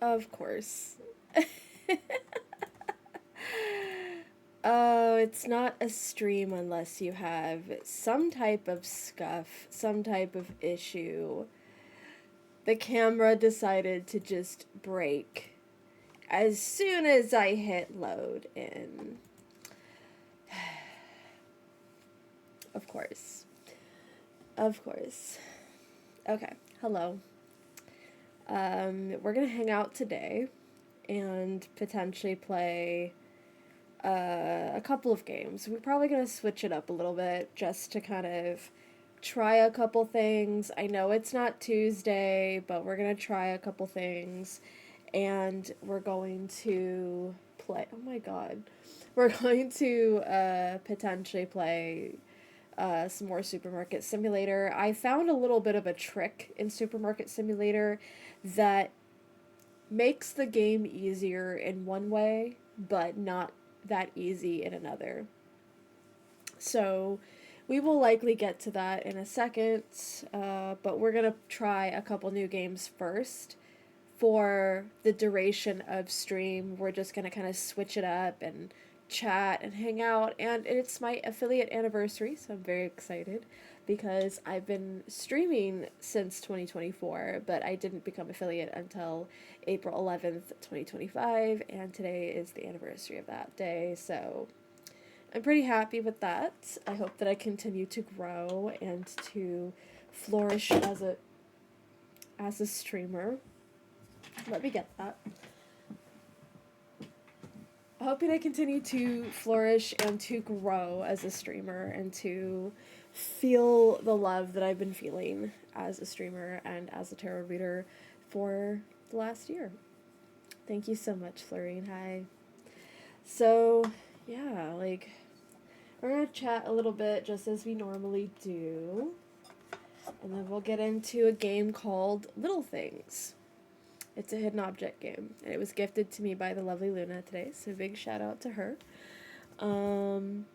Of course. Oh, it's not a stream unless you have some type of scuff, some type of issue. The camera decided to just break as soon as I hit load in. Of course. Of course. Okay, hello. We're gonna hang out today and potentially play a couple of games. We're probably gonna switch it up a little bit just to kind of try a couple things. I know it's not Tuesday, but we're gonna try a couple things, and we're going to play. Oh my god, we're going to potentially play some more Supermarket Simulator. I found a little bit of a trick in Supermarket Simulator that makes the game easier in one way, but not that easy in another. So we will likely get to that in a second, but we're going to try a couple new games first. For the duration of stream, we're just going to kind of switch it up and chat and hang out. And it's my affiliate anniversary, so I'm very excited because I've been streaming since 2024, but I didn't become affiliate until April 11th, 2025, and today is the anniversary of that day. So I'm pretty happy with that. I hope that I continue to grow and to flourish as a streamer. Let me get that. Hoping I continue to flourish and to grow as a streamer and to feel the love that I've been feeling as a streamer and as a tarot reader for the last year. Thank you so much, Florine. Hi. So, yeah, like, we're gonna chat a little bit just as we normally do. And then we'll get into a game called Little Things. It's a hidden object game, and it was gifted to me by the lovely Luna today, so big shout out to her. Um,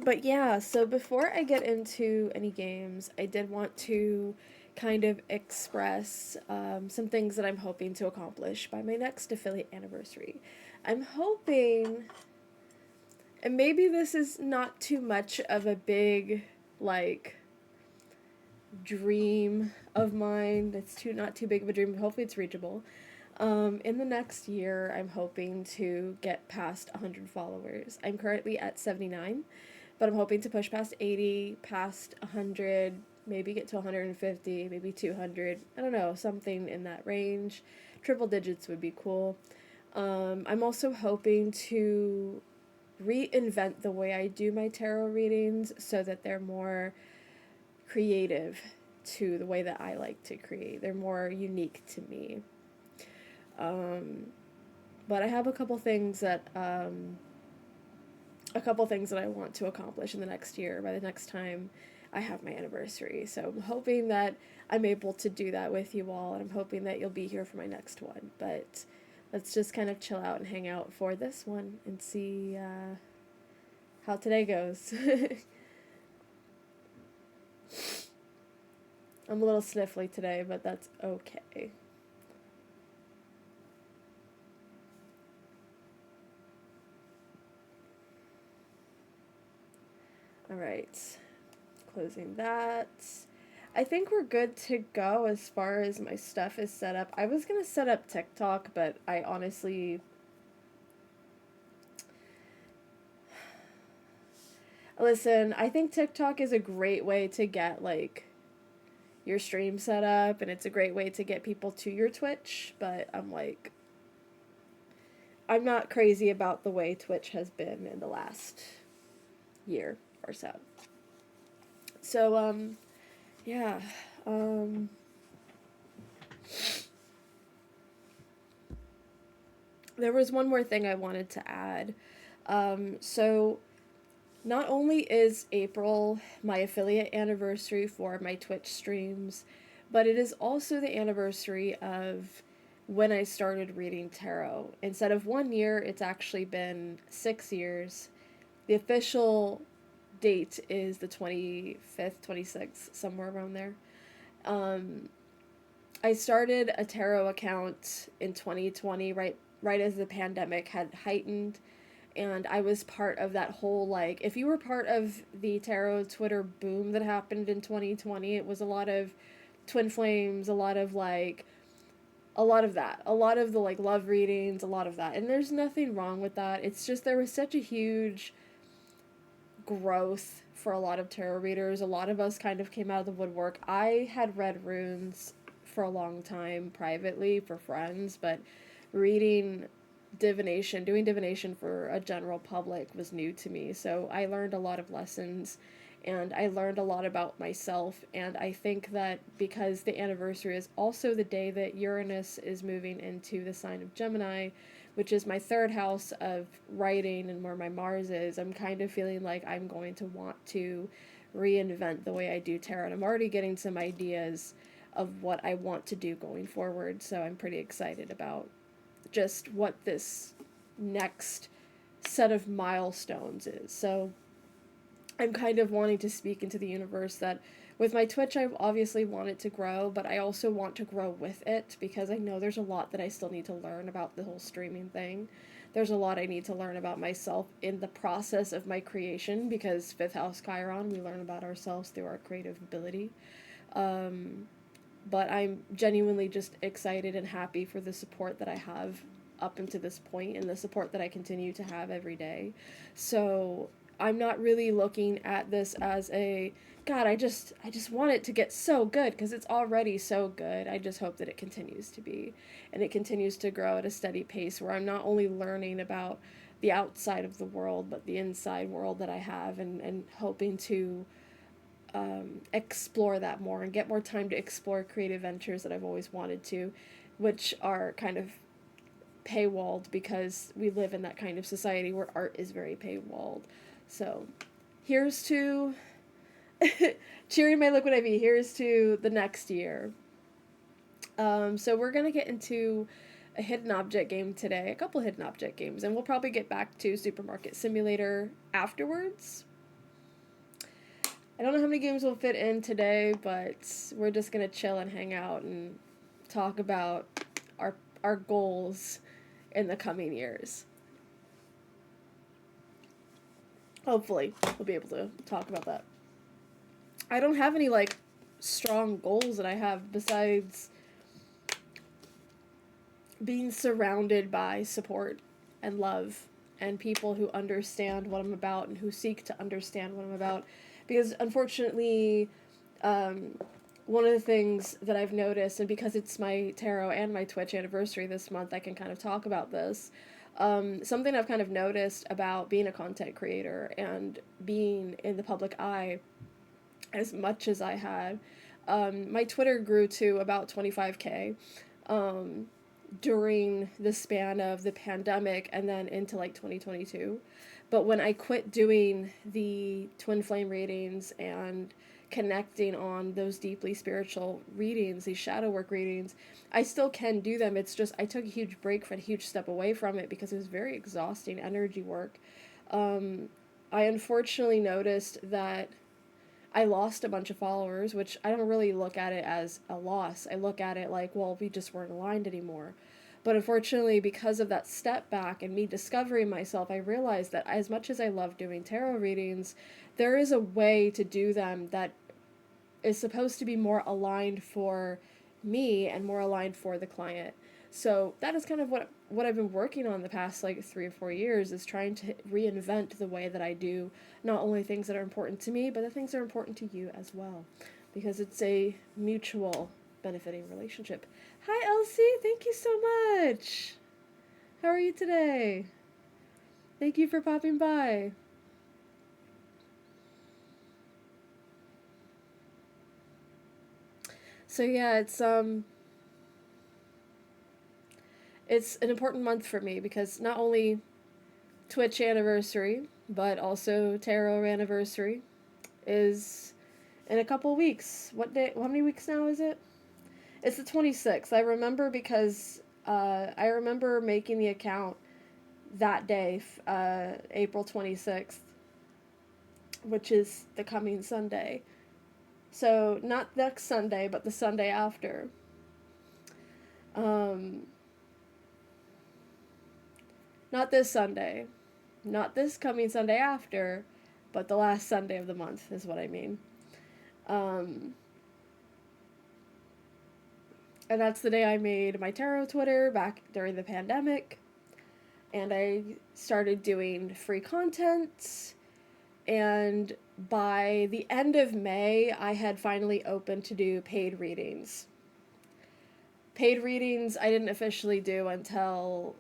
but yeah, so before I get into any games, I did want to kind of express some things that I'm hoping to accomplish by my next affiliate anniversary. I'm hoping, and maybe this is not too much of a big, like, dream of mine. It's not too big of a dream, but hopefully it's reachable. In the next year, I'm hoping to get past 100 followers. I'm currently at 79, but I'm hoping to push past 80, past 100, maybe get to 150, maybe 200. I don't know, something in that range. Triple digits would be cool. I'm also hoping to reinvent the way I do my tarot readings so that they're more creative to the way that I like to create. They're more unique to me. Um, but I have a couple things that I want to accomplish in the next year by the next time I have my anniversary. So I'm hoping that I'm able to do that with you all, and I'm hoping that you'll be here for my next one. But let's just kind of chill out and hang out for this one and see how today goes. I'm a little sniffly today, but that's okay. All right, closing that. I think we're good to go as far as my stuff is set up. I was gonna set up TikTok, but I honestly. Listen, I think TikTok is a great way to get, like, your stream set up, and it's a great way to get people to your Twitch, but I'm like. I'm not crazy about the way Twitch has been in the last year or so. So, yeah. Um, there was one more thing I wanted to add. So not only is April my affiliate anniversary for my Twitch streams, but it is also the anniversary of when I started reading tarot. Instead of 1 year, it's actually been 6 years. The official date is the 25th, 26th, somewhere around there. Um, I started a tarot account in 2020, right as the pandemic had heightened, and I was part of that whole, like, if you were part of the tarot Twitter boom that happened in 2020, it was a lot of twin flames, a lot of like a lot of that, a lot of the like love readings, a lot of that. And there's nothing wrong with that. It's just there was such a huge growth for a lot of tarot readers. A lot of us kind of came out of the woodwork. I had read runes for a long time privately for friends, but reading divination, doing divination for a general public was new to me. So I learned a lot of lessons and I learned a lot about myself. And I think that because the anniversary is also the day that Uranus is moving into the sign of Gemini, which is my third house of writing and where my Mars is, I'm kind of feeling like I'm going to want to reinvent the way I do tarot. And I'm already getting some ideas of what I want to do going forward. So I'm pretty excited about just what this next set of milestones is. So I'm kind of wanting to speak into the universe that with my Twitch, I obviously want it to grow, but I also want to grow with it because I know there's a lot that I still need to learn about the whole streaming thing. There's a lot I need to learn about myself in the process of my creation because Fifth House Chiron, we learn about ourselves through our creative ability. Um, but I'm genuinely just excited and happy for the support that I have up until this point and the support that I continue to have every day. So I'm not really looking at this as a God, I just want it to get so good because it's already so good. I just hope that it continues to be and it continues to grow at a steady pace where I'm not only learning about the outside of the world but the inside world that I have and hoping to explore that more and get more time to explore creative ventures that I've always wanted to, which are kind of paywalled because we live in that kind of society where art is very paywalled. So here's to cheering my liquid IV. Here's to the next year. So we're gonna get into a hidden object game today, a couple hidden object games, and we'll probably get back to Supermarket Simulator afterwards. I don't know how many games will fit in today, but we're just gonna chill and hang out and talk about our goals in the coming years. Hopefully, we'll be able to talk about that. I don't have any like strong goals that I have besides being surrounded by support and love and people who understand what I'm about and who seek to understand what I'm about. Because unfortunately, um, one of the things that I've noticed, and because it's my tarot and my Twitch anniversary this month, I can kind of talk about this. Something I've kind of noticed about being a content creator and being in the public eye as much as I had. My Twitter grew to about 25K um, during the span of the pandemic and then into like 2022. But when I quit doing the twin flame readings and connecting on those deeply spiritual readings, these shadow work readings, I still can do them. It's just I took a huge break, a huge step away from it because it was very exhausting energy work. Um, I unfortunately noticed that I lost a bunch of followers, which I don't really look at it as a loss. I look at it like, well, we just weren't aligned anymore. But unfortunately, because of that step back and me discovering myself, I realized that as much as I love doing tarot readings, there is a way to do them that is supposed to be more aligned for me and more aligned for the client. So that is kind of what I've been working on the past like 3 or 4 years is trying to reinvent the way that I do not only things that are important to me, but the things that are important to you as well, because it's a mutual benefiting relationship. Hi Elsie, thank you so much. How are you today? Thank you for popping by. So yeah, it's an important month for me because not only Twitch anniversary, but also tarot anniversary is in a couple weeks. What day? How many weeks now is it? It's the 26th. I remember because I remember making the account that day, April 26th, which is the coming Sunday. So not next Sunday, but the Sunday after. Um, not this Sunday, not this coming Sunday after, but the last Sunday of the month is what I mean. Um, and that's the day I made my tarot Twitter back during the pandemic. And I started doing free content. And by the end of May, I had finally opened to do paid readings. Paid readings I didn't officially do until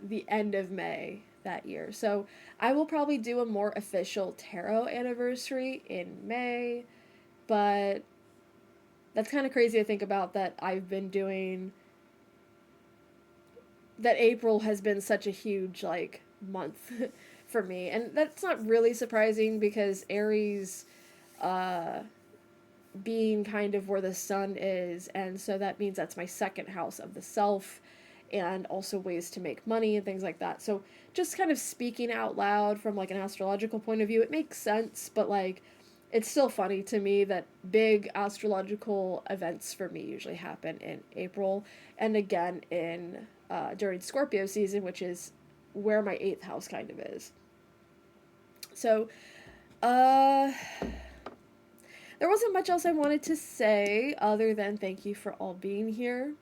the end of May that year. So I will probably do a more official tarot anniversary in May, but that's kind of crazy to think about that I've been doing that April has been such a huge like month for me. And that's not really surprising because Aries uh being kind of where the sun is, and so that means that's my second house of the self and also ways to make money and things like that. So just kind of speaking out loud from like an astrological point of view, it makes sense, but like it's still funny to me that big astrological events for me usually happen in April and again in during Scorpio season, which is where my eighth house kind of is. So, uh, there wasn't much else I wanted to say other than thank you for all being here.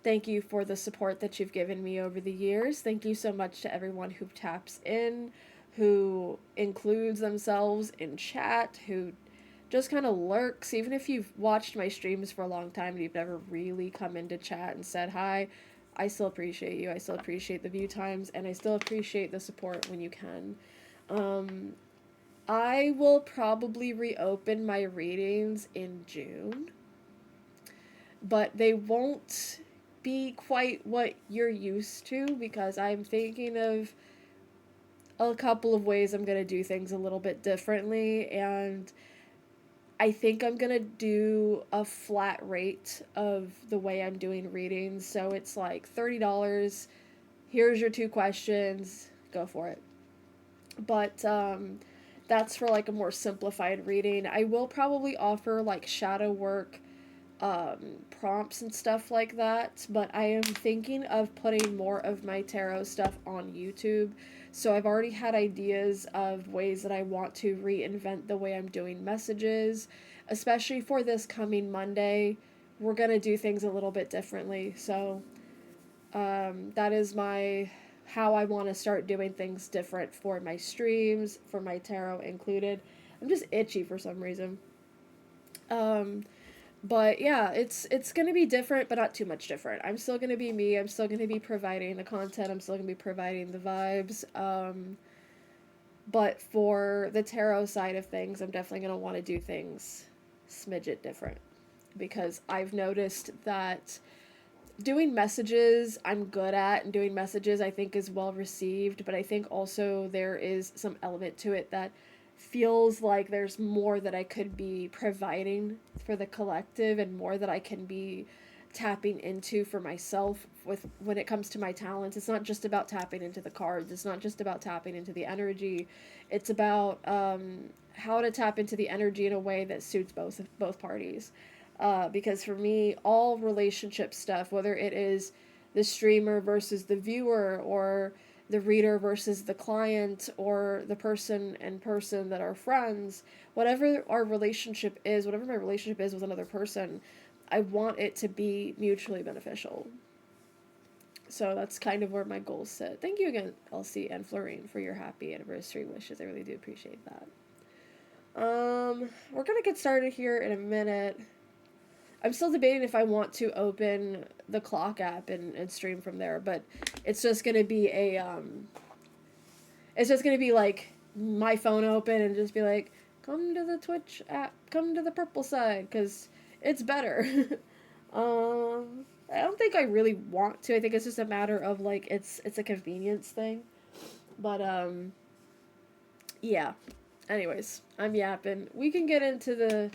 Thank you for the support that you've given me over the years. Thank you so much to everyone who taps in, who includes themselves in chat, who just kind of lurks. Even if you've watched my streams for a long time and you've never really come into chat and said hi, I still appreciate you. I still appreciate the view times, and I still appreciate the support when you can. Um, I will probably reopen my readings in June, but they won't be quite what you're used to because I'm thinking of a couple of ways I'm going to do things a little bit differently, and I think I'm going to do a flat rate of the way I'm doing readings. So it's like $30. Here's your two questions. Go for it. But that's for like a more simplified reading. I will probably offer like shadow work prompts and stuff like that, but I am thinking of putting more of my tarot stuff on YouTube. So I've already had ideas of ways that I want to reinvent the way I'm doing messages, especially for this coming Monday. We're going to do things a little bit differently. So that is my how I want to start doing things different for my streams, for my tarot included. I'm just itchy for some reason. Um, but yeah, it's gonna be different, but not too much different. I'm still gonna be me. I'm still gonna be providing the content. I'm still gonna be providing the vibes. But for the tarot side of things, I'm definitely gonna want to do things smidget different because I've noticed that doing messages I'm good at, and doing messages I think is well received, but I think also there is some element to it that feels like there's more that I could be providing for the collective and more that I can be tapping into for myself with when it comes to my talents. It's not just about tapping into the cards. It's not just about tapping into the energy. It's about how to tap into the energy in a way that suits both parties. Because for me, all relationship stuff, whether it is the streamer versus the viewer, or the reader versus the client, or the person and person that are friends, whatever our relationship is, whatever my relationship is with another person, I want it to be mutually beneficial. So that's kind of where my goals sit. Thank you again, Elsie and Florine, for your happy anniversary wishes. I really do appreciate that. We're gonna get started here in a minute. I'm still debating if I want to open the clock app and stream from there, but it's just gonna be it's just gonna be like my phone open and just be like, come to the Twitch app, come to the purple side, because it's better. I don't think I really want to. I think it's just a matter of like it's a convenience thing. But yeah. Anyways, I'm yapping. We can get into the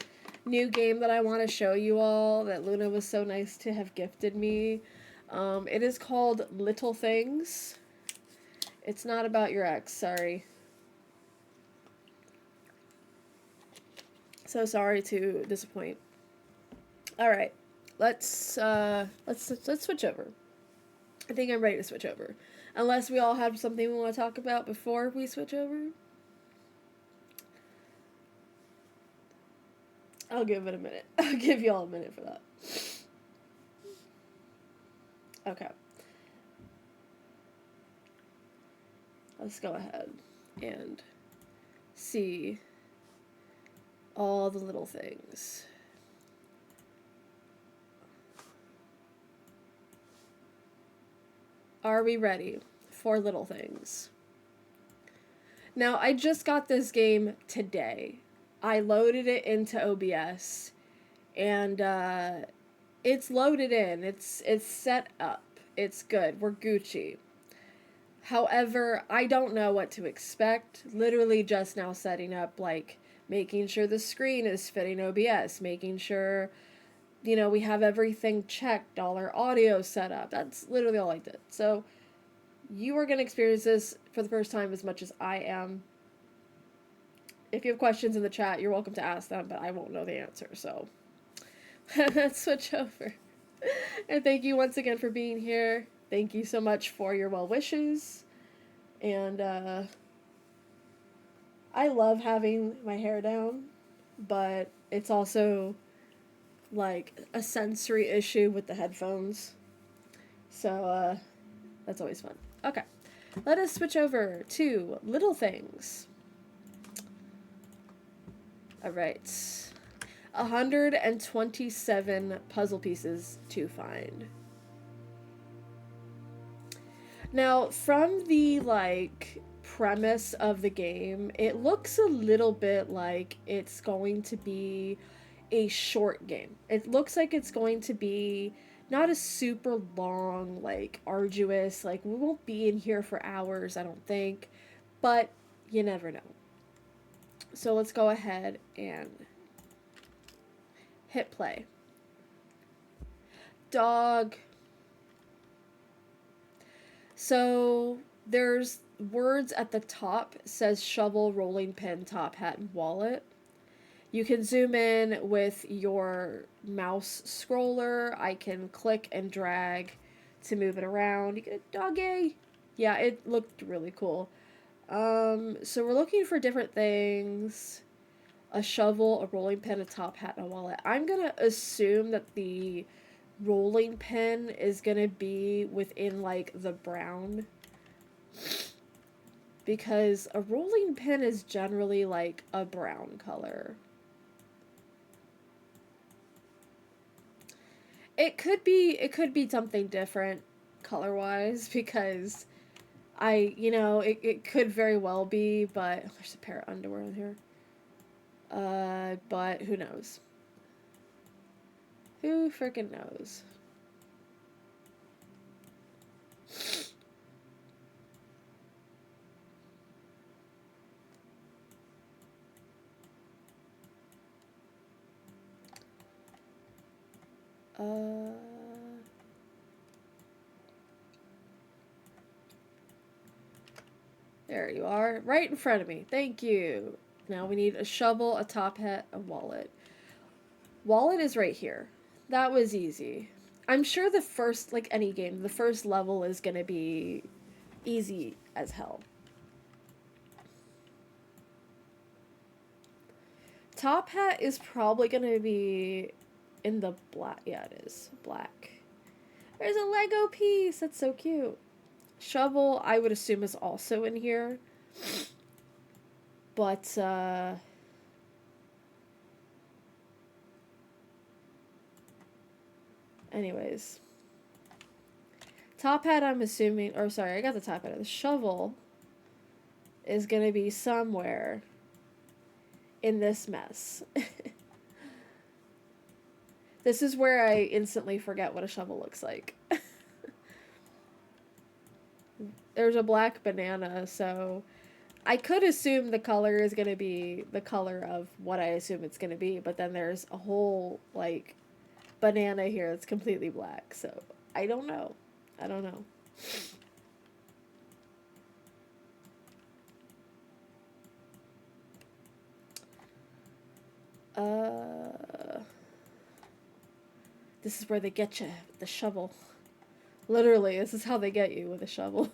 new game that I want to show you all that Luna was so nice to have gifted me. It is called Little Things. It's not about your ex, sorry. So sorry to disappoint. Alright. let's switch over. I think I'm ready to switch over. Unless we all have something we want to talk about before we switch over. I'll give it a minute. I'll give y'all a minute for that. Okay. Let's go ahead and see all the little things. Are we ready for little things? Now, I just got this game today. I loaded it into OBS, and it's loaded in. It's set up. It's good. We're Gucci. However, I don't know what to expect. Literally just now setting up, like, making sure the screen is fitting OBS, making sure, we have everything checked, all our audio set up. That's literally all I did. So, you are going to experience this for the first time as much as I am. If you have questions in the chat, you're welcome to ask them, but I won't know the answer, so let's switch over. And thank you once again for being here. Thank you so much for your well wishes. And I love having my hair down, but it's also like a sensory issue with the headphones. So that's always fun. Okay, let us switch over to little things. All right. 127 puzzle pieces to find. Now, from the, premise of the game, it looks a little bit like it's going to be a short game. It looks like it's going to be not a super long, arduous, we won't be in here for hours, I don't think, but you never know. So let's go ahead and hit play. Dog. So there's words at the top, says shovel, rolling pin, top hat, and wallet. You can zoom in with your mouse scroller. I can click and drag to move it around. You get a doggy. Yeah, it looked really cool. So we're looking for different things. A shovel, a rolling pin, a top hat, and a wallet. I'm gonna assume that the rolling pin is gonna be within, the brown. Because a rolling pin is generally, a brown color. It could be something different color-wise, because it could very well be, but there's a pair of underwear in here. But who knows? Who freaking knows? There you are, right in front of me. Thank you. Now we need a shovel, a top hat, a wallet. Wallet is right here. That was easy. I'm sure the first, any game, the first level is gonna be easy as hell. Top hat is probably gonna be in the black. Yeah, it is. Black. There's a Lego piece. That's so cute. Shovel, I would assume, is also in here. But, anyways. Top hat, I'm assuming, or sorry, I got the top hat. The shovel is gonna be somewhere in this mess. This is where I instantly forget what a shovel looks like. There's a black banana, so I could assume the color is going to be the color of what I assume it's going to be, but then there's a whole, banana here that's completely black, so I don't know. I don't know. This is where they get you with the shovel. Literally, this is how they get you with a shovel.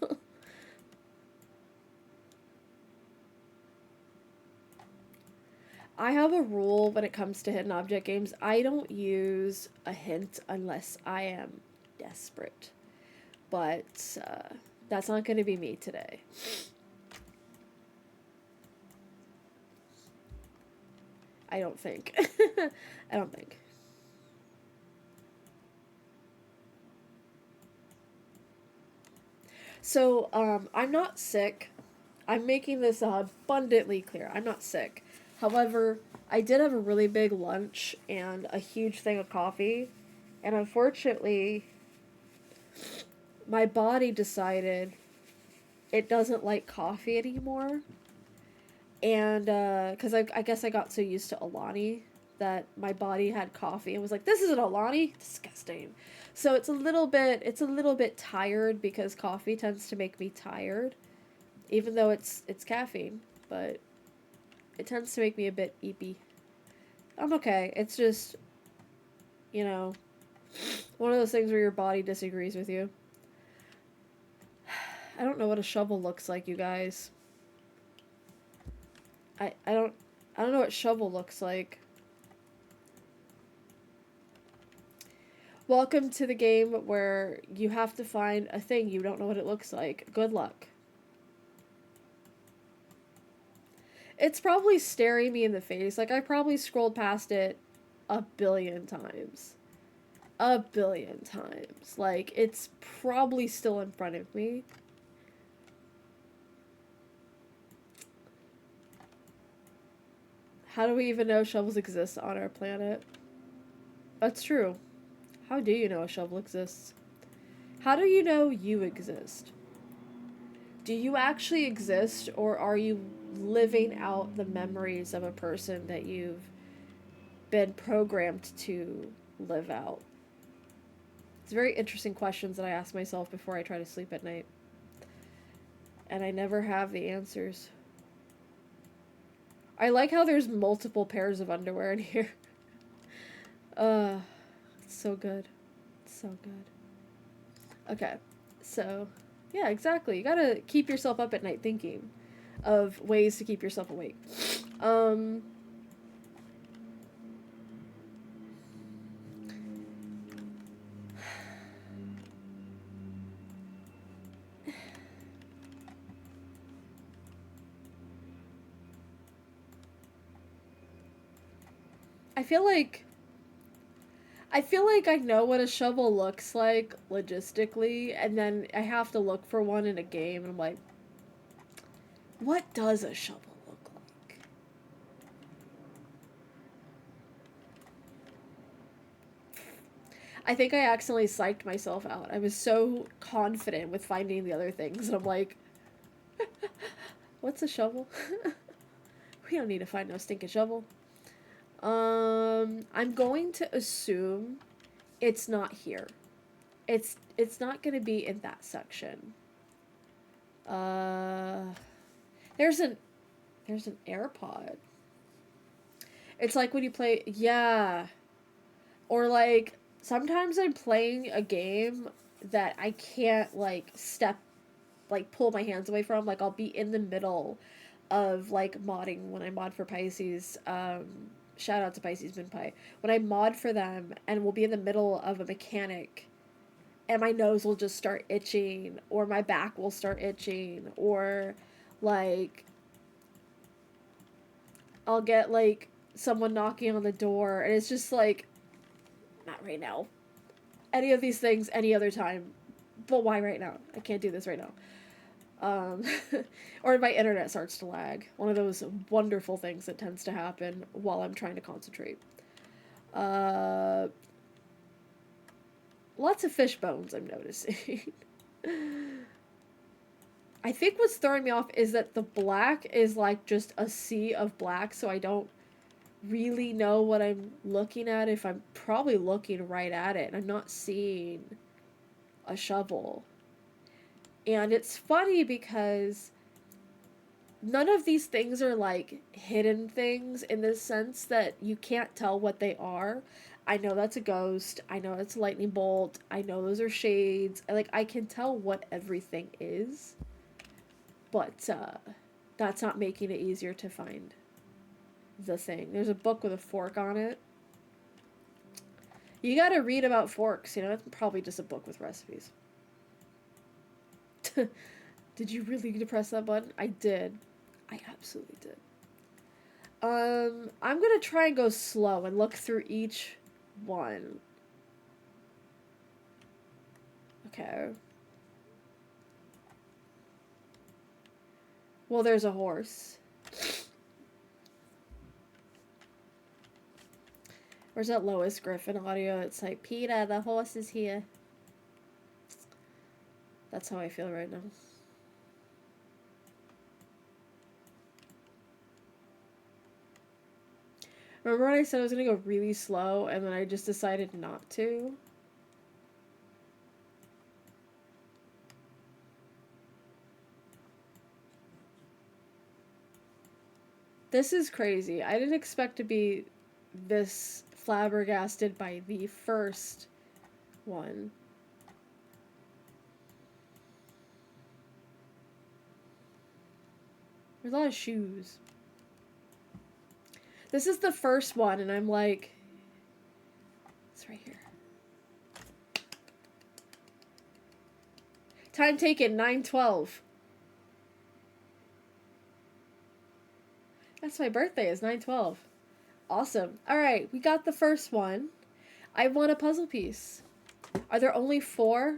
I have a rule when it comes to hidden object games. I don't use a hint unless I am desperate. But that's not going to be me today. I don't think. I don't think. So, I'm not sick. I'm making this abundantly clear. I'm not sick. However, I did have a really big lunch and a huge thing of coffee. And unfortunately, my body decided it doesn't like coffee anymore. And, because I guess I got so used to Alani that my body had coffee and was like, this isn't Alani. Disgusting. So it's a little bit tired because coffee tends to make me tired, even though it's caffeine, but it tends to make me a bit eepy. I'm okay. It's just, you know, one of those things where your body disagrees with you. I don't know what a shovel looks like, you guys. I don't know what shovel looks like. Welcome to the game where you have to find a thing you don't know what it looks like. Good luck. It's probably staring me in the face. Like, I probably scrolled past it a billion times. A billion times. Like, it's probably still in front of me. How do we even know shovels exist on our planet? That's true. How do you know a shovel exists? How do you know you exist? Do you actually exist, or are you living out the memories of a person that you've been programmed to live out? It's very interesting questions that I ask myself before I try to sleep at night. And I never have the answers. I like how there's multiple pairs of underwear in here. It's so good. It's so good. Okay, so, yeah, exactly. You gotta keep yourself up at night thinking of ways to keep yourself awake. I feel like I know what a shovel looks like logistically, and then I have to look for one in a game, and I'm like, what does a shovel look like? I think I accidentally psyched myself out. I was so confident with finding the other things, and I'm like, what's a shovel? We don't need to find no stinking shovel. I'm going to assume it's not here. It's not going to be in that section. There's an AirPod. It's like when you play, yeah. Or like sometimes I'm playing a game that I can't like pull my hands away from. Like I'll be in the middle of like modding when I mod for Pisces. Shout out to Pisces Minpie. When I mod for them and we'll be in the middle of a mechanic and my nose will just start itching or my back will start itching or like I'll get like someone knocking on the door and it's just like not right now. Any of these things any other time. But why right now? I can't do this right now. Or my internet starts to lag. One of those wonderful things that tends to happen while I'm trying to concentrate. Lots of fish bones, I'm noticing. I think what's throwing me off is that the black is like just a sea of black, so I don't really know what I'm looking at if I'm probably looking right at it and I'm not seeing a shovel. And it's funny because none of these things are like hidden things in the sense that you can't tell what they are. I know that's a ghost. I know it's a lightning bolt. I know those are shades. Like, I can tell what everything is, but that's not making it easier to find the thing. There's a book with a fork on it. You gotta read about forks, you know? It's probably just a book with recipes. Did you really depress that button? I did. I absolutely did. I'm gonna try and go slow and look through each one. Okay. Well, there's a horse. Where's that Lois Griffin audio? It's like, Peter, the horse is here. That's how I feel right now. Remember when I said I was gonna go really slow and then I just decided not to? This is crazy. I didn't expect to be this flabbergasted by the first one. There's a lot of shoes. This is the first one, and I'm like, it's right here. Time taken, 9:12. That's my birthday, is 9:12. Awesome. Alright, we got the first one. I want a puzzle piece. Are there only 4?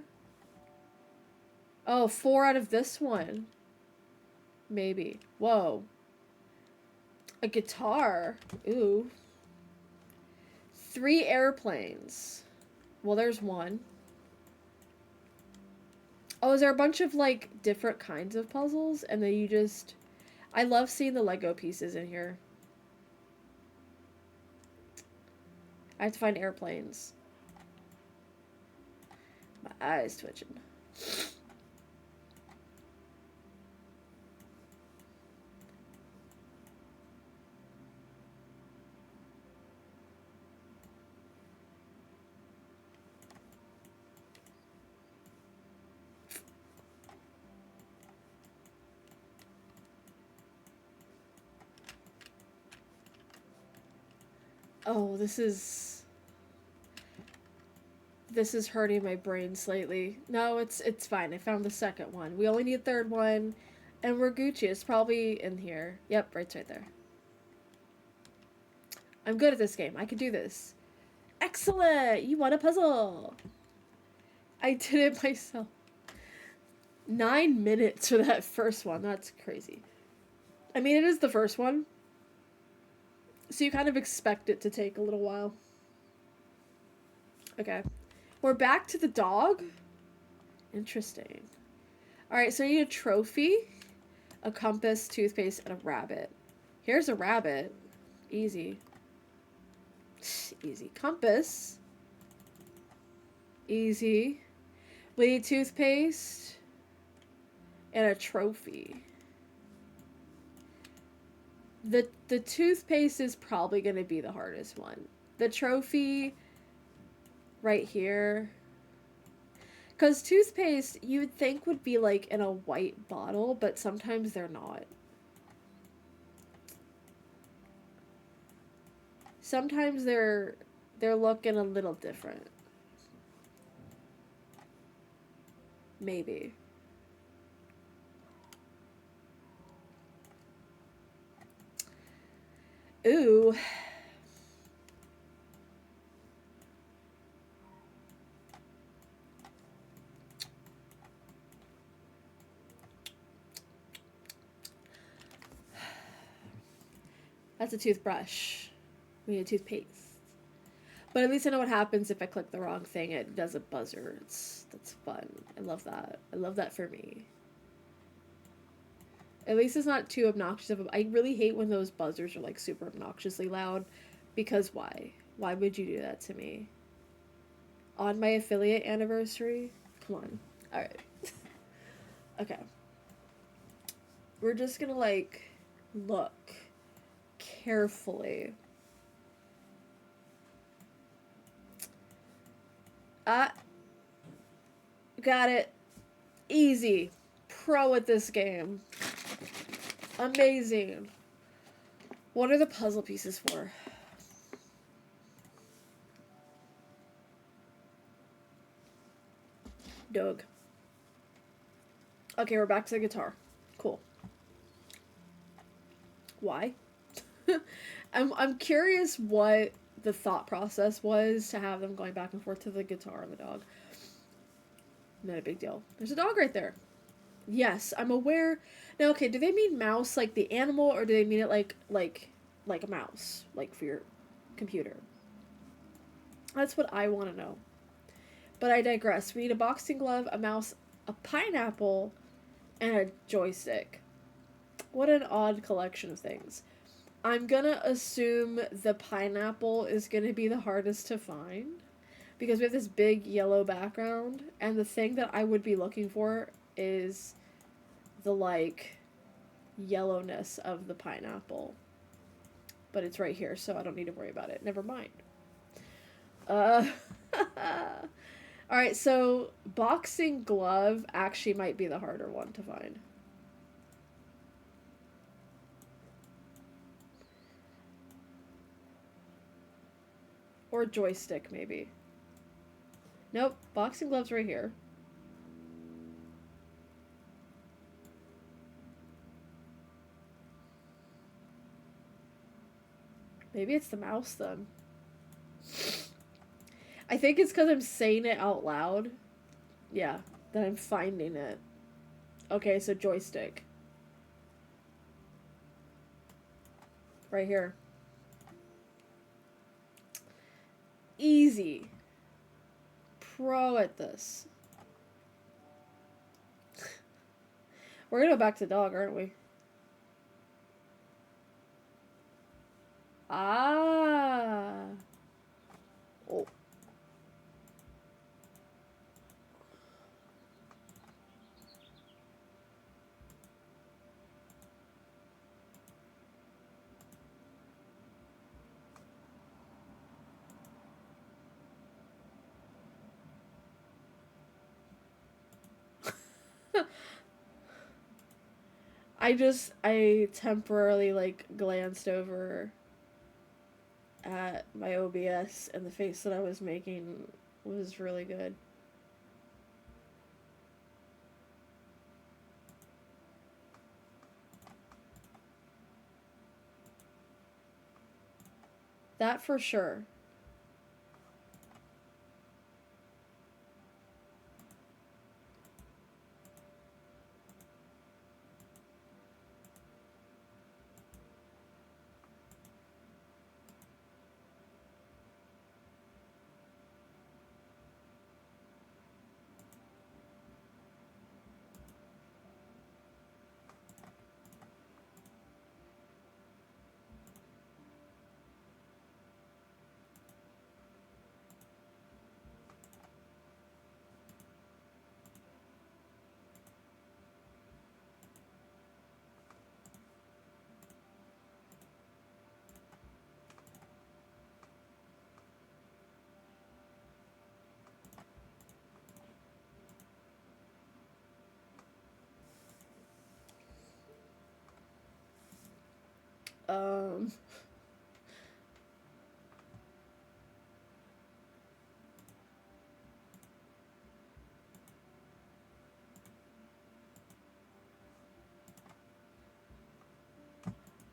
Oh, 4 out of this one. Maybe. Whoa. A guitar. Ooh. 3 airplanes. Well, there's one. Oh, is there a bunch of, like, different kinds of puzzles? And then you just... I love seeing the Lego pieces in here. I have to find airplanes. My eyes twitching. Oh, this is hurting my brain slightly. No, it's fine. I found the second one. We only need a third one, and we're Gucci. It's probably in here. Yep, right there. I'm good at this game. I can do this. Excellent! You won a puzzle! I did it myself. 9 minutes for that first one. That's crazy. I mean, it is the first one, so you kind of expect it to take a little while. Okay. We're back to the dog? Interesting. Alright, so you need a trophy, a compass, toothpaste, and a rabbit. Here's a rabbit. Easy. Easy. Compass. Easy. We need toothpaste and a trophy. The toothpaste is probably going to be the hardest one. The trophy right here. Because toothpaste, you would think would be like in a white bottle, but sometimes they're not. Sometimes they're looking a little different. Maybe. Ooh. That's a toothbrush. We need a toothpaste. But at least I know what happens if I click the wrong thing. It does a buzzer. That's fun. I love that. I love that for me. At least it's not too obnoxious. I really hate when those buzzers are like super obnoxiously loud. Because why? Why would you do that to me? On my affiliate anniversary? Come on. Alright. Okay. we're just gonna like look carefully. Got it. Easy. Pro at this game. Amazing. What are the puzzle pieces for? Doug. Okay, we're back to the guitar. Cool. Why? I'm curious what the thought process was to have them going back and forth to the guitar and the dog. Not a big deal. There's a dog right there. Yes, I'm aware. Now, okay, do they mean mouse like the animal, or do they mean it like a mouse, like for your computer? That's what I want to know. But I digress. We need a boxing glove, a mouse, a pineapple, and a joystick. What an odd collection of things. I'm gonna assume the pineapple is gonna be the hardest to find because we have this big yellow background, and the thing that I would be looking for is the like yellowness of the pineapple. But it's right here, so I don't need to worry about it. Never mind. Alright, so boxing glove actually might be the harder one to find. Or joystick, maybe. Nope, boxing glove's right here. Maybe it's the mouse, then. I think it's because I'm saying it out loud. Yeah, that I'm finding it. Okay, so joystick. Right here. Easy. Pro at this. We're gonna go back to dog, aren't we? Ah. Oh. I temporarily, like, glanced over at my OBS, and the face that I was making was really good. That for sure. Um...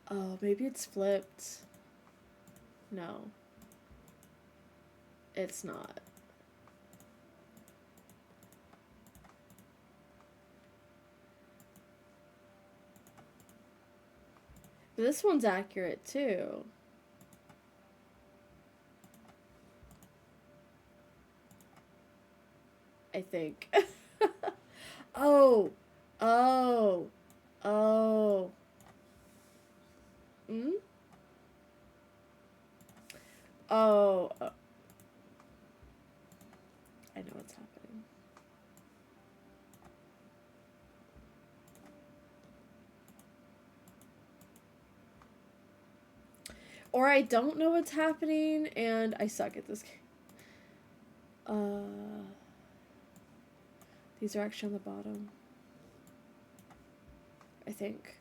Oh, maybe it's flipped. No. It's not. This one's accurate, too. I think. Oh! Oh! Oh! Hmm? Oh. I know what's happening. Or I don't know what's happening and I suck at this game. These are actually on the bottom. I think.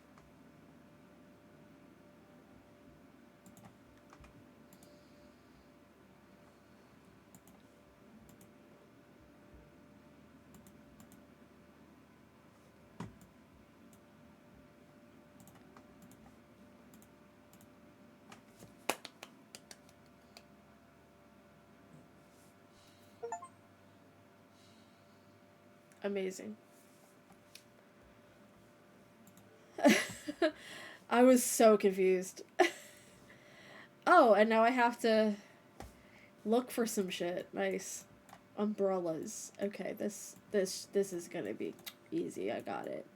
Amazing. I was so confused. Oh, and now I have to look for some shit. Nice. Umbrellas. Okay, this is gonna be easy. I got it.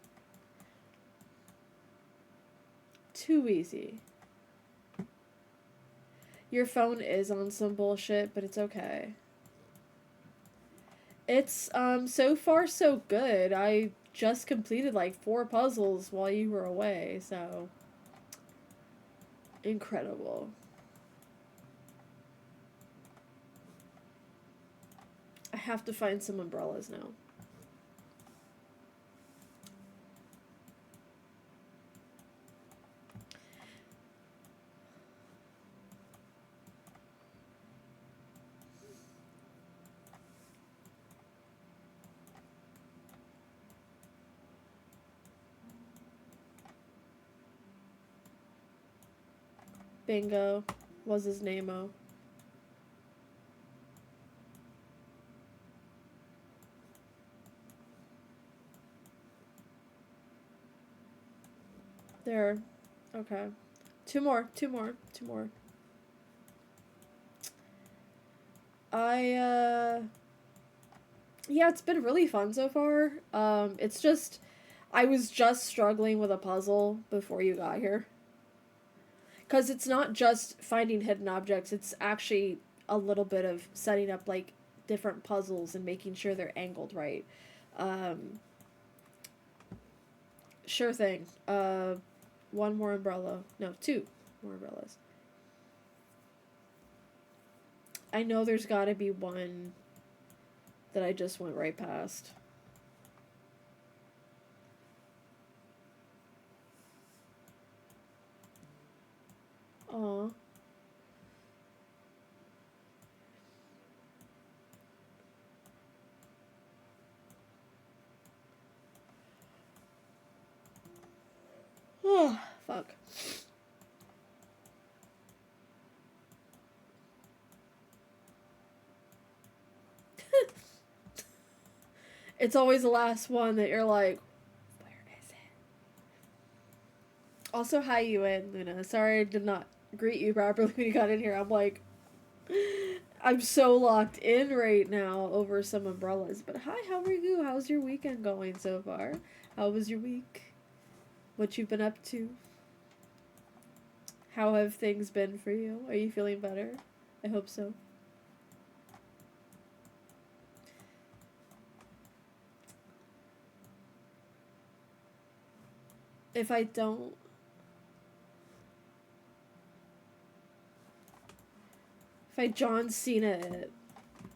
Too easy. Your phone is on some bullshit, but it's okay. It's so far so good. I just completed like 4 puzzles while you were away, so incredible. I have to find some umbrellas now. Bingo. Was his name-o. There. Okay. Two more. Yeah, it's been really fun so far. It's just I was just struggling with a puzzle before you got here. Cuz it's not just finding hidden objects, it's actually a little bit of setting up like different puzzles and making sure they're angled right. Um, sure thing. One more umbrella. No, 2 more umbrellas. I know there's got to be one that I just went right past. Aw. Oh, fuck. It's always the last one that you're like, where is it? Also, hi, Ewan, Luna. Sorry I did not greet you properly when you got in here. I'm like, I'm so locked in right now over some umbrellas. But hi, how are you? How's your weekend going so far? How was your week? What you've been up to? How have things been for you? Are you feeling better? I hope so. If I don't, if I John Cena it,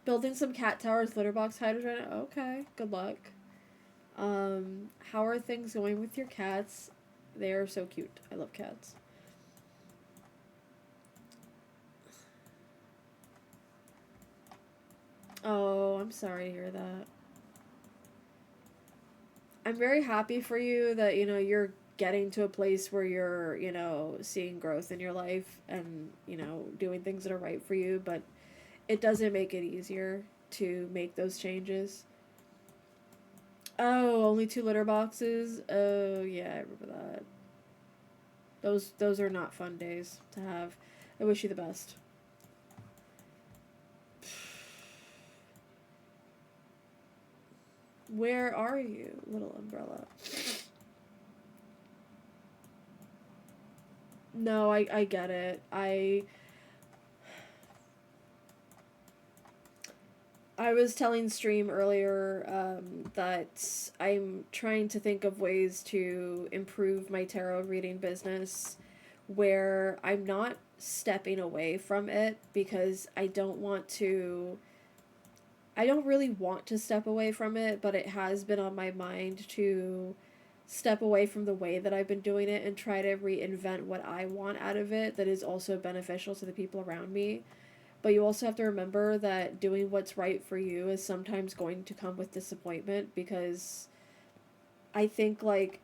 building some cat towers, litter box hiders right now. Okay, good luck. How are things going with your cats? They are so cute. I love cats. Oh, I'm sorry to hear that. I'm very happy for you that, you're getting to a place where you're, seeing growth in your life and, doing things that are right for you, but it doesn't make it easier to make those changes. Oh, only 2 litter boxes? Oh, yeah, I remember that. Those are not fun days to have. I wish you the best. Where are you, little umbrella? No, I get it. I was telling Stream earlier that I'm trying to think of ways to improve my tarot reading business where I'm not stepping away from it because I don't really want to step away from it, but it has been on my mind to step away from the way that I've been doing it and try to reinvent what I want out of it that is also beneficial to the people around me. But you also have to remember that doing what's right for you is sometimes going to come with disappointment, because I think, like,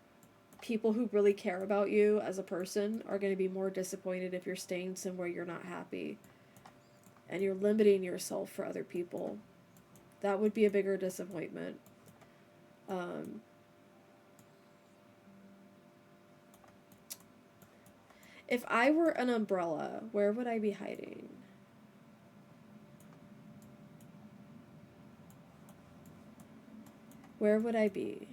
people who really care about you as a person are going to be more disappointed if you're staying somewhere you're not happy and you're limiting yourself for other people. That would be a bigger disappointment. Um, if I were an umbrella, where would I be hiding? Where would I be?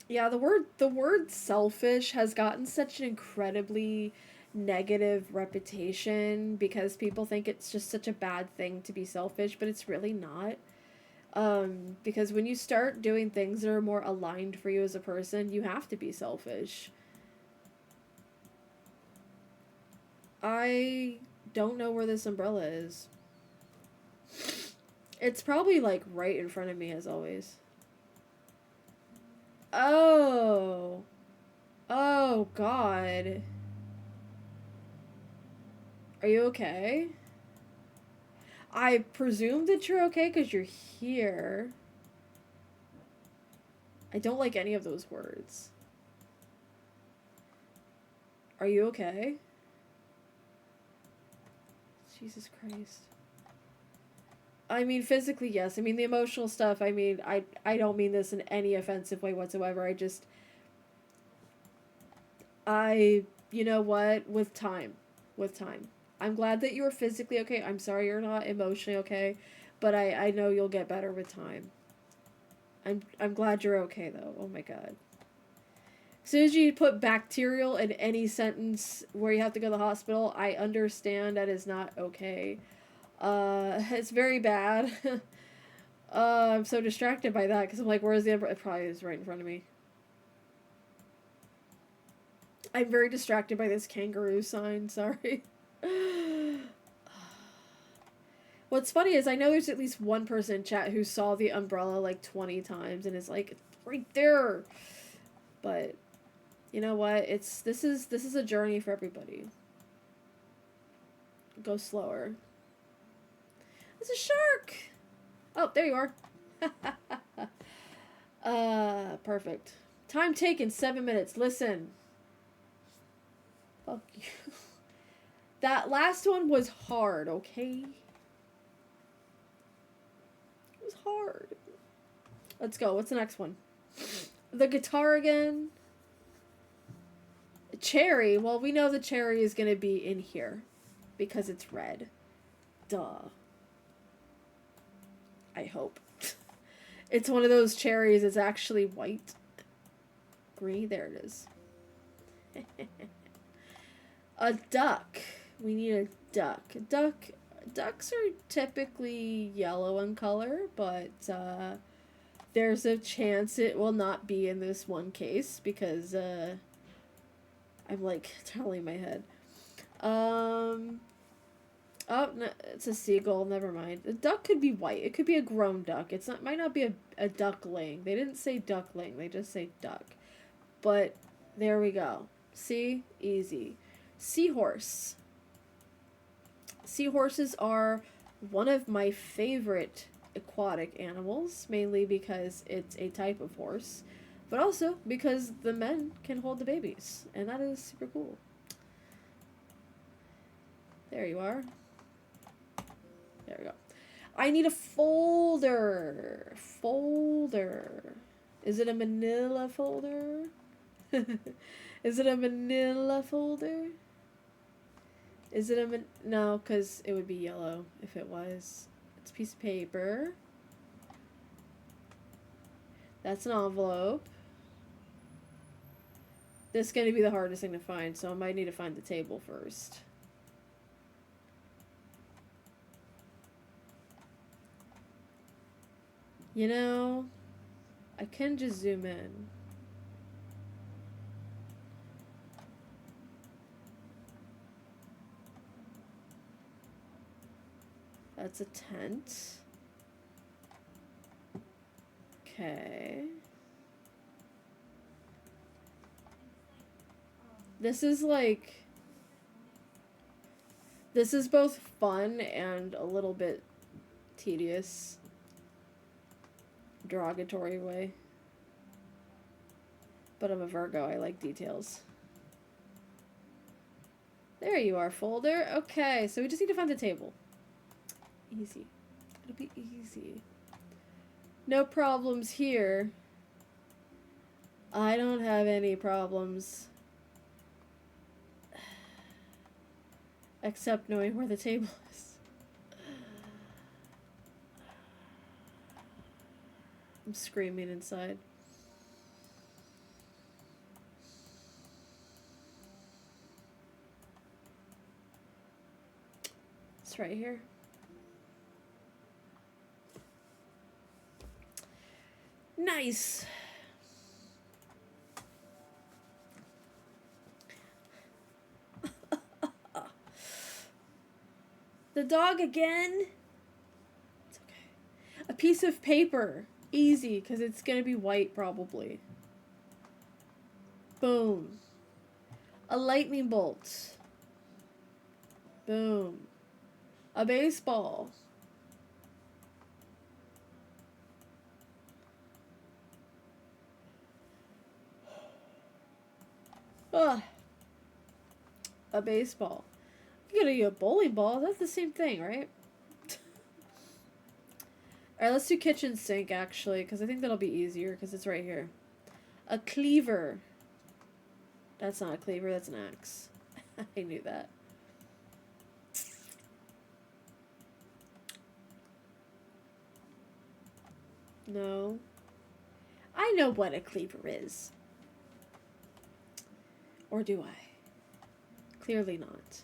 Yeah, the word selfish has gotten such an incredibly negative reputation because people think it's just such a bad thing to be selfish, but it's really not. Because when you start doing things that are more aligned for you as a person, you have to be selfish. I don't know where this umbrella is. It's probably like right in front of me as always. Oh. Oh god. Are you okay? I presume that you're okay because you're here. I don't like any of those words. Are you okay? Jesus Christ. I mean, physically, yes. I mean, the emotional stuff, I mean, I don't mean this in any offensive way whatsoever. You know what? With time. With time. I'm glad that you're physically okay. I'm sorry you're not emotionally okay, but I know you'll get better with time. I'm glad you're okay though. Oh my god. As soon as you put bacterial in any sentence where you have to go to the hospital, I understand that is not okay. It's very bad. I'm so distracted by that because I'm like, where's the umbrella? It probably is right in front of me. I'm very distracted by this kangaroo sign. Sorry. What's funny is I know there's at least one person in chat who saw the umbrella like 20 times and is like, it's right there. But you know what? This is a journey for everybody. Go slower. It's a shark. Oh, there you are. Perfect. Time taken 7 minutes. Listen. Fuck you. That last one was hard, okay? It was hard. Let's go. What's the next one? The guitar again. Cherry. Well, we know the cherry is going to be in here because it's red. Duh. I hope. It's one of those cherries that's actually white. Green. There it is. A duck. We need a duck. Ducks are typically yellow in color, but there's a chance it will not be in this one case because I'm like telling my head. Oh, no, it's a seagull. Never mind. A duck could be white. It could be a grown duck. It's not. Might not be a duckling. They didn't say duckling. They just say duck. But there we go. See? Easy. Seahorse. Seahorses are one of my favorite aquatic animals, mainly because it's a type of horse, but also because the men can hold the babies, and that is super cool. There you are. There we go. I need a folder. Folder. Is it a manila folder? Is it a manila folder? Is it a no, because it would be yellow if it was. It's a piece of paper. That's an envelope. This is going to be the hardest thing to find, so I might need to find the table first. You know, I can just zoom in. That's a tent. Okay. This is like... This is both fun and a little bit tedious. Derogatory way. But I'm a Virgo, I like details. There you are, folder. Okay, so we just need to find the table. Easy. It'll be easy. No problems here. I don't have any problems. Except knowing where the table is. I'm screaming inside. It's right here. Nice. The dog again? It's okay. A piece of paper. Easy, because it's going to be white probably. Boom. A lightning bolt. Boom. A baseball. Ugh. A baseball. You gotta get a bowling ball. That's the same thing, right? Alright, let's do kitchen sink, actually, because I think that'll be easier, because it's right here. A cleaver. That's not a cleaver, that's an axe. I knew that. No. I know what a cleaver is. Or do I? Clearly not.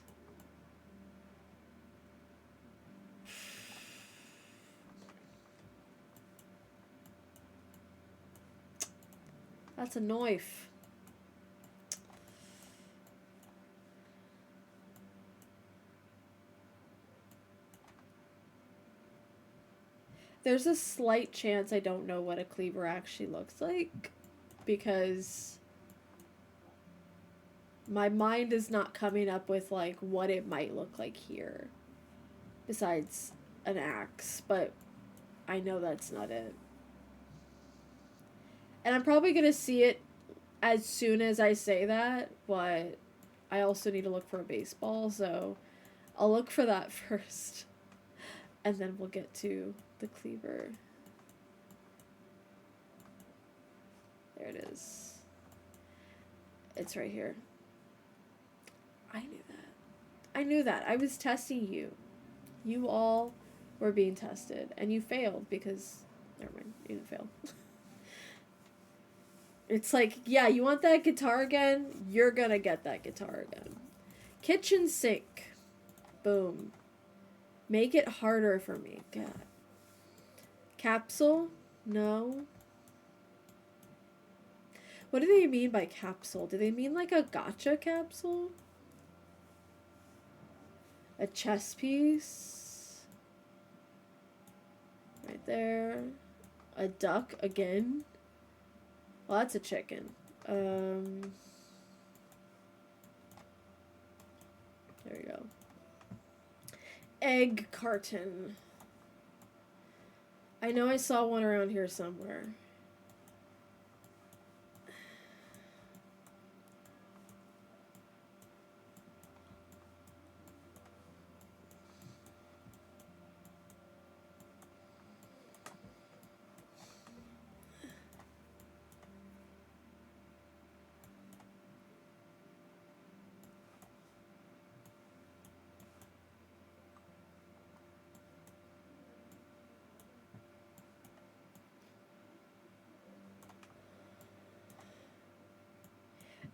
That's a knife. There's a slight chance I don't know what a cleaver actually looks like, because my mind is not coming up with, like, what it might look like here, besides an axe, but I know that's not it. And I'm probably going to see it as soon as I say that, but I also need to look for a baseball, so I'll look for that first, and then we'll get to the cleaver. There it is. It's right here. I knew that. I knew that. I was testing you. You all were being tested, and you failed because... Never mind, you didn't fail. It's like, yeah, you want that guitar again? You're gonna get that guitar again. Kitchen sink. Boom. Make it harder for me. God. Capsule? No. What do they mean by capsule? Do they mean like a gacha capsule? A chess piece? Right there. A duck again? Well, that's a chicken. There we go. Egg carton. I know I saw one around here somewhere.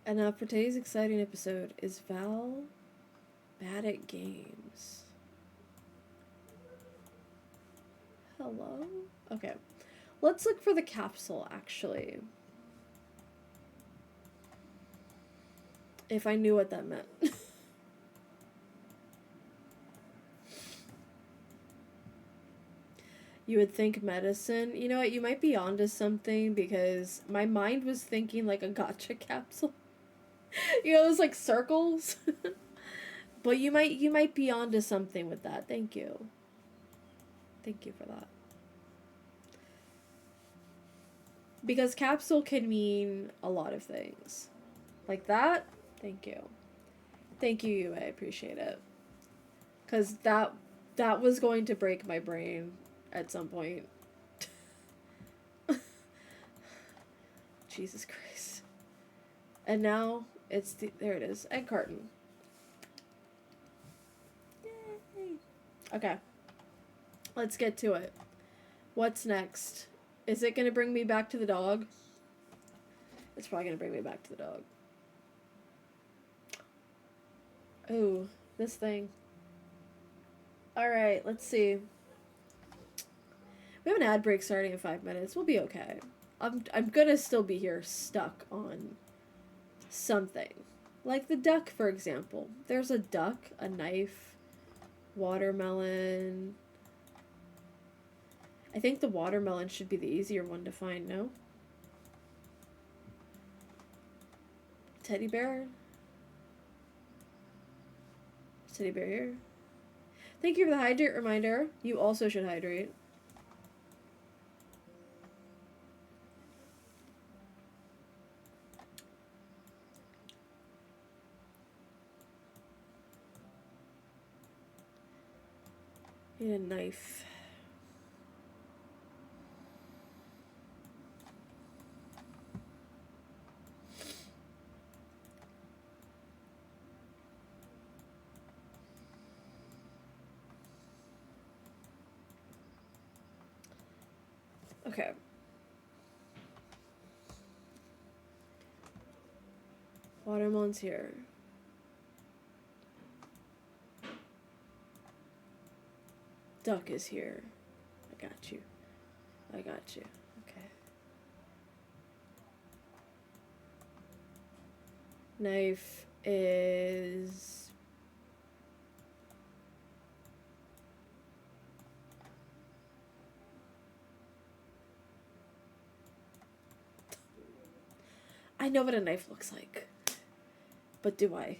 And now for today's exciting episode is Val bad at games. Hello? Okay. Let's look for the capsule, actually. If I knew what that meant. You would think medicine. You know what? You might be onto something because my mind was thinking like a gotcha capsule. You know, those like circles. But you might be onto something with that. Thank you. Thank you for that. Because capsule can mean a lot of things. Like that. Thank you. Thank you, Yue. I appreciate it. Cause that was going to break my brain at some point. Jesus Christ. And now it's there it is. Egg carton. Yay. Okay. Let's get to it. What's next? Is it gonna bring me back to the dog? It's probably gonna bring me back to the dog. Oh, this thing. Alright, let's see. We have an ad break starting in 5 minutes. We'll be okay. I'm gonna still be here stuck on something. Like the duck, for example. There's a duck, a knife, watermelon. I think the watermelon should be the easier one to find, no? Teddy bear? Teddy bear here. Thank you for the hydrate reminder. You also should hydrate. Need a knife. Okay. Watermelon's here. Duck is here. I got you. I got you. Okay. Knife is... I know what a knife looks like. But do I?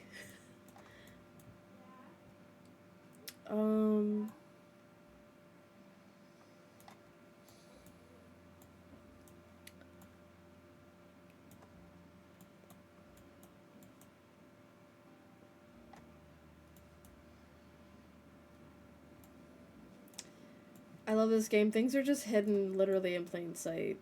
I love this game. Things are just hidden literally in plain sight.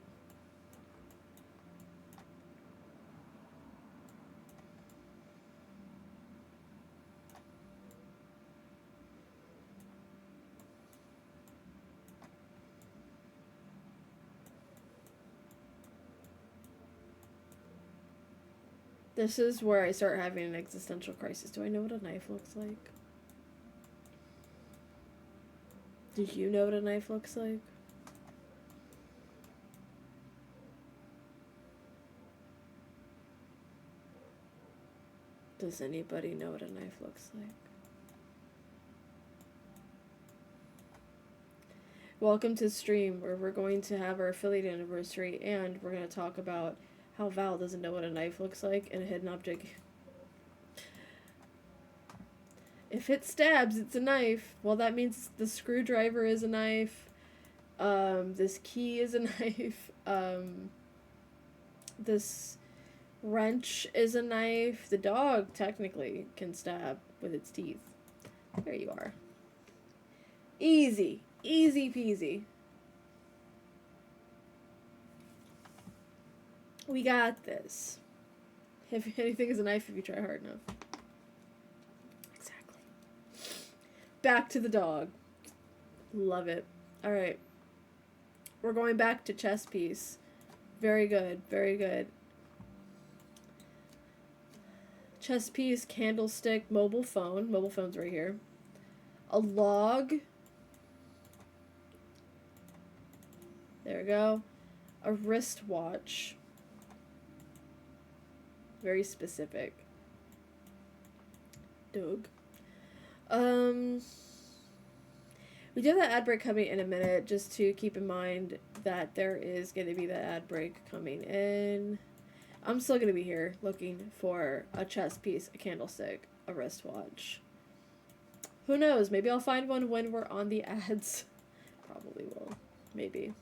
This is where I start having an existential crisis. Do I know what a knife looks like? Do you know what a knife looks like? Does anybody know what a knife looks like? Welcome to the stream where we're going to have our affiliate anniversary and we're going to talk about how Val doesn't know what a knife looks like in a hidden object. If it stabs, it's a knife. Well, that means the screwdriver is a knife. This key is a knife. This wrench is a knife. The dog technically can stab with its teeth. There you are. Easy. Easy peasy. We got this. If anything is a knife if you try hard enough. Exactly. Back to the dog. Love it. Alright. We're going back to chess piece. Very good. Very good. Chess piece, candlestick, mobile phone. Mobile phone's right here. A log. There we go. A wristwatch. Very specific. Doug. We do have that ad break coming in a minute, just to keep in mind that there is going to be that ad break coming in. I'm still going to be here looking for a chest piece, a candlestick, a wristwatch. Who knows? Maybe I'll find one when we're on the ads. Probably will. Maybe.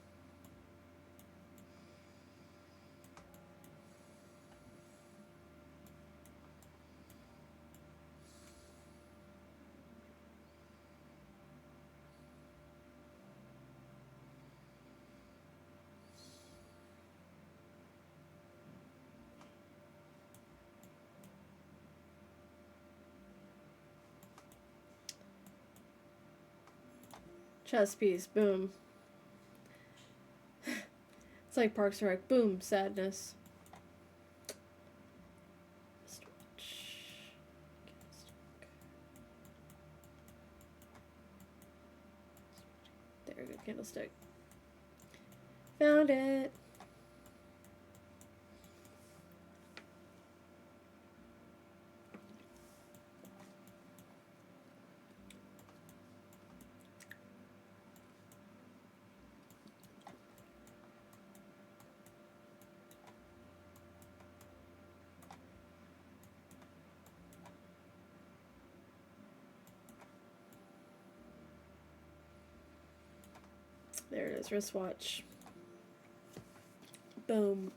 Chess piece, boom. It's like Parks and Rec, boom, sadness. There we go, candlestick. Found it. There it is, wristwatch. Boom.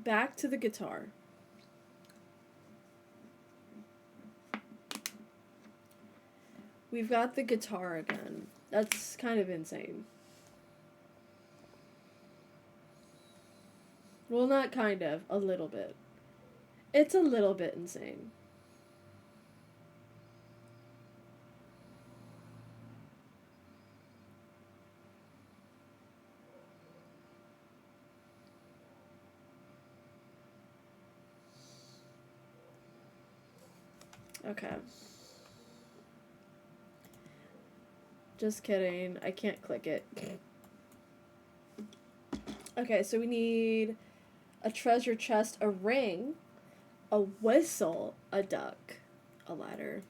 Back to the guitar. We've got the guitar again. That's kind of insane. Well, not kind of, a little bit. It's a little bit insane. Okay. Just kidding. I can't click it. Okay, so we need a treasure chest, a ring, a whistle, a duck, a ladder.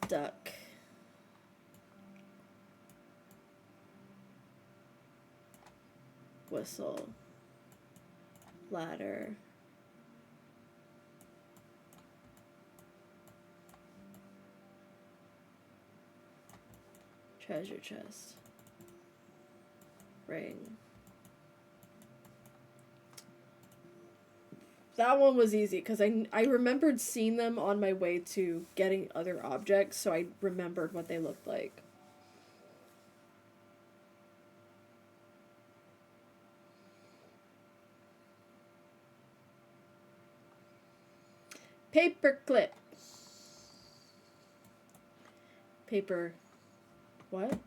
Duck. Whistle. Ladder. Treasure chest. Ring. That one was easy because I remembered seeing them on my way to getting other objects, so I remembered what they looked like. Paper clip. Paper. What?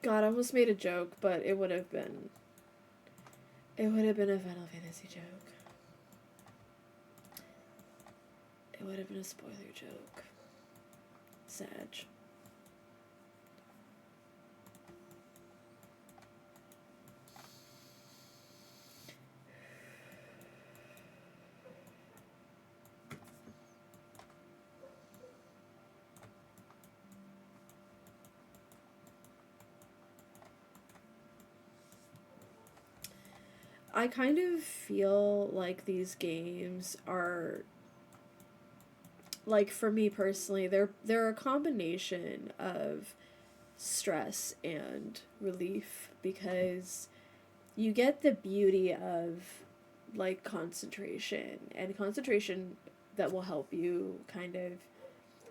God, I almost made a joke, but it would have been. It would have been a Final Fantasy joke. It would have been a spoiler joke. Sag. I kind of feel like these games are, like, for me personally, they're a combination of stress and relief, because you get the beauty of, like, concentration that will help you kind of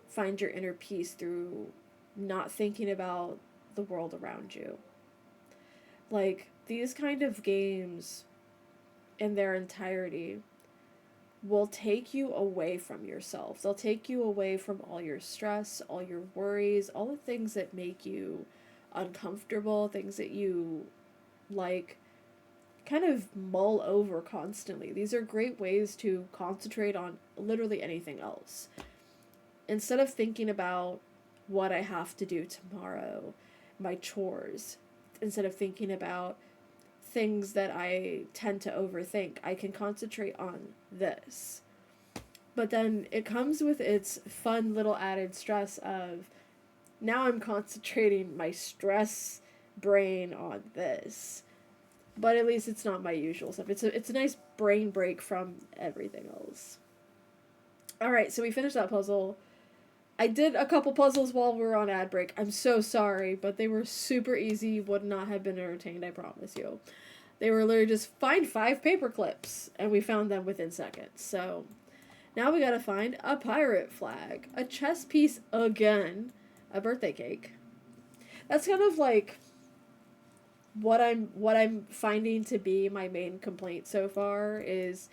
find your inner peace through not thinking about the world around you. Like, these kind of games in their entirety will take you away from yourself. They'll take you away from all your stress, all your worries, all the things that make you uncomfortable, things that you like kind of mull over constantly. These are great ways to concentrate on literally anything else. Instead of thinking about what I have to do tomorrow, my chores, instead of thinking about things that I tend to overthink, I can concentrate on this. But then it comes with its fun little added stress of now I'm concentrating my stress brain on this. But at least it's not my usual stuff. It's a nice brain break from everything else. Alright, so we finished that puzzle. I did a couple puzzles while we were on ad break. I'm so sorry, but they were super easy. Would not have been entertained, I promise you. They were literally just find 5 paper clips, and we found them within seconds. So now we gotta find a pirate flag, a chess piece again, a birthday cake. That's kind of like what I'm finding to be my main complaint so far is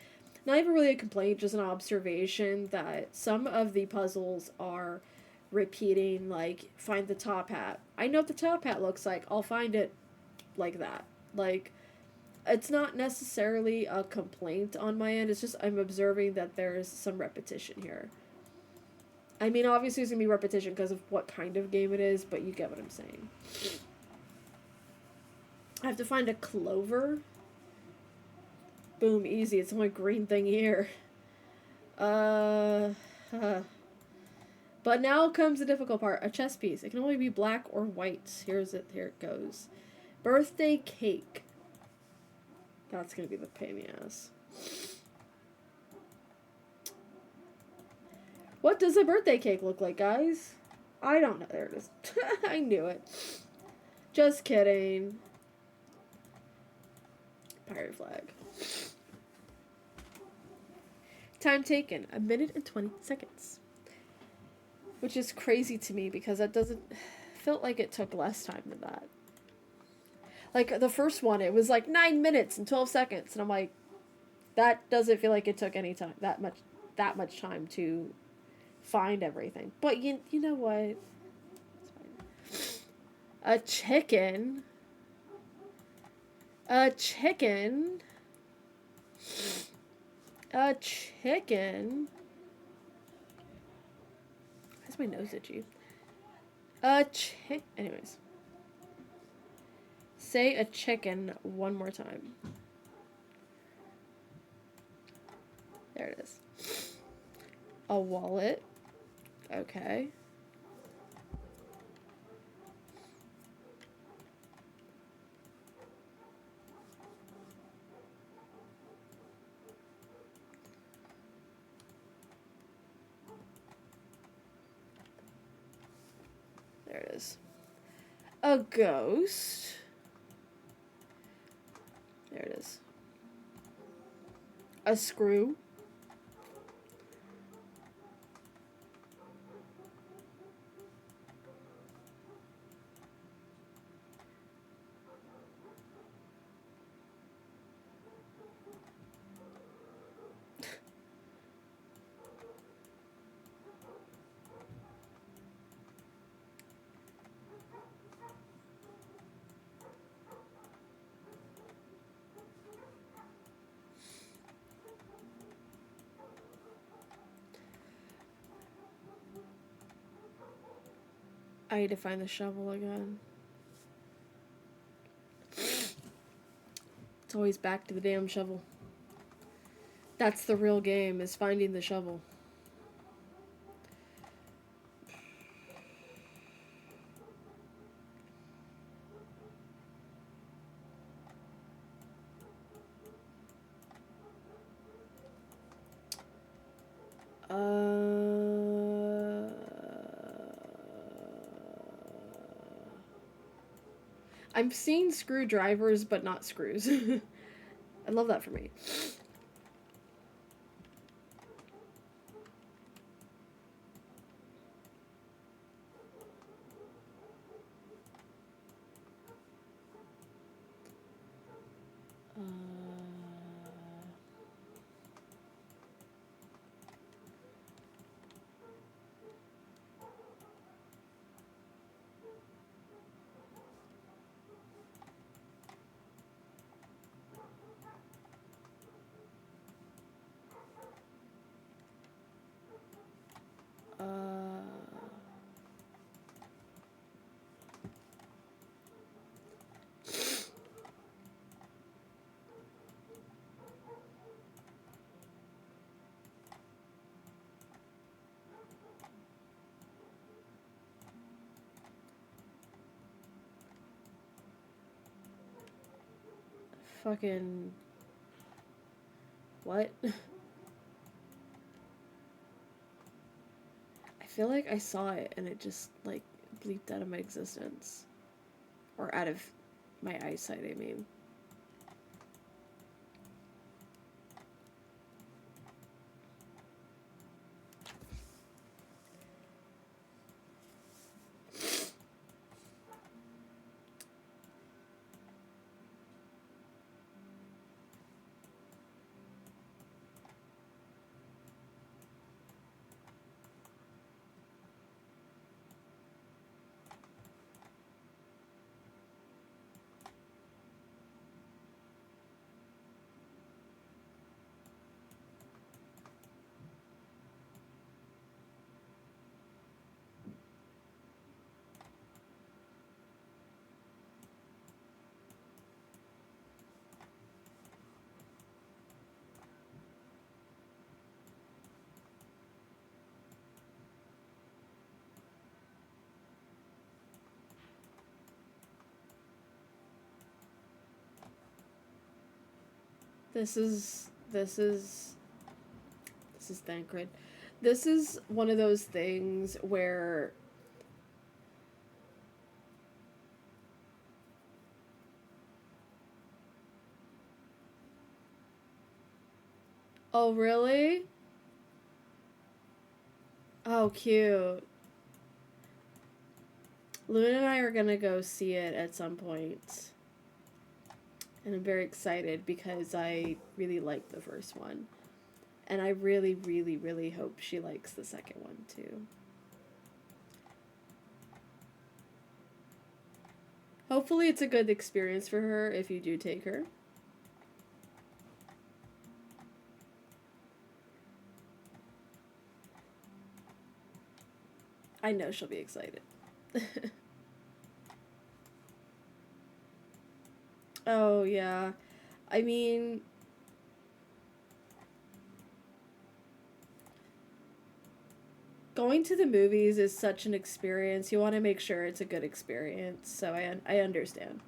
not even really a complaint, just an observation that some of the puzzles are repeating, like, find the top hat. I know what the top hat looks like. I'll find it like that. Like, it's not necessarily a complaint on my end. It's just I'm observing that there's some repetition here. I mean, obviously there's going to be repetition because of what kind of game it is, but you get what I'm saying. I have to find a clover. Boom, easy. It's the only green thing here. But now comes the difficult part. A chess piece. It can only be black or white. Here it goes. Birthday cake. That's gonna be the pain in the ass. What does a birthday cake look like, guys? I don't know. There it is. I knew it. Just kidding. Pirate flag. Time taken, 1 minute and 20 seconds. Which is crazy to me because that doesn't felt like it took less time than that. Like the first one, it was like 9 minutes and 12 seconds, and I'm like, that doesn't feel like it took any time that much time to find everything. But you know what? It's fine. A chicken. A chicken. A chicken. Why's my nose itchy? A chick. Anyways. Say a chicken one more time. There it is. A wallet. Okay. There it is. A ghost. There it is. A screw. I need to find the shovel again. It's always back to the damn shovel. That's the real game, is finding the shovel. I'm seeing screwdrivers, but not screws. I love that for me. fucking... What? I feel like I saw it and it just, like, bleeped out of my existence. Or out of my eyesight, I mean. This is Thancred. This is one of those things where oh, really? Oh, cute. Luna and I are gonna go see it at some point. And I'm very excited because I really liked the first one. And I really, really, really hope she likes the second one too. Hopefully it's a good experience for her if you do take her. I know she'll be excited. Oh, yeah. I mean, going to the movies is such an experience. You want to make sure it's a good experience. So I understand.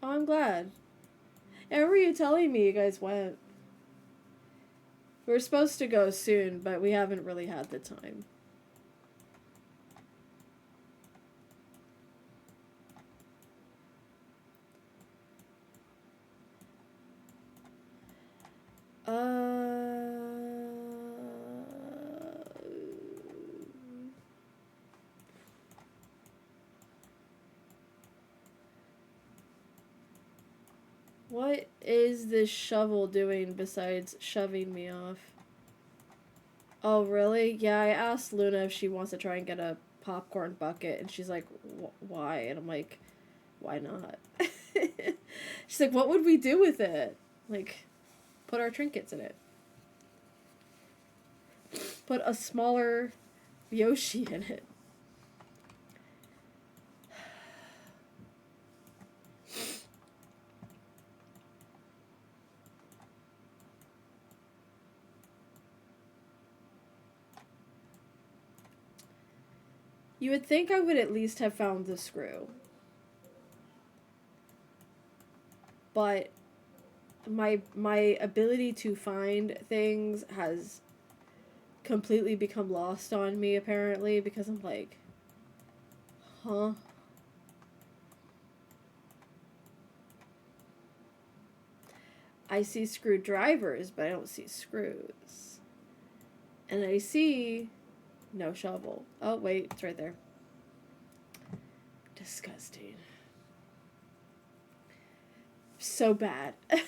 Oh, I'm glad. I remember you telling me you guys went. We were supposed to go soon, but we haven't really had the time. What is this shovel doing besides shoving me off? Oh, really? Yeah, I asked Luna if she wants to try and get a popcorn bucket, and she's like, why? And I'm like, why not? She's like, what would we do with it? Like, put our trinkets in it. Put a smaller Yoshi in it. You would think I would at least have found the screw. But my ability to find things has completely become lost on me, apparently, because I'm like, huh? I see screwdrivers, but I don't see screws. And I see no shovel. Oh, wait, it's right there. Disgusting. So bad. They're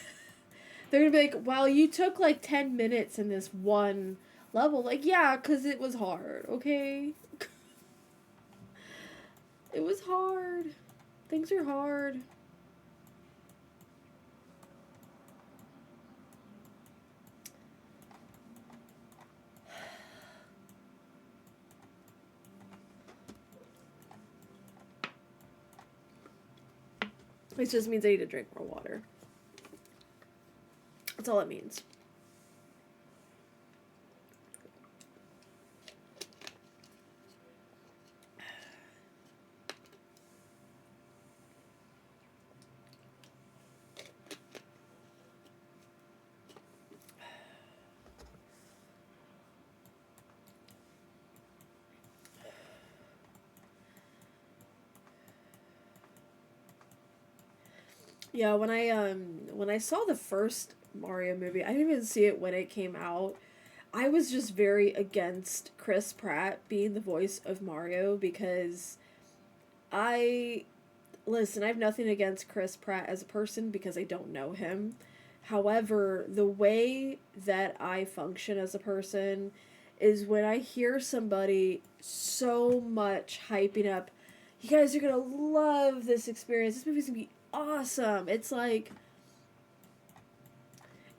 gonna be like, well, you took like 10 minutes in this one level. Like, yeah, because it was hard, okay? It was hard. Things are hard. It just means I need to drink more water. That's all it means. Yeah, when I saw the first Mario movie, I didn't even see it when it came out. I was just very against Chris Pratt being the voice of Mario because I listen, I have nothing against Chris Pratt as a person because I don't know him. However, the way that I function as a person is when I hear somebody so much hyping up, you guys are gonna love this experience. This movie's gonna be awesome. It's like,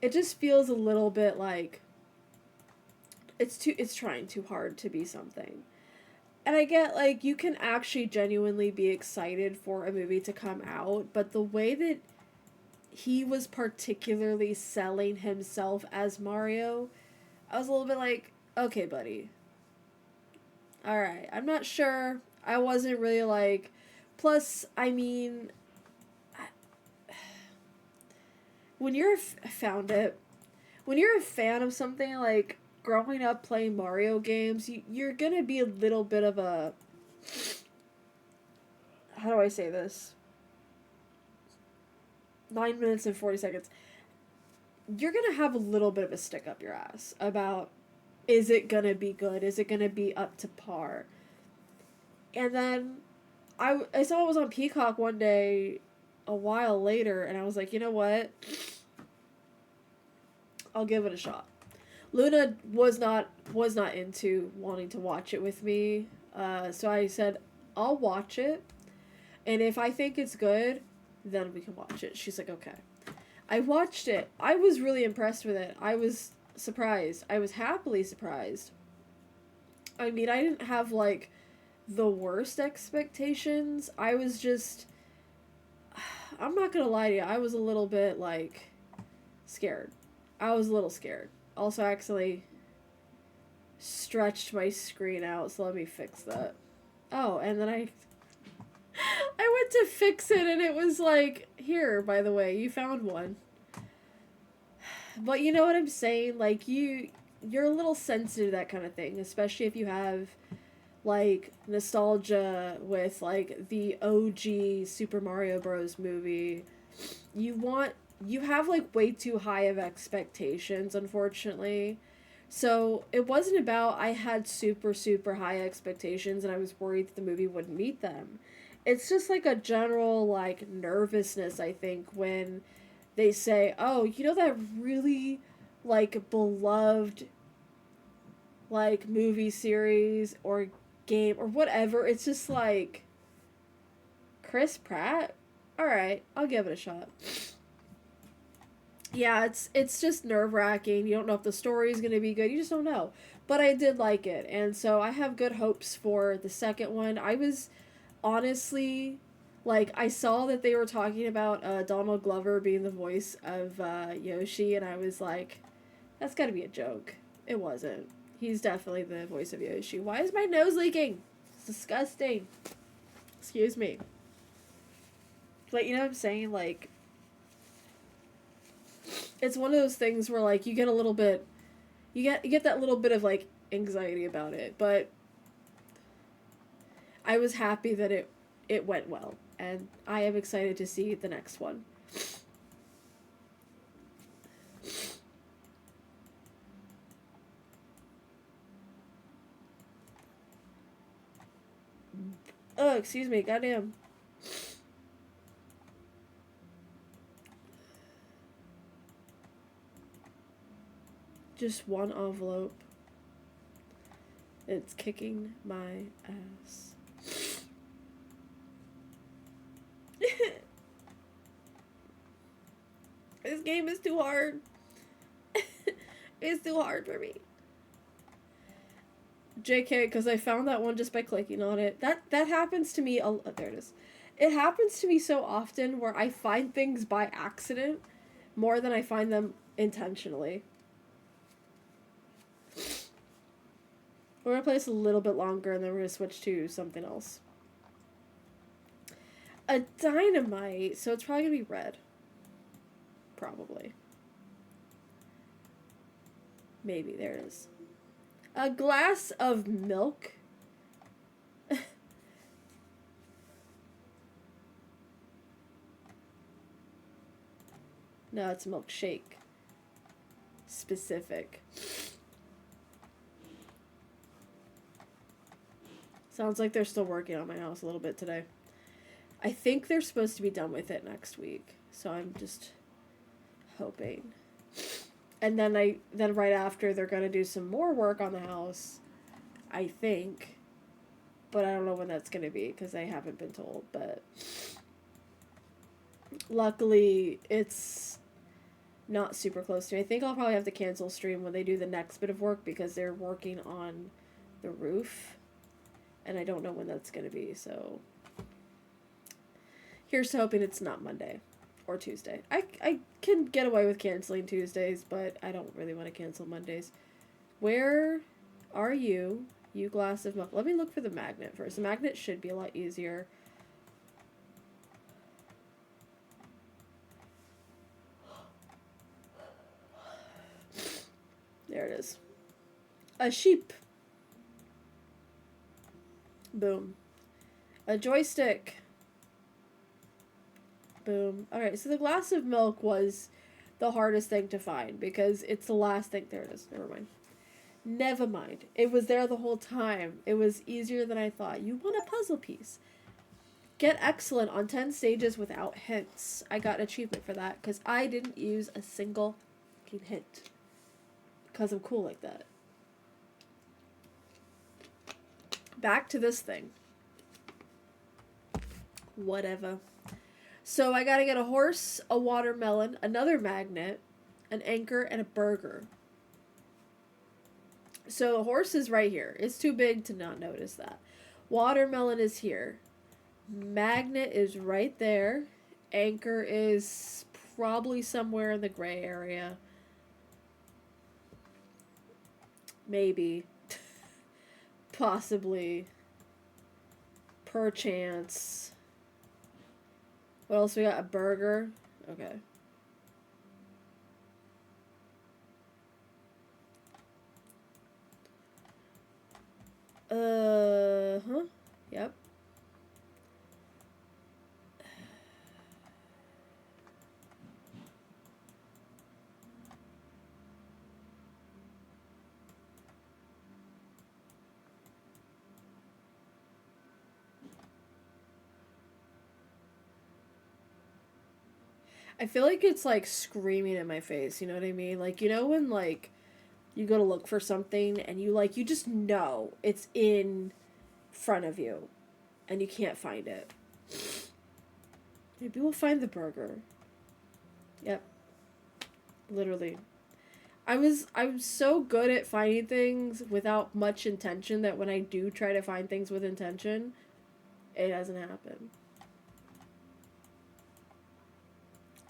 it just feels a little bit like it's trying too hard to be something. And I get like you can actually genuinely be excited for a movie to come out, but the way that he was particularly selling himself as Mario, I was a little bit like, okay, buddy. All right. I'm not sure. I wasn't really like. Plus, I mean, when you're found it, when you're a fan of something like growing up playing Mario games, you're gonna be a little bit of a. How do I say this? 9 minutes and 40 seconds. You're gonna have a little bit of a stick up your ass about, is it gonna be good? Is it gonna be up to par? And then I saw it was on Peacock one day a while later, and I was like, you know what? I'll give it a shot. Luna was not into wanting to watch it with me, so I said I'll watch it, and if I think it's good, then we can watch it. She's like, okay. I watched it. I was really impressed with it. I was surprised. I was happily surprised. I mean, I didn't have like the worst expectations. I was just I'm not gonna lie to you, I was a little bit like scared. I was a little scared. Also, I actually stretched my screen out, so let me fix that. Oh, and then I went to fix it and it was like, here, by the way, you found one. But you know what I'm saying? Like you're a little sensitive to that kind of thing, especially if you have like nostalgia with like the OG Super Mario Bros movie. You want you have like way too high of expectations, unfortunately. So it wasn't about I had super high expectations and I was worried that the movie wouldn't meet them. It's just like a general like nervousness, I think, when they say, "Oh, you know that really like beloved like movie series or game or whatever." It's just like Chris Pratt. All right, I'll give it a shot. Yeah, it's just nerve-wracking. You don't know if the story is going to be good. You just don't know. But I did like it. And so I have good hopes for the second one. I was honestly like I saw that they were talking about Donald Glover being the voice of Yoshi and I was like that's got to be a joke. It wasn't. He's definitely the voice of Yoshi. Why is my nose leaking? It's disgusting. Excuse me. But you know what I'm saying? Like, it's one of those things where like you get a little bit, you get that little bit of like anxiety about it. But I was happy that it went well, and I am excited to see the next one. Oh, excuse me, goddamn. Just one envelope. It's kicking my ass. This game is too hard. It's too hard for me. JK, because I found that one just by clicking on it. That happens to me. There it is. It happens to me so often where I find things by accident more than I find them intentionally. We're gonna play this a little bit longer and then we're gonna switch to something else. A dynamite, so it's probably gonna be red. Probably. Maybe, there it is. A glass of milk. No, it's milkshake. Specific. Sounds like they're still working on my house a little bit today. I think they're supposed to be done with it next week, so I'm just hoping. And then right after they're gonna do some more work on the house, I think. But I don't know when that's gonna be because I haven't been told. But luckily, it's not super close to me. I think I'll probably have to cancel stream when they do the next bit of work because they're working on the roof, and I don't know when that's gonna be. So here's to hoping it's not Monday or Tuesday. I can get away with canceling Tuesdays, but I don't really want to cancel Mondays. Where are you? You glass of milk. Let me look for the magnet first. The magnet should be a lot easier. There it is. A sheep. Boom. A joystick. Boom. Alright, so the glass of milk was the hardest thing to find because it's the last thing. There it is. Never mind. Never mind. It was there the whole time. It was easier than I thought. You want a puzzle piece. Get excellent on 10 stages without hints. I got an achievement for that because I didn't use a single hint. Because I'm cool like that. Back to this thing. Whatever. So I gotta get a horse, a watermelon, another magnet, an anchor, and a burger. So a horse is right here. It's too big to not notice that. Watermelon is here. Magnet is right there. Anchor is probably somewhere in the gray area. Maybe. Possibly. Perchance. What else we got? A burger. Okay. Huh? Yep. I feel like it's like screaming in my face, you know what I mean? Like, you know when like you go to look for something and you just know it's in front of you and you can't find it. Maybe we'll find the burger. Yep. Literally. I'm so good at finding things without much intention that when I do try to find things with intention, it doesn't happen.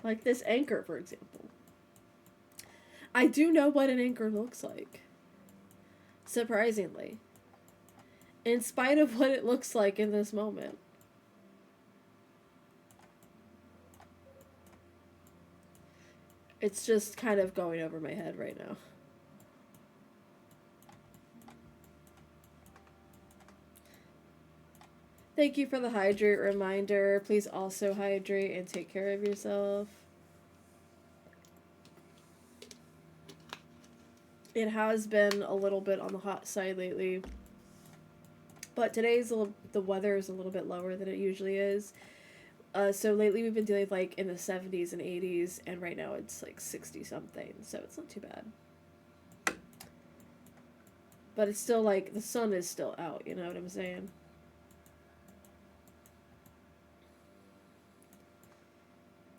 Like this anchor, for example. I do know what an anchor looks like. Surprisingly. In spite of what it looks like in this moment. It's just kind of going over my head right now. Thank you for the hydrate reminder. Please also hydrate and take care of yourself. It has been a little bit on the hot side lately. But today's the weather is a little bit lower than it usually is. So lately we've been dealing like in the 70s and 80s, and right now it's like 60 something, so it's not too bad. But it's still like the sun is still out, you know what I'm saying?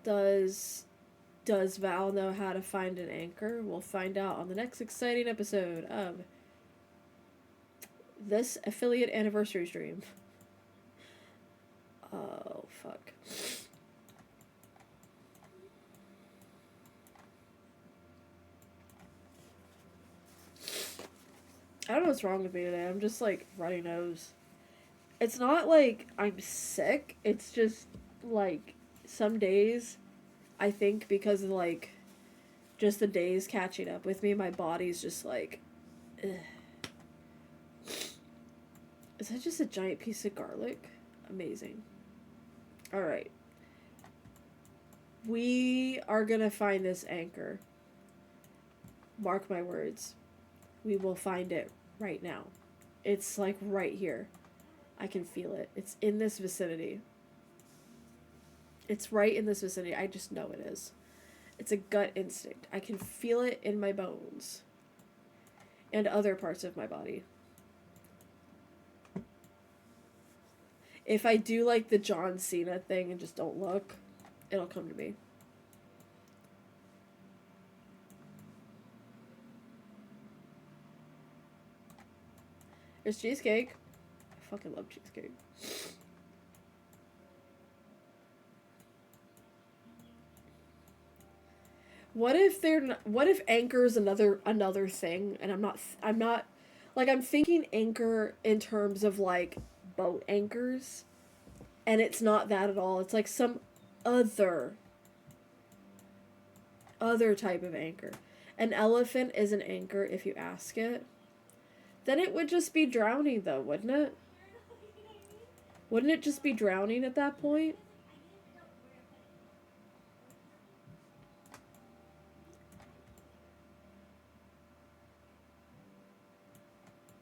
Does Val know how to find an anchor? We'll find out on the next exciting episode of this affiliate anniversary stream. Oh, fuck. I don't know what's wrong with me today. I'm just, like, runny nose. It's not like I'm sick. It's just, like, some days, I think because of, like, just the days catching up with me, my body's just, like, ugh. Is that just a giant piece of garlic? Amazing. Alright. We are gonna find this anchor. Mark my words. We will find it right now. It's like right here. I can feel it. It's in this vicinity. It's right in this vicinity. I just know it is. It's a gut instinct. I can feel it in my bones and other parts of my body. If I do like the John Cena thing and just don't look, it'll come to me. There's cheesecake. I fucking love cheesecake. What if what if anchor is another thing and I'm not like I'm thinking anchor in terms of like boat anchors and it's not that at all. It's like some other type of anchor. An elephant is an anchor if you ask it. Then it would just be drowning though, wouldn't it? Wouldn't it just be drowning at that point?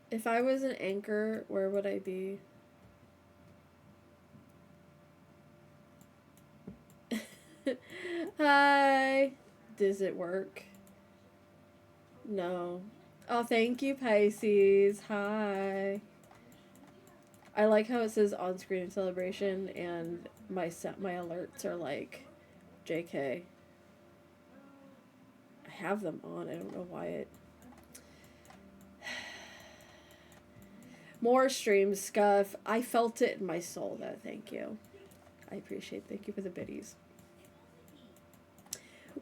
If I was an anchor, where would I be? Hi. Does it work? No. Oh, thank you, Pisces. Hi. I like how it says on screen celebration and my alerts are like JK. I have them on. I don't know why it. More streams, Scuff. I felt it in my soul, though. Thank you. I appreciate it. Thank you for the biddies.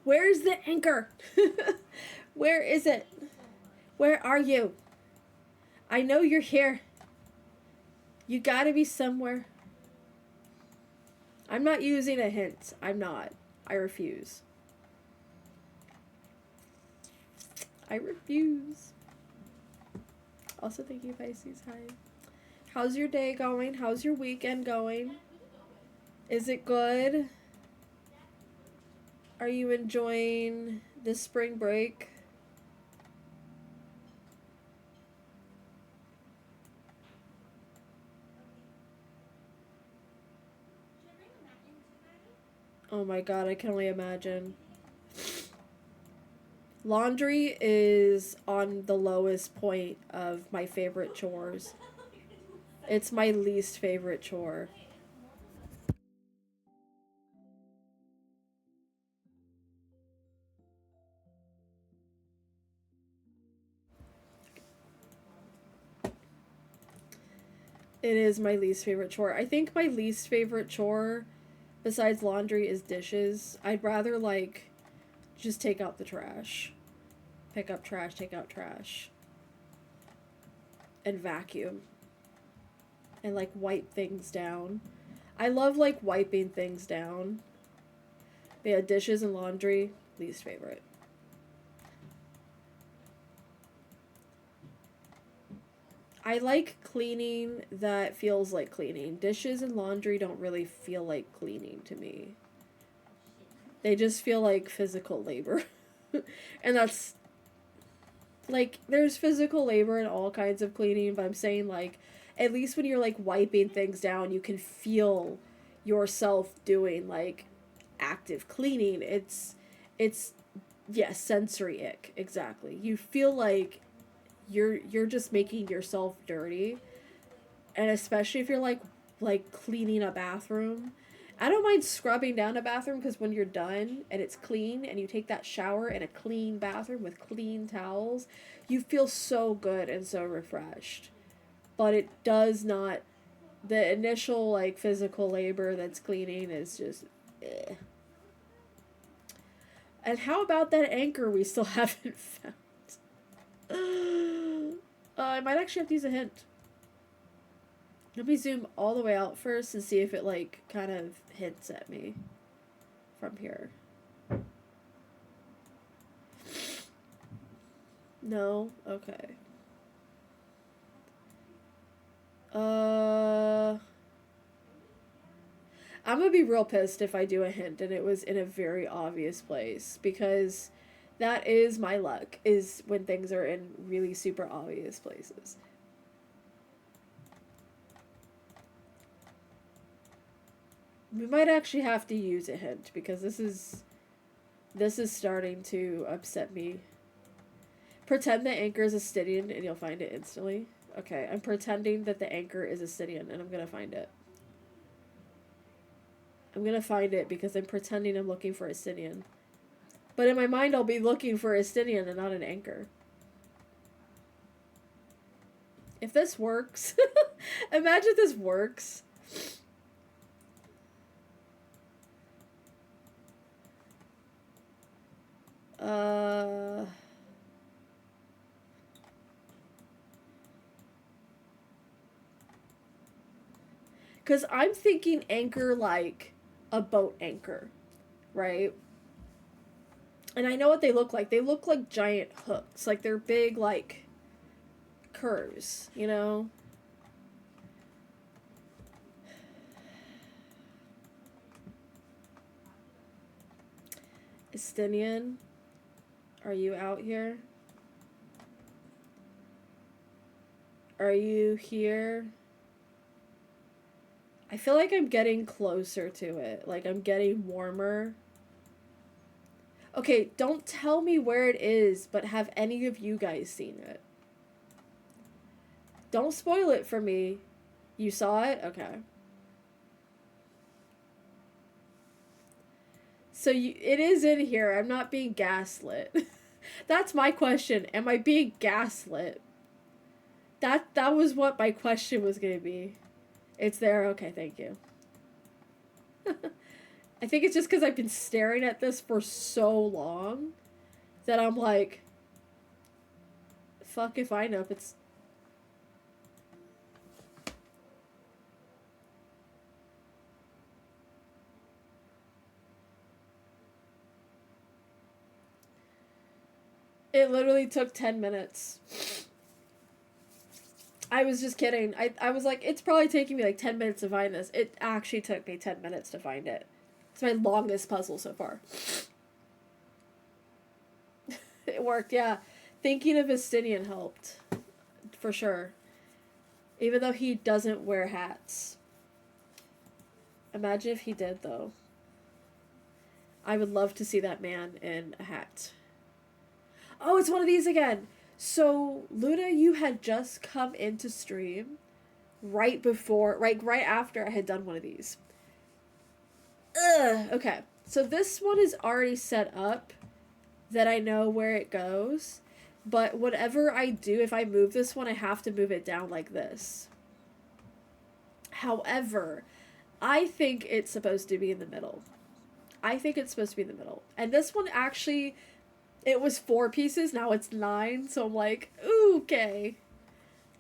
Where's the anchor? Where is it? Where are you? I know you're here. You gotta be somewhere. I'm not using a hint. I'm not. I refuse. I refuse. Also, thank you, Pisces. Hi. How's your day going? How's your weekend going? Is it good? Are you enjoying the spring break? Oh my god, I can only imagine. Laundry is on the lowest point of my favorite chores. It's my least favorite chore. It is my least favorite chore. I think my least favorite chore, besides laundry, is dishes. I'd rather, like, just take out the trash. Pick up trash, take out trash. And vacuum. And, like, wipe things down. I love, like, wiping things down. But yeah, dishes and laundry, least favorite. I like cleaning that feels like cleaning. Dishes and laundry don't really feel like cleaning to me. They just feel like physical labor. And that's like there's physical labor in all kinds of cleaning, but I'm saying like at least when you're like wiping things down, you can feel yourself doing like active cleaning. It's yes, sensory ick, exactly. You feel like you're just making yourself dirty. And especially if you're like cleaning a bathroom. I don't mind scrubbing down a bathroom because when you're done and it's clean and you take that shower in a clean bathroom with clean towels, you feel so good and so refreshed. But it does not. The initial like physical labor that's cleaning is just. Eh. And how about that anchor we still haven't found? I might actually have to use a hint. Let me zoom all the way out first and see if it like kind of hints at me from here. No? Okay. I'm gonna be real pissed if I do a hint and it was in a very obvious place, because that is my luck, is when things are in really super obvious places. We might actually have to use a hint because this is starting to upset me. Pretend the anchor is a Stydian and you'll find it instantly. Okay, I'm pretending that the anchor is a Stydian and I'm gonna find it. I'm gonna find it because I'm pretending I'm looking for a Stydian. But in my mind, I'll be looking for a Stydian and not an anchor. If this works, imagine if this works. Because I'm thinking anchor like a boat anchor, right? And I know what they look like. They look like giant hooks. Like they're big, like, curves, you know? Estinian, are you out here? Are you here? I feel like I'm getting closer to it. Like I'm getting warmer. Okay, don't tell me where it is, but have any of you guys seen it? Don't spoil it for me. You saw it? Okay. So it is in here. I'm not being gaslit. That's my question. Am I being gaslit? That was what my question was going to be. It's there. Okay, thank you. I think it's just because I've been staring at this for so long that I'm like, fuck if I know if it's... It literally took 10 minutes. I was just kidding. I was like, it's probably taking me like 10 minutes to find this. It actually took me 10 minutes to find it. It's my longest puzzle so far. It worked, yeah. Thinking of Estinian helped. For sure. Even though he doesn't wear hats. Imagine if he did, though. I would love to see that man in a hat. Oh, it's one of these again. So, Luna, you had just come into stream right before, right after I had done one of these. Ugh, okay. So this one is already set up that I know where it goes. But whatever I do, if I move this one, I have to move it down like this. However, I think it's supposed to be in the middle. I think it's supposed to be in the middle. And this one actually, it was 4 pieces, now it's 9. So I'm like, ooh, okay.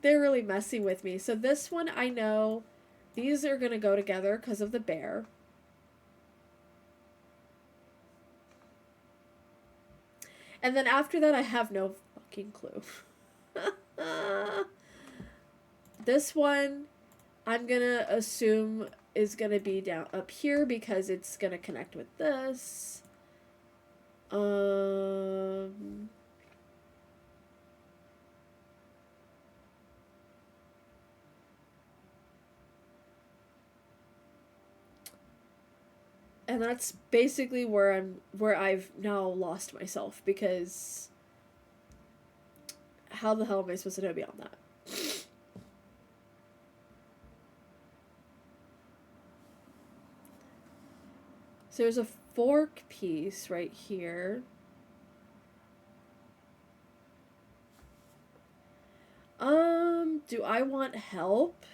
They're really messing with me. So this one, I know these are going to go together because of the bear. And then after that, I have no fucking clue. This one, I'm gonna assume is gonna be down up here because it's gonna connect with this. And that's basically where I've now lost myself, because how the hell am I supposed to know beyond that? So there's a fork piece right here. Do I want help?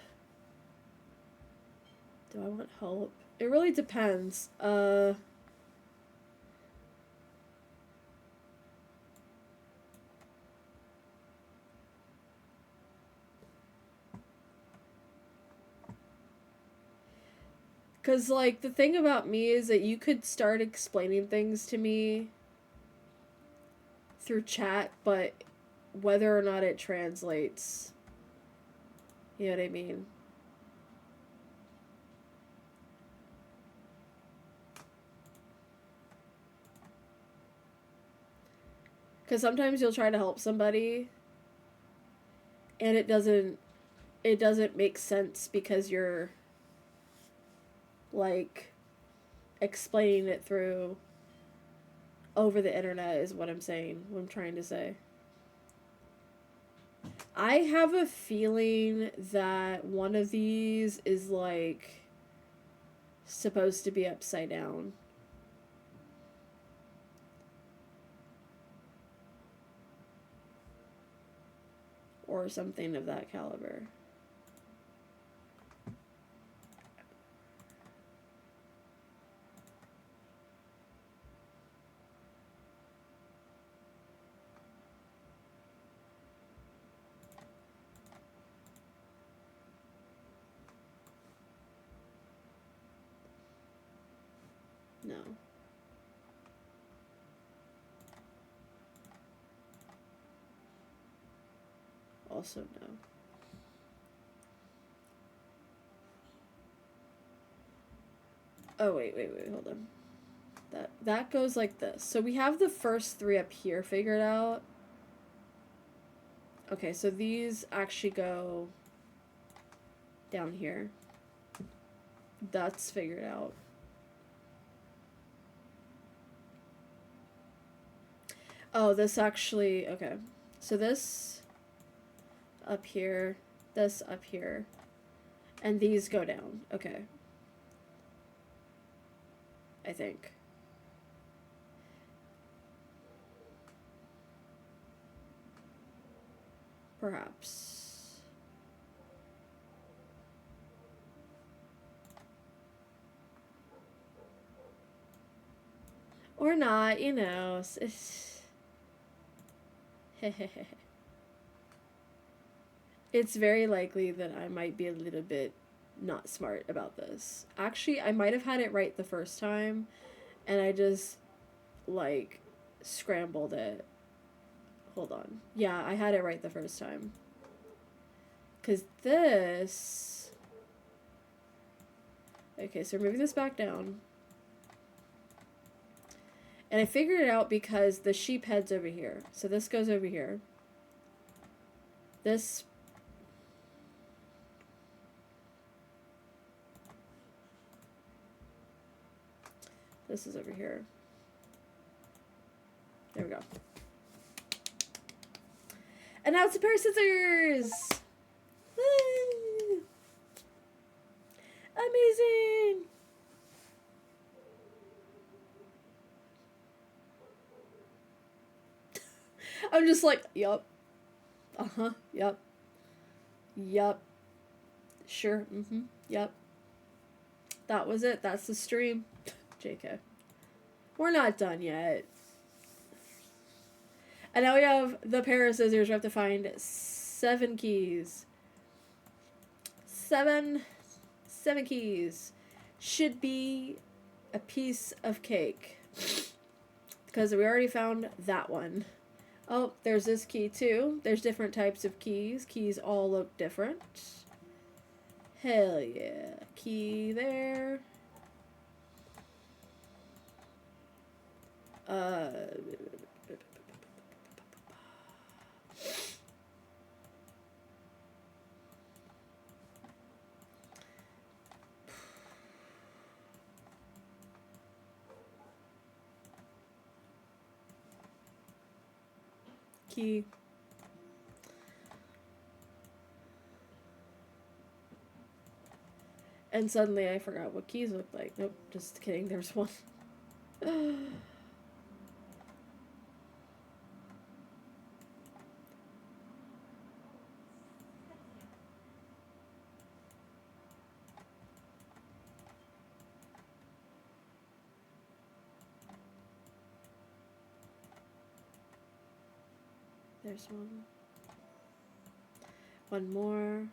Do I want help? It really depends. Because, like, the thing about me is that you could start explaining things to me through chat, but whether or not it translates, you know what I mean? Because sometimes you'll try to help somebody and it doesn't make sense because you're like explaining it through over the internet is what I'm saying, what I'm trying to say. I have a feeling that one of these is like supposed to be upside down. Or something of that caliber. No. Also no. Oh, wait, hold on. That goes like this. So we have the first three up here figured out. Okay, so these actually go down here. That's figured out. Oh, this actually, okay. So this up here, this up here, and these go down. Okay. I think. Perhaps. Or not, you know. It's very likely that I might be a little bit not smart about this. Actually, I might have had it right the first time, and I just, like, scrambled it. Hold on. Yeah, I had it right the first time. Because this... Okay, so we're moving this back down. And I figured it out because the sheep head's over here. So this goes over here. This... This is over here. There we go. And now it's a pair of scissors! Woo! Amazing! I'm just like, yup. Uh-huh, yup. Yup. Sure, yup. That was it, that's the stream. JK. We're not done yet. And now we have the pair of scissors. We have to find 7 keys. 7 keys. Should be a piece of cake. Because we already found that one. Oh, there's this key too. There's different types of keys. Keys all look different. Hell yeah. Key there. Key. And suddenly I forgot what keys look like. Nope, just kidding, there's one. There's one. One more.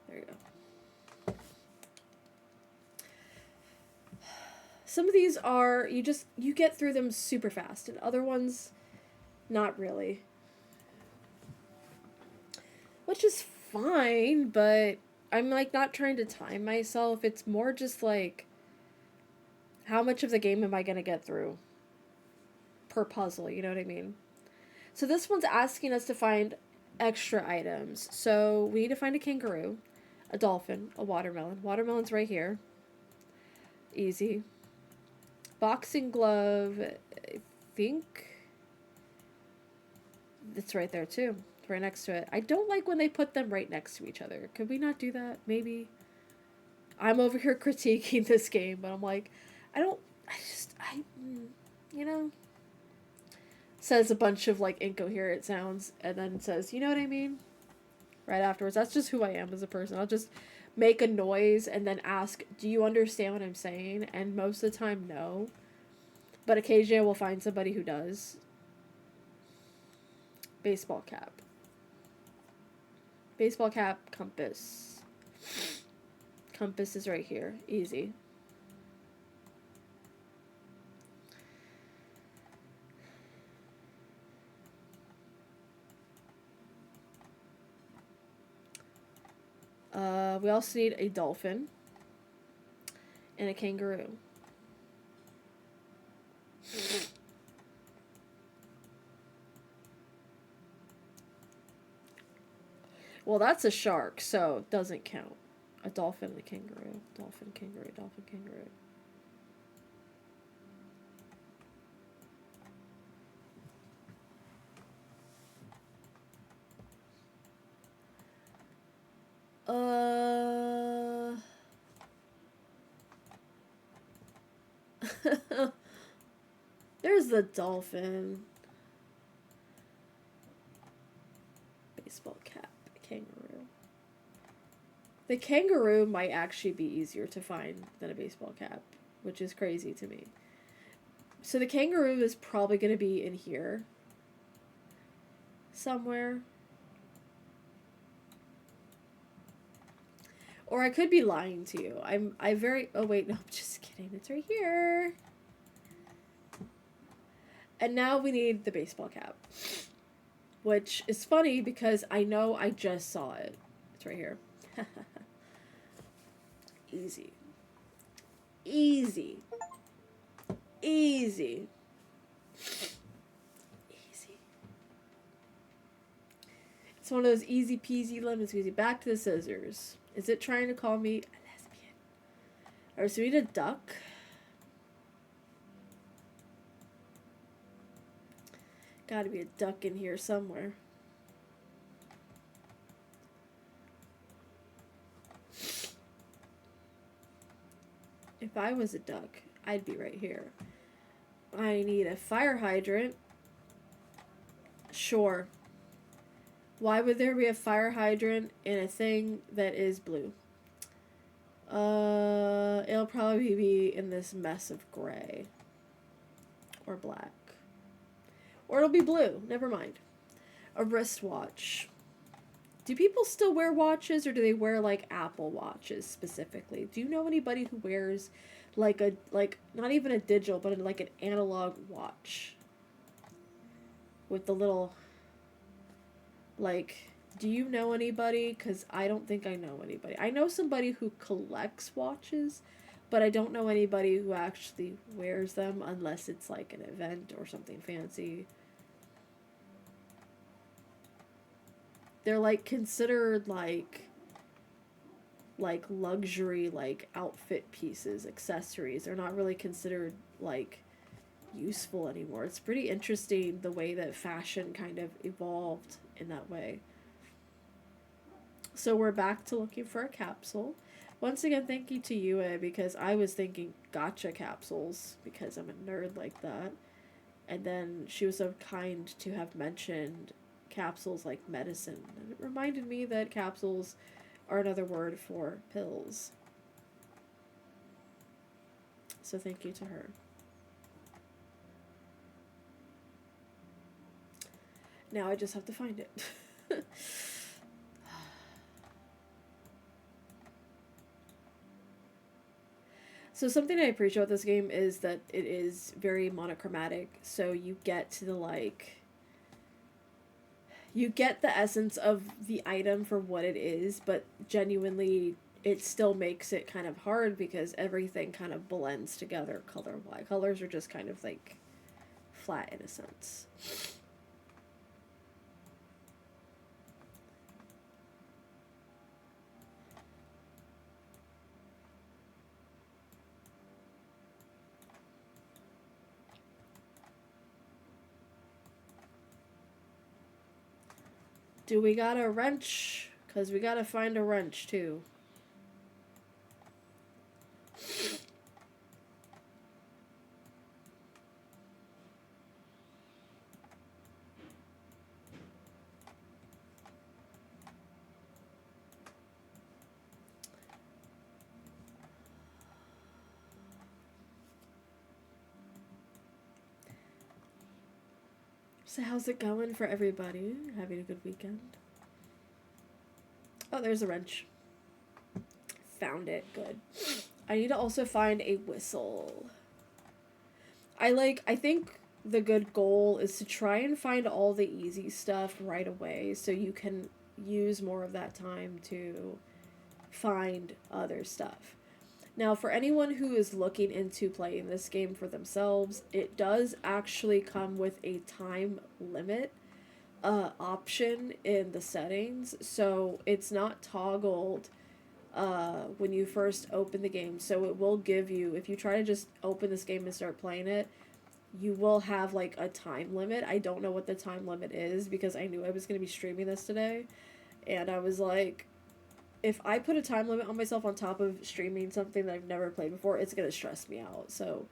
There you go. some of these are, you get through them super fast, and other ones, not really. Which is fine, but I'm like not trying to time myself. It's more just like, how much of the game am I going to get through per puzzle, you know what I mean? So this one's asking us to find extra items. So we need to find a kangaroo, a dolphin, a watermelon. Watermelon's right here. Easy. Boxing glove, I think it's right there too. It's right next to it. I don't like when they put them right next to each other. Could we not do that? Maybe. I'm over here critiquing this game, but I'm like, you know, says a bunch of like incoherent sounds and then says, you know what I mean? Right afterwards. That's just who I am as a person. I'll just make a noise and then ask, do you understand what I'm saying? And most of the time, no. But occasionally I will find somebody who does. Baseball cap. Baseball cap, compass. Compass is right here. Easy. We also need a dolphin and a kangaroo. Well, that's a shark, so it doesn't count. A dolphin and a kangaroo. Dolphin, kangaroo, dolphin, kangaroo. There's the dolphin. Baseball cap, kangaroo. The kangaroo might actually be easier to find than a baseball cap, which is crazy to me. So the kangaroo is probably going to be in here somewhere. Or I could be lying to you. Oh wait, no, I'm just kidding. It's right here. And now we need the baseball cap. Which is funny because I know I just saw it. It's right here. Easy. Easy. Easy. Easy. It's one of those easy peasy lemon squeezy. Back to the scissors. Is it trying to call me a lesbian? Alright, so we need a duck. Gotta be a duck in here somewhere. If I was a duck, I'd be right here. I need a fire hydrant. Sure. Why would there be a fire hydrant in a thing that is blue? It'll probably be in this mess of gray. Or black. Or it'll be blue. Never mind. A wristwatch. Do people still wear watches, or do they wear, like, Apple Watches specifically? Do you know anybody who wears, like, not even a digital, but like an analog watch? With the little, like, do you know anybody? Because I don't think I know anybody. I know somebody who collects watches, but I don't know anybody who actually wears them unless it's, like, an event or something fancy. They're, like, considered, like luxury, like, outfit pieces, accessories. They're not really considered, like, useful anymore. It's pretty interesting the way that fashion kind of evolved in that way. So we're back to looking for a capsule. Once again, thank you to Yue, because I was thinking gotcha capsules, because I'm a nerd like that. And then she was so kind to have mentioned capsules like medicine. And it reminded me that capsules are another word for pills. So thank you to her. Now I just have to find it. So something I appreciate about this game is that it is very monochromatic. So you get to the like you get the essence of the item for what it is, but genuinely it still makes it kind of hard because everything kind of blends together color wise. Colors are just kind of like flat in a sense. Do we got a wrench? Because we gotta find a wrench too. So how's it going for everybody? Having a good weekend? Oh, there's a wrench. Found it. Good. I need to also find a whistle. I think the good goal is to try and find all the easy stuff right away so you can use more of that time to find other stuff. Now, for anyone who is looking into playing this game for themselves, it does actually come with a time limit option in the settings. So it's not toggled when you first open the game. So it will give you, if you try to just open this game and start playing it, you will have like a time limit. I don't know what the time limit is because I knew I was going to be streaming this today. And I was like, if I put a time limit on myself on top of streaming something that I've never played before, it's going to stress me out. So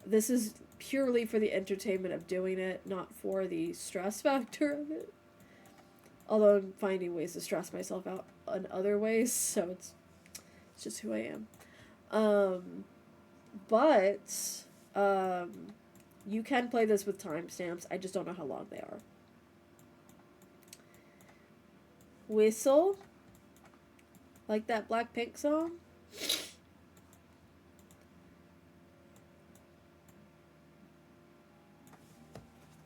this is purely for the entertainment of doing it, not for the stress factor of it. Although I'm finding ways to stress myself out in other ways, so it's just who I am. But you can play this with timestamps. I just don't know how long they are. Whistle, like that Blackpink song.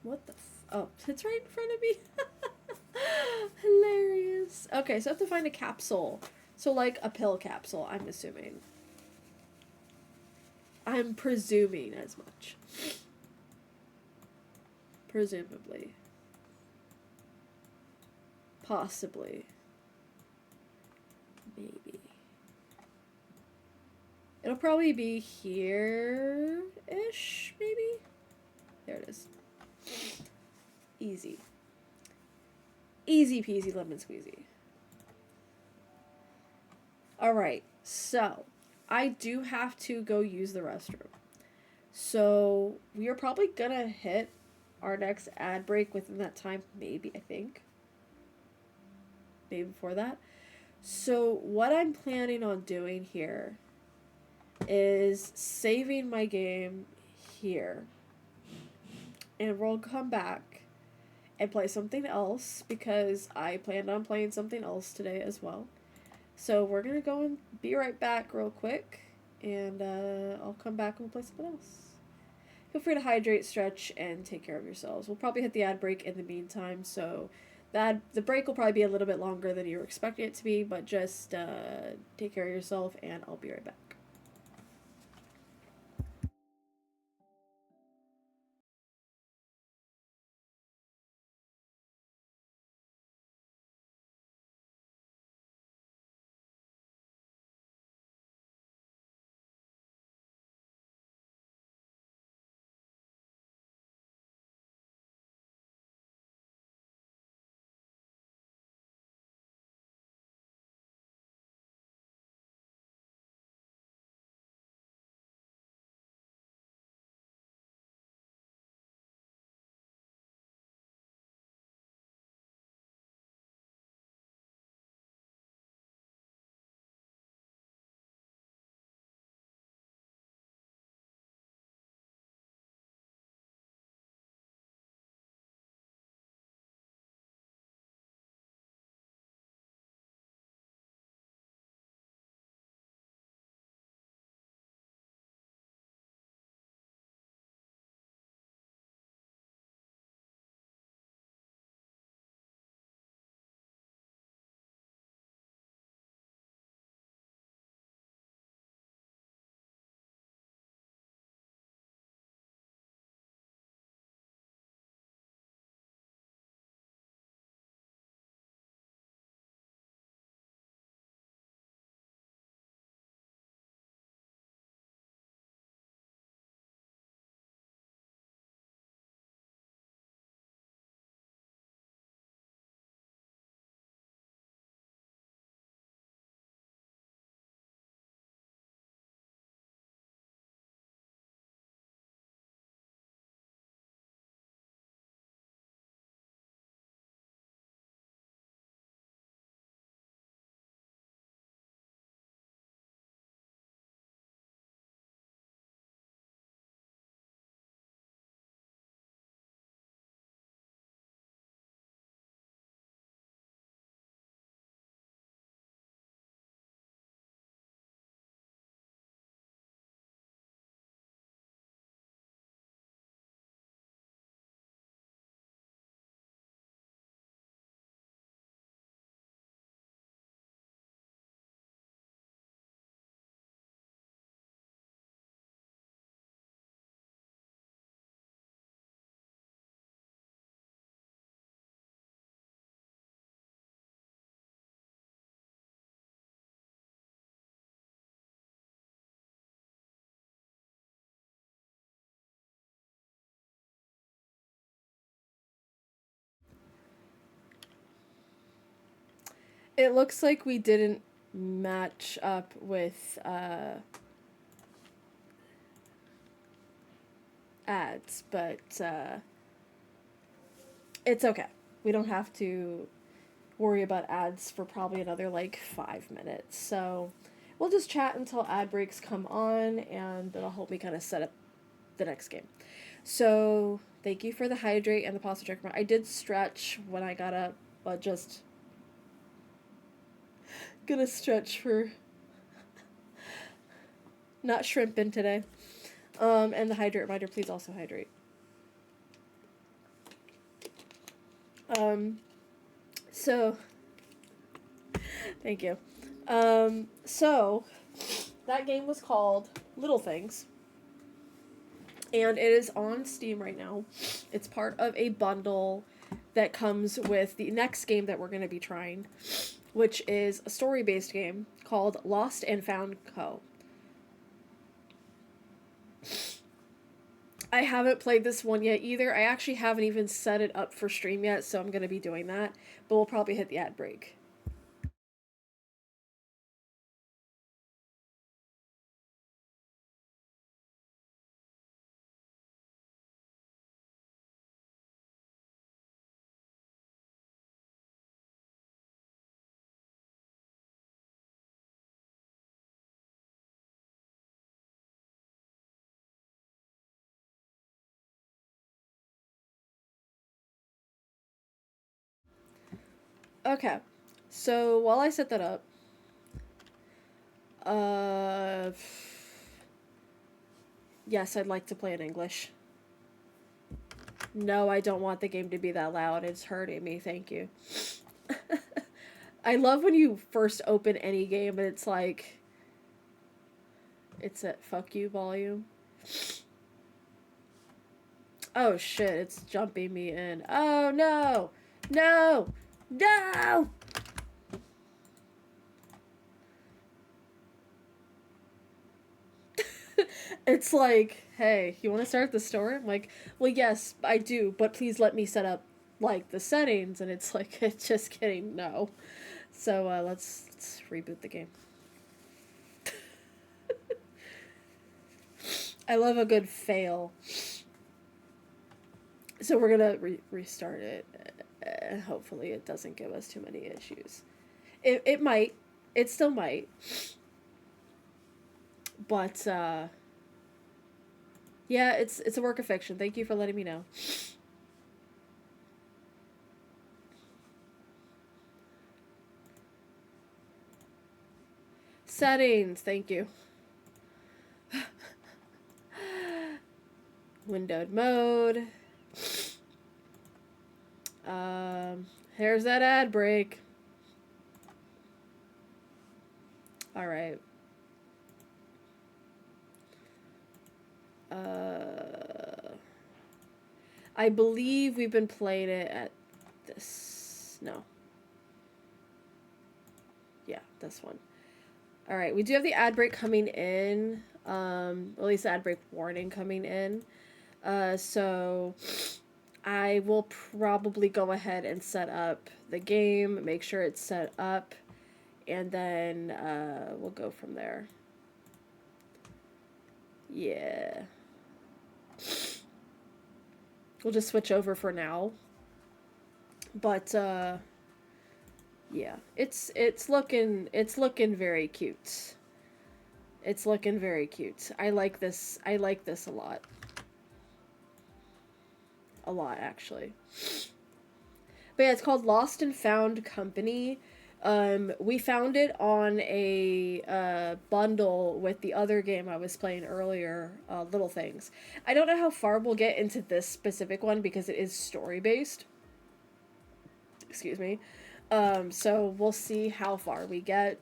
What the oh, it's right in front of me. Hilarious. Okay, so I have to find a capsule. So like a pill capsule, I'm assuming. I'm presuming as much. Presumably. Possibly. Maybe. It'll probably be here-ish, maybe? There it is. Easy. Easy peasy lemon squeezy. Alright, so I do have to go use the restroom. So we are probably gonna hit our next ad break within that time, maybe, I think. Maybe before that. So what I'm planning on doing here is saving my game here. And we'll come back and play something else because I planned on playing something else today as well. So we're going to go and be right back real quick, and I'll come back and we'll play something else. Feel free to hydrate, stretch, and take care of yourselves. We'll probably hit the ad break in the meantime, so the break will probably be a little bit longer than you were expecting it to be, but just take care of yourself, and I'll be right back. It looks like we didn't match up with ads, but it's okay. We don't have to worry about ads for probably another like 5 minutes. So we'll just chat until ad breaks come on, and that'll help me kind of set up the next game. So thank you for the hydrate and the pasta check. I did stretch when I got up, but just gonna stretch for not shrimping today. And the hydrate reminder, please also hydrate. So thank you. So that game was called Little Things, and it is on Steam right now. It's part of a bundle that comes with the next game that we're going to be trying, which is a story-based game called Lost and Found Co. I haven't played this one yet either. I actually haven't even set it up for stream yet, so I'm going to be doing that, but we'll probably hit the ad break. Okay, so while I set that up, yes, I'd like to play in English. No, I don't want the game to be that loud. It's hurting me. Thank you. I love when you first open any game and it's like, it's at fuck you volume. Oh shit, it's jumping me in. Oh no! No! No! It's like, hey, you want to start the story? I'm like, well, yes, I do, but please let me set up like the settings. And it's like, it's just kidding, no. So let's reboot the game. I love a good fail. So we're gonna restart it. Hopefully, it doesn't give us too many issues. It might. It still might. But yeah, it's a work of fiction. Thank you for letting me know. Settings. Thank you. Windowed mode. Here's that ad break. All right. I believe we've been playing it at this. No. Yeah, this one. All right, we do have the ad break coming in. At least the ad break warning coming in. So I will probably go ahead and set up the game, make sure it's set up, and then we'll go from there. Yeah. We'll just switch over for now. But yeah, it's looking very cute. It's looking very cute. I like this. I like this a lot. A lot, actually. But yeah, it's called Lost and Found Company. We found it on a bundle with the other game I was playing earlier, Little Things. I don't know how far we'll get into this specific one because it is story based. Excuse me. So we'll see how far we get.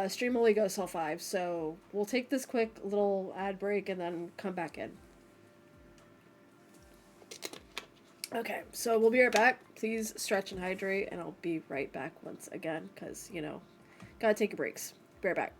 Stream only goes till 5, so we'll take this quick little ad break and then come back in. Okay, so we'll be right back. Please stretch and hydrate, and I'll be right back once again, because, you know, gotta take your breaks. Be right back.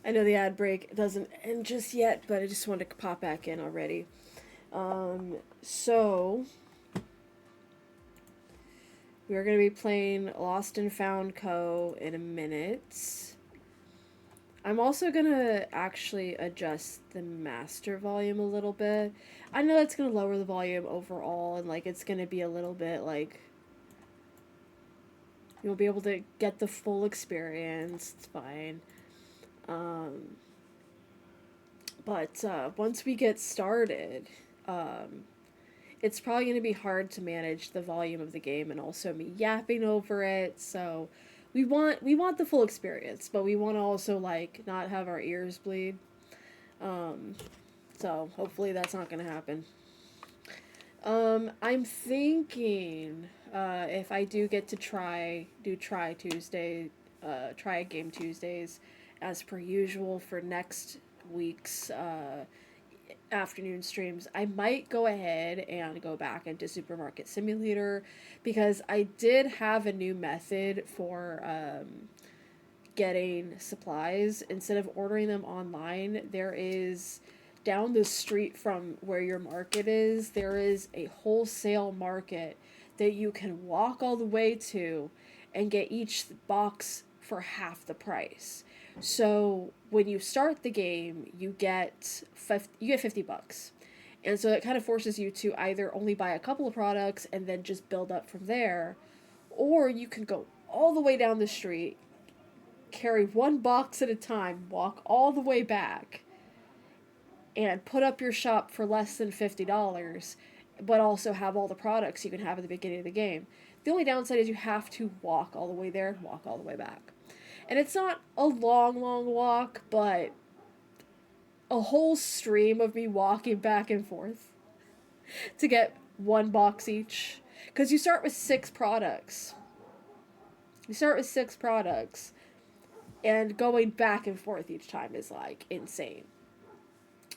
I know the ad break doesn't end just yet, but I just wanted to pop back in already. So we are going to be playing Lost and Found Co. in a minute. I'm also going to actually adjust the master volume a little bit. I know that's going to lower the volume overall, and like it's going to be a little bit like you'll be able to get the full experience. It's fine. But once we get started, it's probably going to be hard to manage the volume of the game and also me yapping over it. So we want the full experience, but we want to also like not have our ears bleed. So hopefully that's not going to happen. I'm thinking if I do get to try Tuesday, try a game Tuesdays as per usual for next week's afternoon streams, I might go ahead and go back into Supermarket Simulator because I did have a new method for getting supplies. Instead of ordering them online, there is down the street from where your market is, there is a wholesale market that you can walk all the way to and get each box for half the price. So when you start the game, you get $50. And so it kind of forces you to either only buy a couple of products and then just build up from there, or you can go all the way down the street, carry one box at a time, walk all the way back, and put up your shop for less than $50, but also have all the products you can have at the beginning of the game. The only downside is you have to walk all the way there and walk all the way back. And it's not a long, long walk, but a whole stream of me walking back and forth to get one box each. Because you start with 6 products. And going back and forth each time is like insane.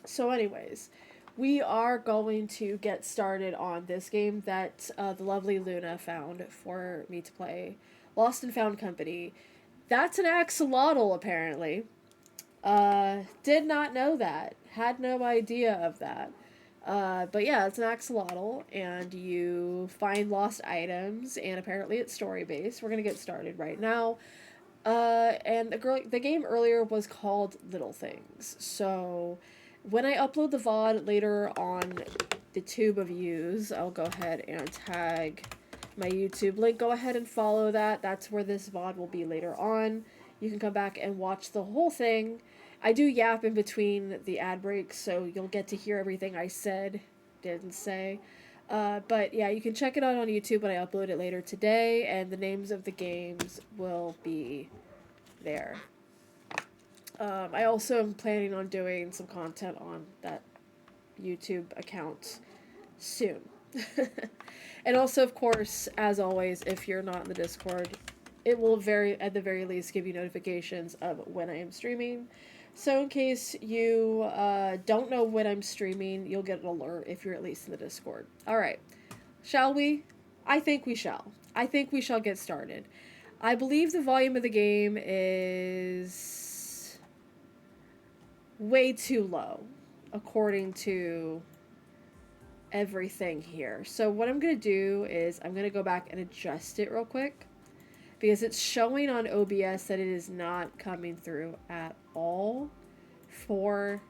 So anyways, we are going to get started on this game that the lovely Luna found for me to play. Lost and Found Company. That's an axolotl, apparently. Did not know that. Had no idea of that. But yeah, it's an axolotl, and you find lost items, and apparently it's story-based. We're gonna get started right now. And the game earlier was called Little Things. So when I upload the VOD later on the Tube of Views, I'll go ahead and tag my YouTube link. Go ahead and follow that. That's where this VOD will be later on. You can come back and watch the whole thing. I do yap in between the ad breaks, so you'll get to hear everything I said, didn't say. But yeah, you can check it out on YouTube when I upload it later today, and the names of the games will be there. I also am planning on doing some content on that YouTube account soon. And also, of course, as always, if you're not in the Discord, it will at the very least give you notifications of when I am streaming. So in case you don't know when I'm streaming, you'll get an alert if you're at least in the Discord. Alright, shall we? I think we shall. I think we shall get started. I believe the volume of the game is way too low, according to everything here. So what I'm going to do is I'm going to go back and adjust it real quick, because it's showing on OBS that it is not coming through at all for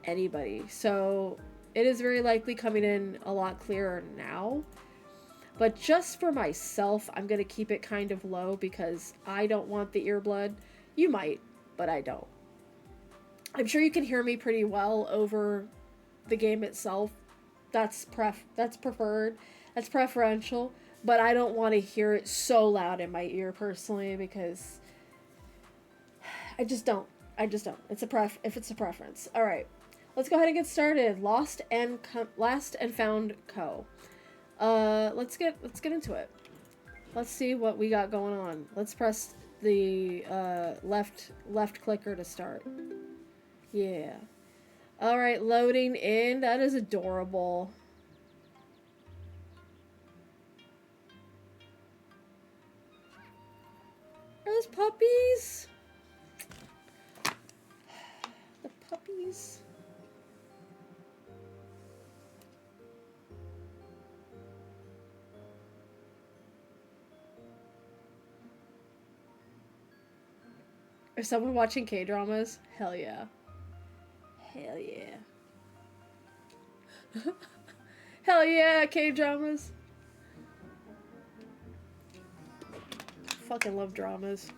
anybody. So it is very likely coming in a lot clearer now. But just for myself, I'm going to keep it kind of low because I don't want the earblood. You might, but I don't. I'm sure you can hear me pretty well over the game itself. That's preferred. That's preferential. But I don't want to hear it so loud in my ear personally because I just don't. It's a preference. All right, let's go ahead and get started. Lost and Found Co. Let's get into it. Let's see what we got going on. Let's press the left clicker to start. Yeah. All right, loading in. That is adorable. Are those puppies? is? Is someone watching K-dramas? Hell yeah. Hell yeah. Hell yeah, K-dramas. Fucking love dramas.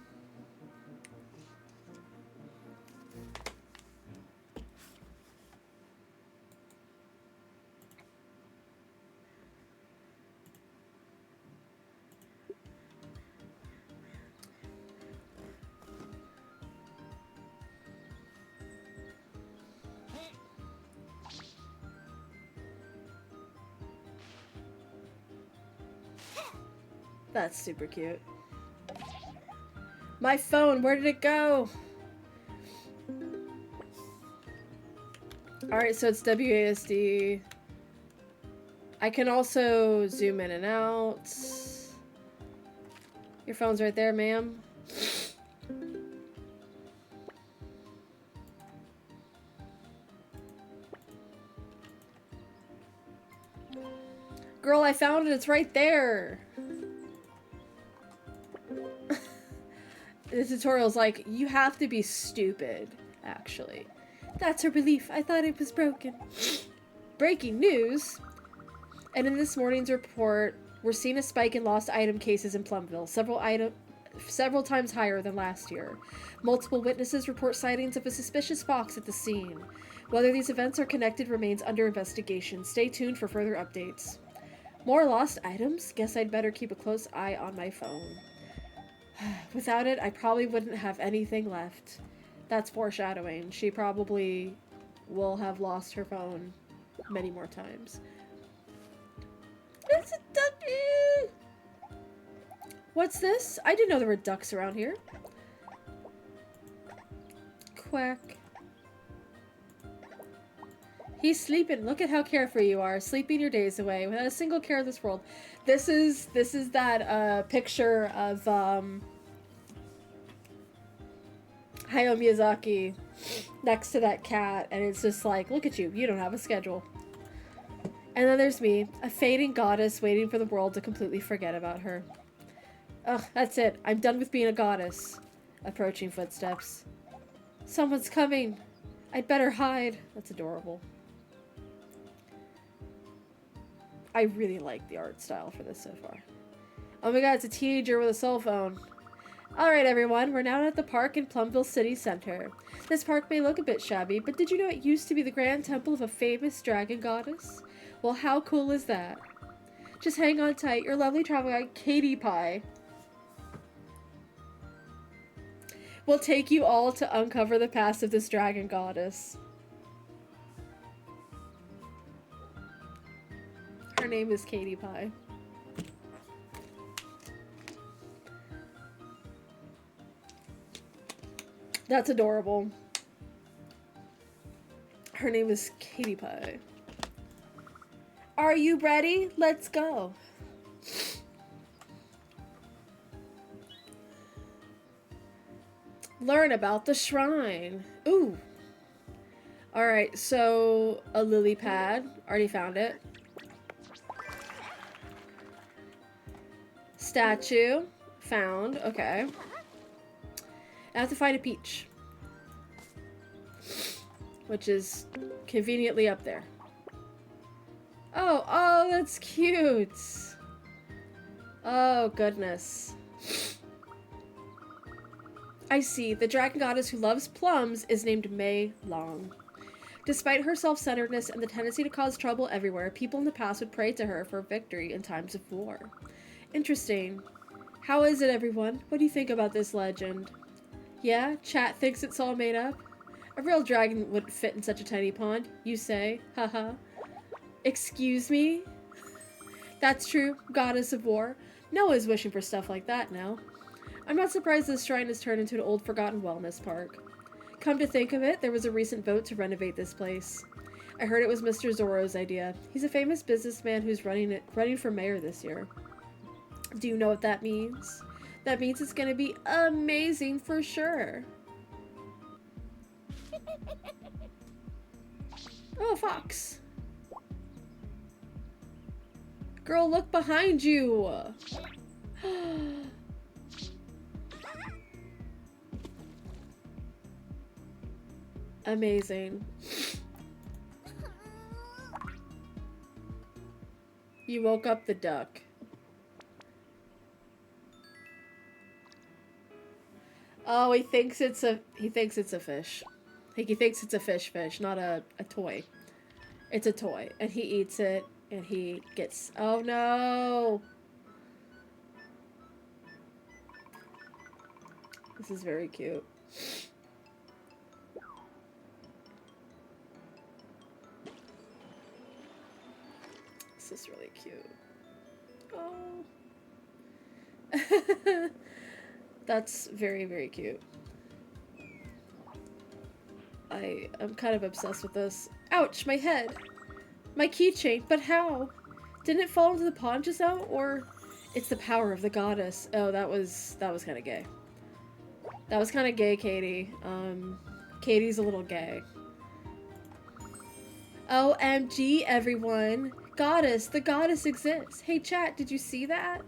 That's super cute. My phone, where did it go? Alright, so it's WASD. I can also zoom in and out. Your phone's right there, ma'am. Girl, I found it. It's right there. The tutorial's like, you have to be stupid, actually. That's a relief. I thought it was broken. Breaking news. And in this morning's report, we're seeing a spike in lost item cases in Plumville. Several times higher than last year. Multiple witnesses report sightings of a suspicious fox at the scene. Whether these events are connected remains under investigation. Stay tuned for further updates. More lost items? Guess I'd better keep a close eye on my phone. Without it, I probably wouldn't have anything left. That's foreshadowing. She probably will have lost her phone many more times. It's a ducky! What's this? I didn't know there were ducks around here. Quack. He's sleeping. Look at how carefree you are, sleeping your days away without a single care of this world. This is that picture of Hayao Miyazaki next to that cat, and it's just like, look at you, you don't have a schedule. And then there's me, a fading goddess waiting for the world to completely forget about her. Ugh, that's it. I'm done with being a goddess. Approaching footsteps. Someone's coming. I'd better hide. That's adorable. I really like the art style for this so far. Oh my god, it's a teenager with a cell phone. Alright everyone, we're now at the park in Plumville City Center. This park may look a bit shabby, but did you know it used to be the grand temple of a famous dragon goddess? Well, how cool is that? Just hang on tight, your lovely travel guide, Katie Pie, will take you all to uncover the past of this dragon goddess. Her name is Katie Pie. That's adorable. Her name is Katie Pie. Are you ready? Let's go. Learn about the shrine. Ooh. Alright, so a lily pad. Already found it. Statue. Found. Okay. I have to find a peach. Which is conveniently up there. Oh, that's cute. Oh, goodness. I see. The dragon goddess who loves plums is named Mei Long. Despite her self-centeredness and the tendency to cause trouble everywhere, people in the past would pray to her for victory in times of war. Interesting. How is it, everyone? What do you think about this legend? Yeah? Chat thinks it's all made up? A real dragon wouldn't fit in such a tiny pond, you say. Haha. Excuse me? That's true. Goddess of war. Noah's wishing for stuff like that now. I'm not surprised this shrine has turned into an old forgotten wellness park. Come to think of it, there was a recent vote to renovate this place. I heard it was Mr. Zorro's idea. He's a famous businessman who's running for mayor this year. Do you know what that means? That means it's gonna be amazing for sure. Oh, fox. Girl, look behind you. Amazing. You woke up the duck. Oh, he thinks it's a fish. Like, he thinks it's a fish, not a toy. It's a toy, and he eats it, and he gets... Oh, no! This is very cute. This is really cute. Oh. That's very, very cute. I'm kind of obsessed with this. Ouch, my head! My keychain, but how? Didn't it fall into the pond just now? Or it's the power of the goddess? Oh, that was kind of gay. That was kind of gay, Katie. Katie's a little gay. OMG, everyone! Goddess! The goddess exists! Hey, chat, did you see that?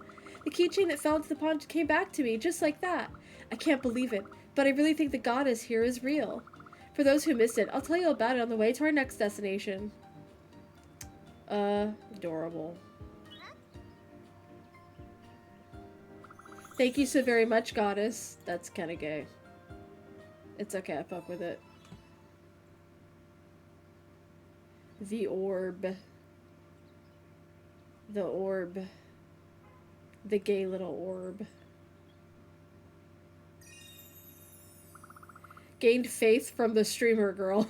The keychain that fell into the pond came back to me, just like that. I can't believe it, but I really think the goddess here is real. For those who missed it, I'll tell you about it on the way to our next destination. Adorable. Thank you so very much, goddess. That's kind of gay. It's okay, I fuck with it. The orb. The orb. The gay little orb. Gained faith from the streamer girl.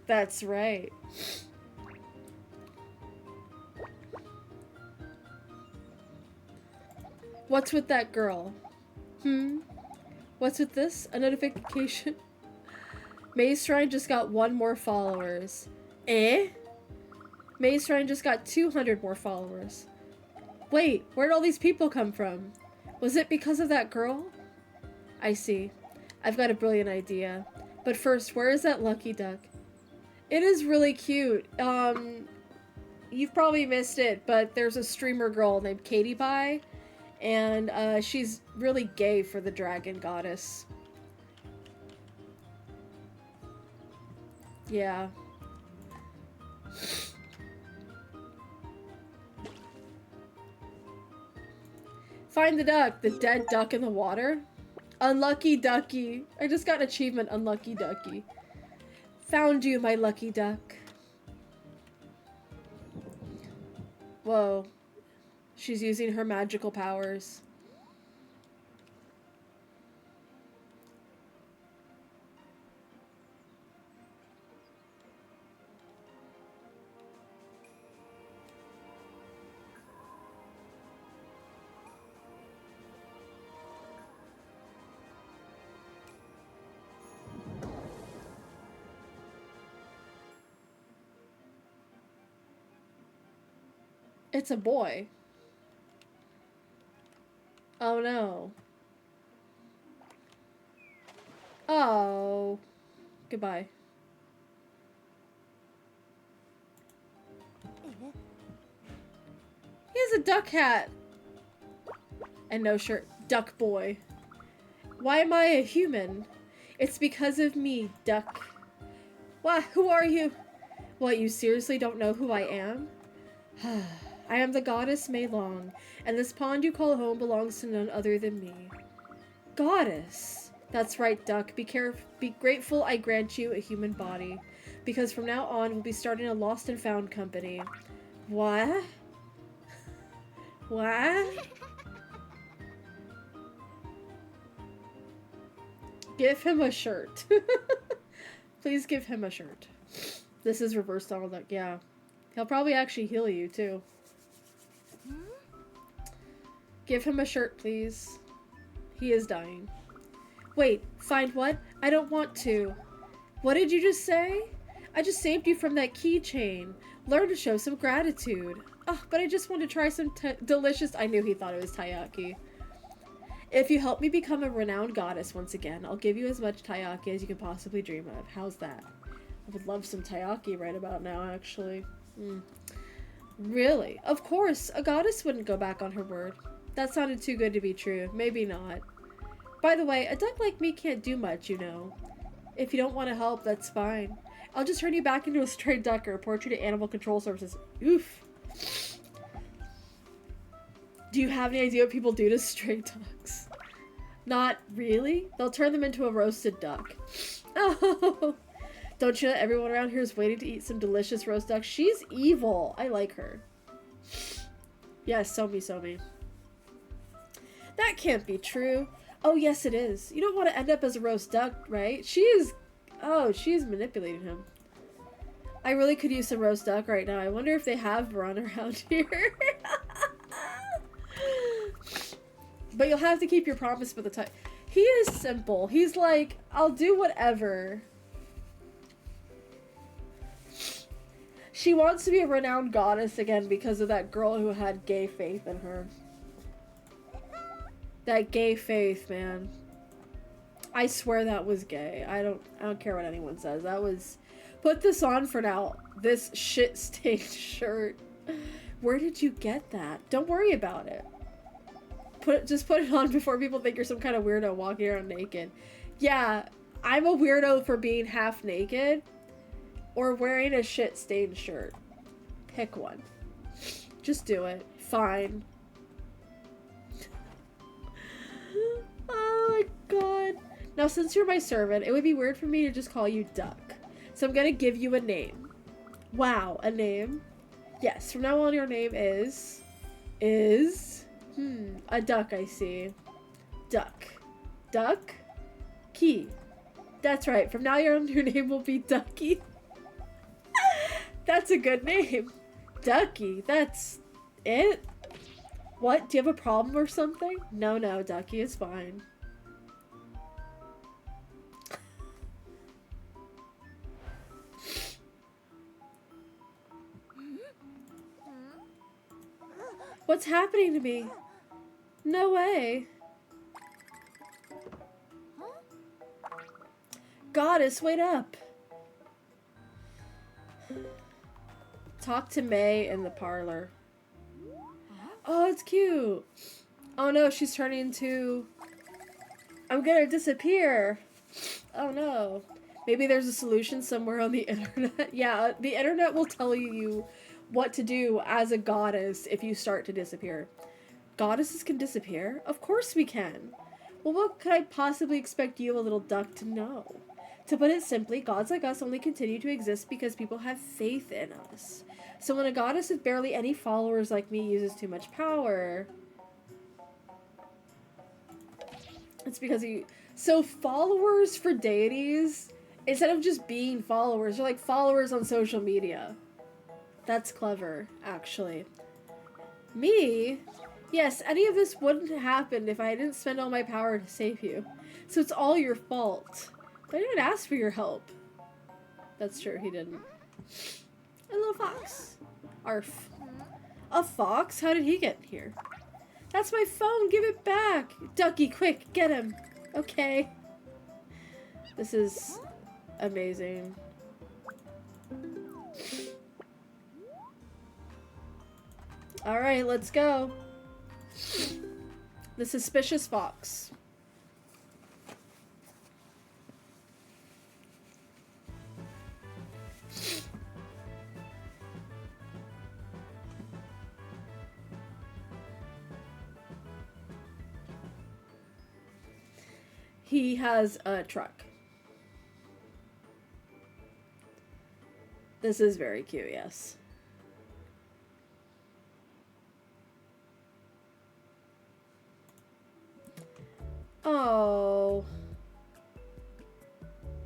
That's right. What's with that girl? What's with this? A notification? Maze Shrine just got 1 more followers. Eh? Maze Shrine just got 200 more followers. Wait, where'd all these people come from? Was it because of that girl? I see. I've got a brilliant idea. But first, where is that lucky duck? It is really cute. You've probably missed it, but there's a streamer girl named Katie Pie, and she's really gay for the dragon goddess. Yeah. Find the duck. The dead duck in the water? Unlucky ducky. I just got an achievement, unlucky ducky. Found you, my lucky duck. Whoa. She's using her magical powers. It's a boy. Oh no. Oh. Goodbye. He has a duck hat. And no shirt. Duck boy. Why am I a human? It's because of me, duck. What? Who are you? What, you seriously don't know who I am? I am the goddess Mei Long, and this pond you call home belongs to none other than me. Goddess! That's right, duck. Be grateful I grant you a human body, because from now on we'll be starting a lost and found company. What? What? Give him a shirt. Please give him a shirt. This is reverse Donald Duck, yeah. He'll probably actually heal you, too. Give him a shirt, please. He is dying. Wait, find what? I don't want to. What did you just say? I just saved you from that keychain. Learn to show some gratitude. Oh, but I just want to try some delicious... I knew he thought it was taiyaki. If you help me become a renowned goddess once again, I'll give you as much taiyaki as you can possibly dream of. How's that? I would love some taiyaki right about now, actually. Really? Of course, a goddess wouldn't go back on her word. That sounded too good to be true. Maybe not. By the way, a duck like me can't do much, you know. If you don't want to help, that's fine. I'll just turn you back into a stray duck or report you to Animal Control Services. Oof. Do you have any idea what people do to stray ducks? Not really. They'll turn them into a roasted duck. Oh, don't you know that everyone around here is waiting to eat some delicious roast duck? She's evil. I like her. Yes, Somi. That can't be true. Oh, yes, it is. You don't want to end up as a roast duck, right? She's manipulating him. I really could use some roast duck right now. I wonder if they have run around here. But you'll have to keep your promise for the time. He is simple. He's like, I'll do whatever. She wants to be a renowned goddess again because of that girl who had gay faith in her. That gay faith, man. I swear that was gay. I don't care what anyone says. That was... Put this on for now. This shit-stained shirt. Where did you get that? Don't worry about it. Just put it on before people think you're some kind of weirdo walking around naked. Yeah, I'm a weirdo for being half naked or wearing a shit-stained shirt. Pick one. Just do it. Fine. Oh my god. Now, since you're my servant, it would be weird for me to just call you Duck. So I'm gonna give you a name. Wow, a name? Yes, from now on your name is... a duck, I see. Duck. Duck? Key. That's right, from now on your name will be Ducky. That's a good name. Ducky, that's it? What? Do you have a problem or something? No, Ducky is fine. What's happening to me? No way. Goddess, wait up. Talk to May in the parlor. Oh, it's cute. Oh no, she's turning into... I'm gonna disappear. Oh no. Maybe there's a solution somewhere on the internet. Yeah, the internet will tell you what to do as a goddess if you start to disappear. Goddesses can disappear? Of course we can. Well, what could I possibly expect you, a little duck, to know? To put it simply, gods like us only continue to exist because people have faith in us. So when a goddess with barely any followers like me uses too much power... It's because you... So followers for deities, instead of just being followers, are like followers on social media. That's clever, actually. Me? Yes, any of this wouldn't have happened if I didn't spend all my power to save you. So it's all your fault. But I didn't ask for your help. That's true, he didn't. A little fox. Arf. A fox? How did he get here? That's my phone, give it back! Ducky, quick, get him! Okay. This is amazing. Alright, let's go. The suspicious fox. He has a truck. This is very cute, yes. Oh.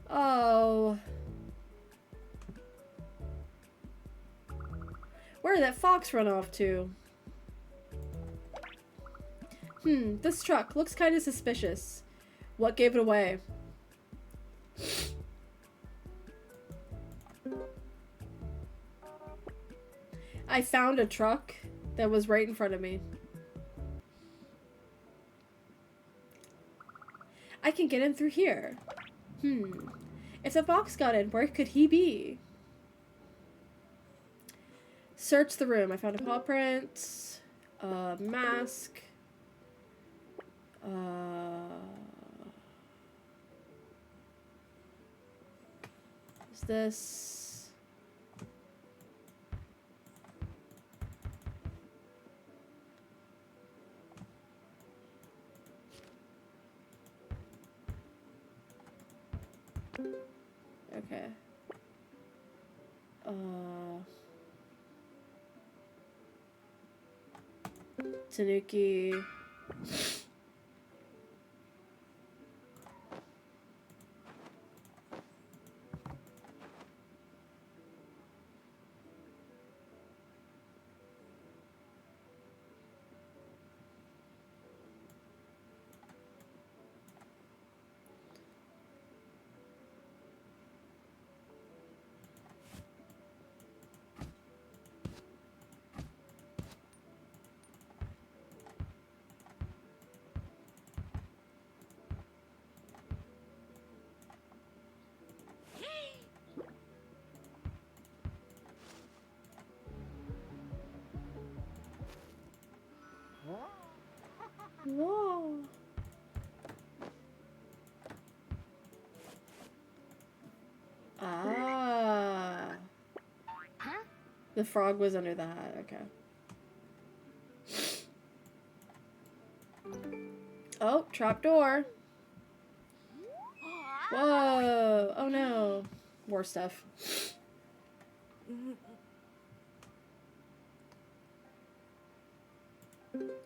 Oh. Where did that fox run off to? This truck looks kind of suspicious. What gave it away? I found a truck that was right in front of me. can get in through here. If the fox got in, where could he be? Search the room. I found a paw print, a mask, is this? Okay. Tanuki. Whoa. Ah. The frog was under the hat, okay. Oh, trapdoor. Whoa. Oh no. More stuff.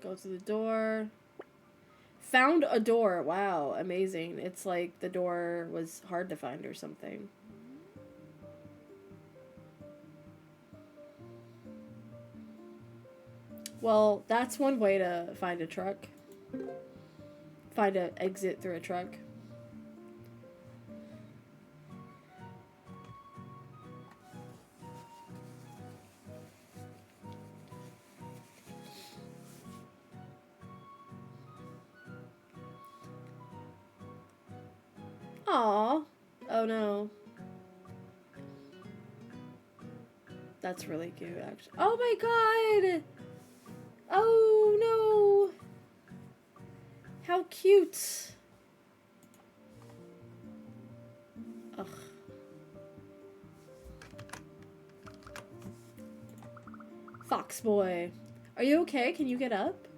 Go to the door. Found a door. Wow, amazing. It's like the door was hard to find or something. Well, that's one way to find a truck. Find an exit through a truck. Aw. Oh no. That's really cute, actually. Oh my god! Oh no! How cute! Ugh. Fox boy. Are you okay? Can you get up?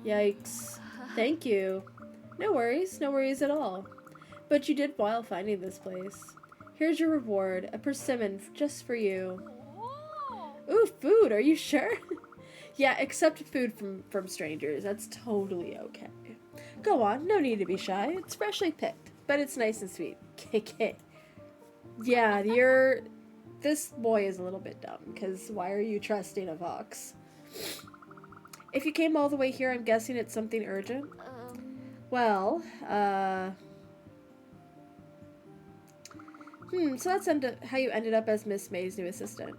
Yikes. Thank you. No worries at all. But you did well finding this place. Here's your reward, a persimmon just for you. Ooh, food, are you sure? Yeah, accept food from strangers. That's totally okay. Go on, no need to be shy. It's freshly picked, but it's nice and sweet. KK. Yeah, this boy is a little bit dumb, because why are you trusting a fox? If you came all the way here, I'm guessing it's something urgent? Well, so that's how you ended up as Miss May's new assistant.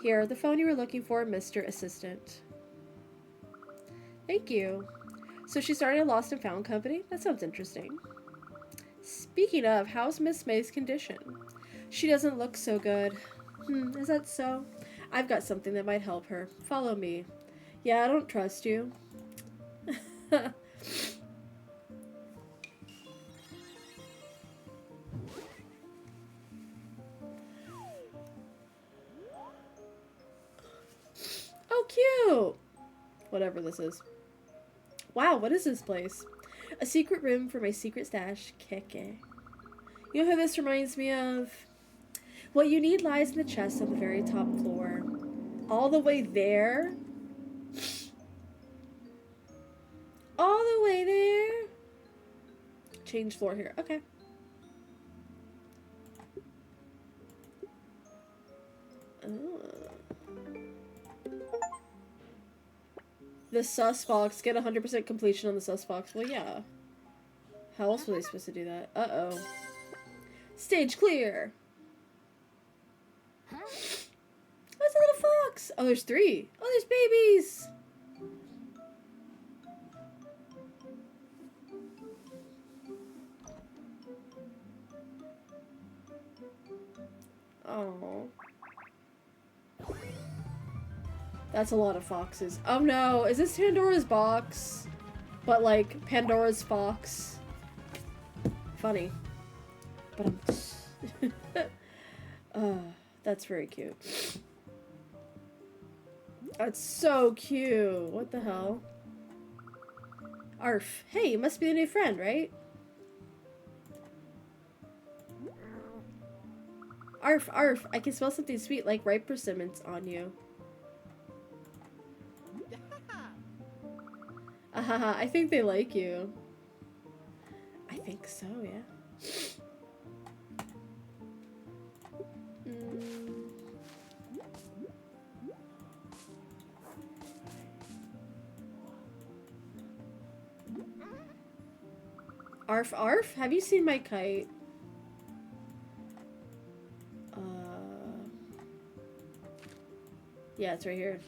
Here, the phone you were looking for, Mr. Assistant. Thank you. So she's starting a lost and found company? That sounds interesting. Speaking of, how's Miss May's condition? She doesn't look so good. Is that so? I've got something that might help her. Follow me. Yeah, I don't trust you. Oh, cute! Whatever this is. Wow, what is this place? A secret room for my secret stash, Keke. You know who this reminds me of? What you need lies in the chest on the very top floor. All the way there? All the way there? Change floor here. Okay. The sus fox. Get 100% completion on the sus fox. Well, yeah. How else were they supposed to do that? Uh-oh. Stage clear. Oh, it's a little fox. Oh, there's 3. Oh, there's babies. Oh. That's a lot of foxes. Oh no, is this Pandora's box? But like, Pandora's fox. Funny. But that's very cute. That's so cute. What the hell? Arf. Hey, you must be the new friend, right? Arf, arf. I can smell something sweet like ripe persimmons on you. Ahaha, I think they like you. I think so, yeah. Arf, arf? Have you seen my kite? Yeah, it's right here.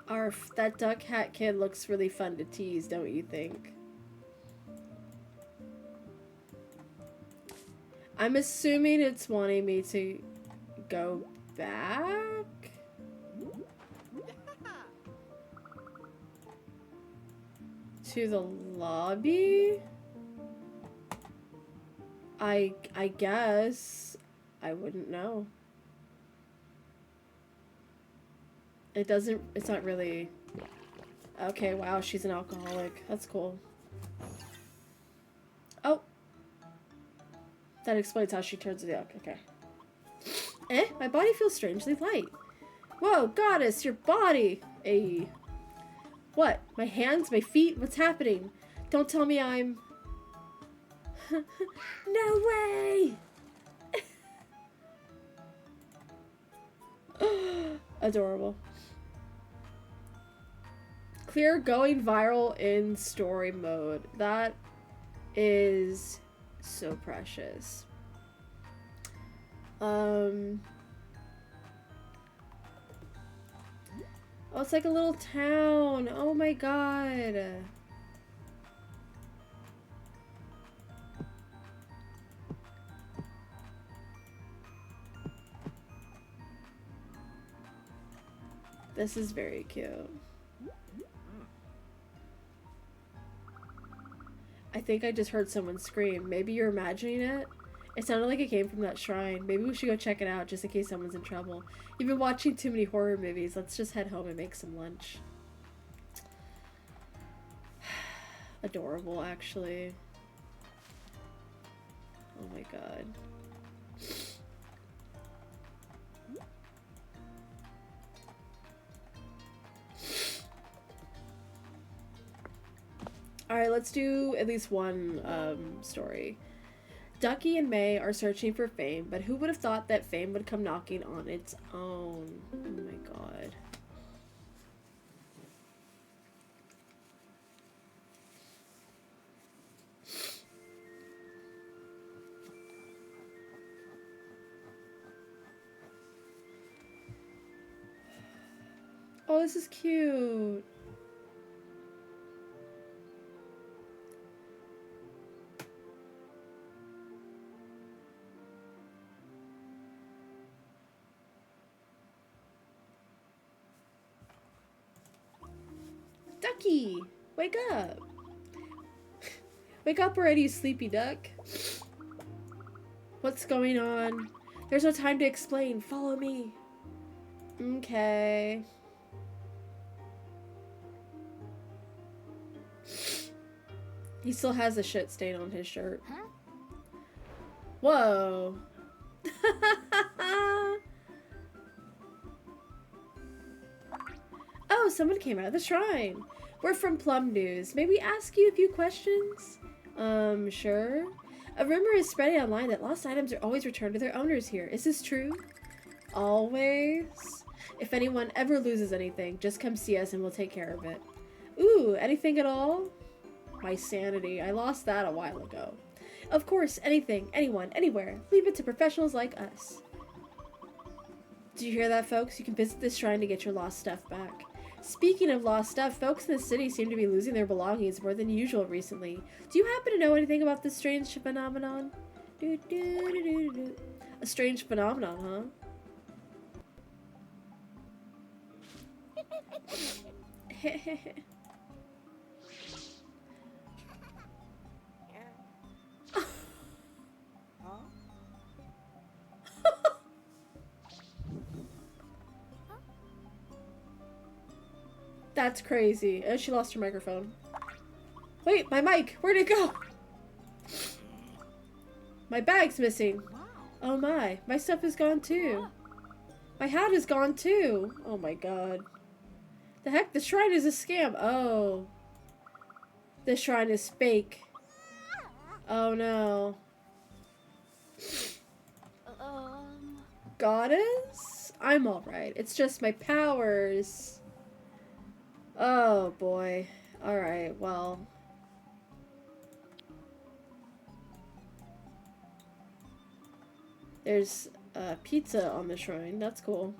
Arf, that duck hat kid looks really fun to tease, don't you think? I'm assuming it's wanting me to go back? To the lobby? I guess. I wouldn't know. It's not really... Okay, wow, she's an alcoholic. That's cool. Oh. That explains how she turns to the alcohol. Okay. Eh? My body feels strangely light. Whoa, goddess, your body! Ayy. What? My hands? My feet? What's happening? Don't tell me I'm... No way! Adorable. Clear going viral in story mode. That is so precious. Oh, it's like a little town. Oh my god. This is very cute. I think I just heard someone scream. Maybe you're imagining it? It sounded like it came from that shrine. Maybe we should go check it out just in case someone's in trouble. You've been watching too many horror movies. Let's just head home and make some lunch. Adorable, actually. Oh my god. Alright, let's do at least one story. Ducky and May are searching for fame, but who would have thought that fame would come knocking on its own? Oh my god. Oh, this is cute. Ducky! Wake up! Wake up already, you sleepy duck. What's going on? There's no time to explain. Follow me. Okay. He still has a shit stain on his shirt. Whoa. Oh, someone came out of the shrine. We're from Plum News. May we ask you a few questions? Sure. A rumor is spreading online that lost items are always returned to their owners here. Is this true? Always. If anyone ever loses anything, just come see us and we'll take care of it. Ooh, anything at all? My sanity. I lost that a while ago. Of course, anything, anyone, anywhere. Leave it to professionals like us. Did you hear that, folks? You can visit this shrine to get your lost stuff back. Speaking of lost stuff, folks in the city seem to be losing their belongings more than usual recently. Do you happen to know anything about this strange phenomenon? A strange phenomenon, huh? That's crazy. Oh, she lost her microphone. Wait, my mic! Where'd it go? My bag's missing. Oh my stuff is gone too. My hat is gone too. Oh my god. The heck? The shrine is a scam. Oh. The shrine is fake. Oh no. Goddess? I'm alright. It's just my powers. Oh boy. Alright, well. There's pizza on the shrine. That's cool.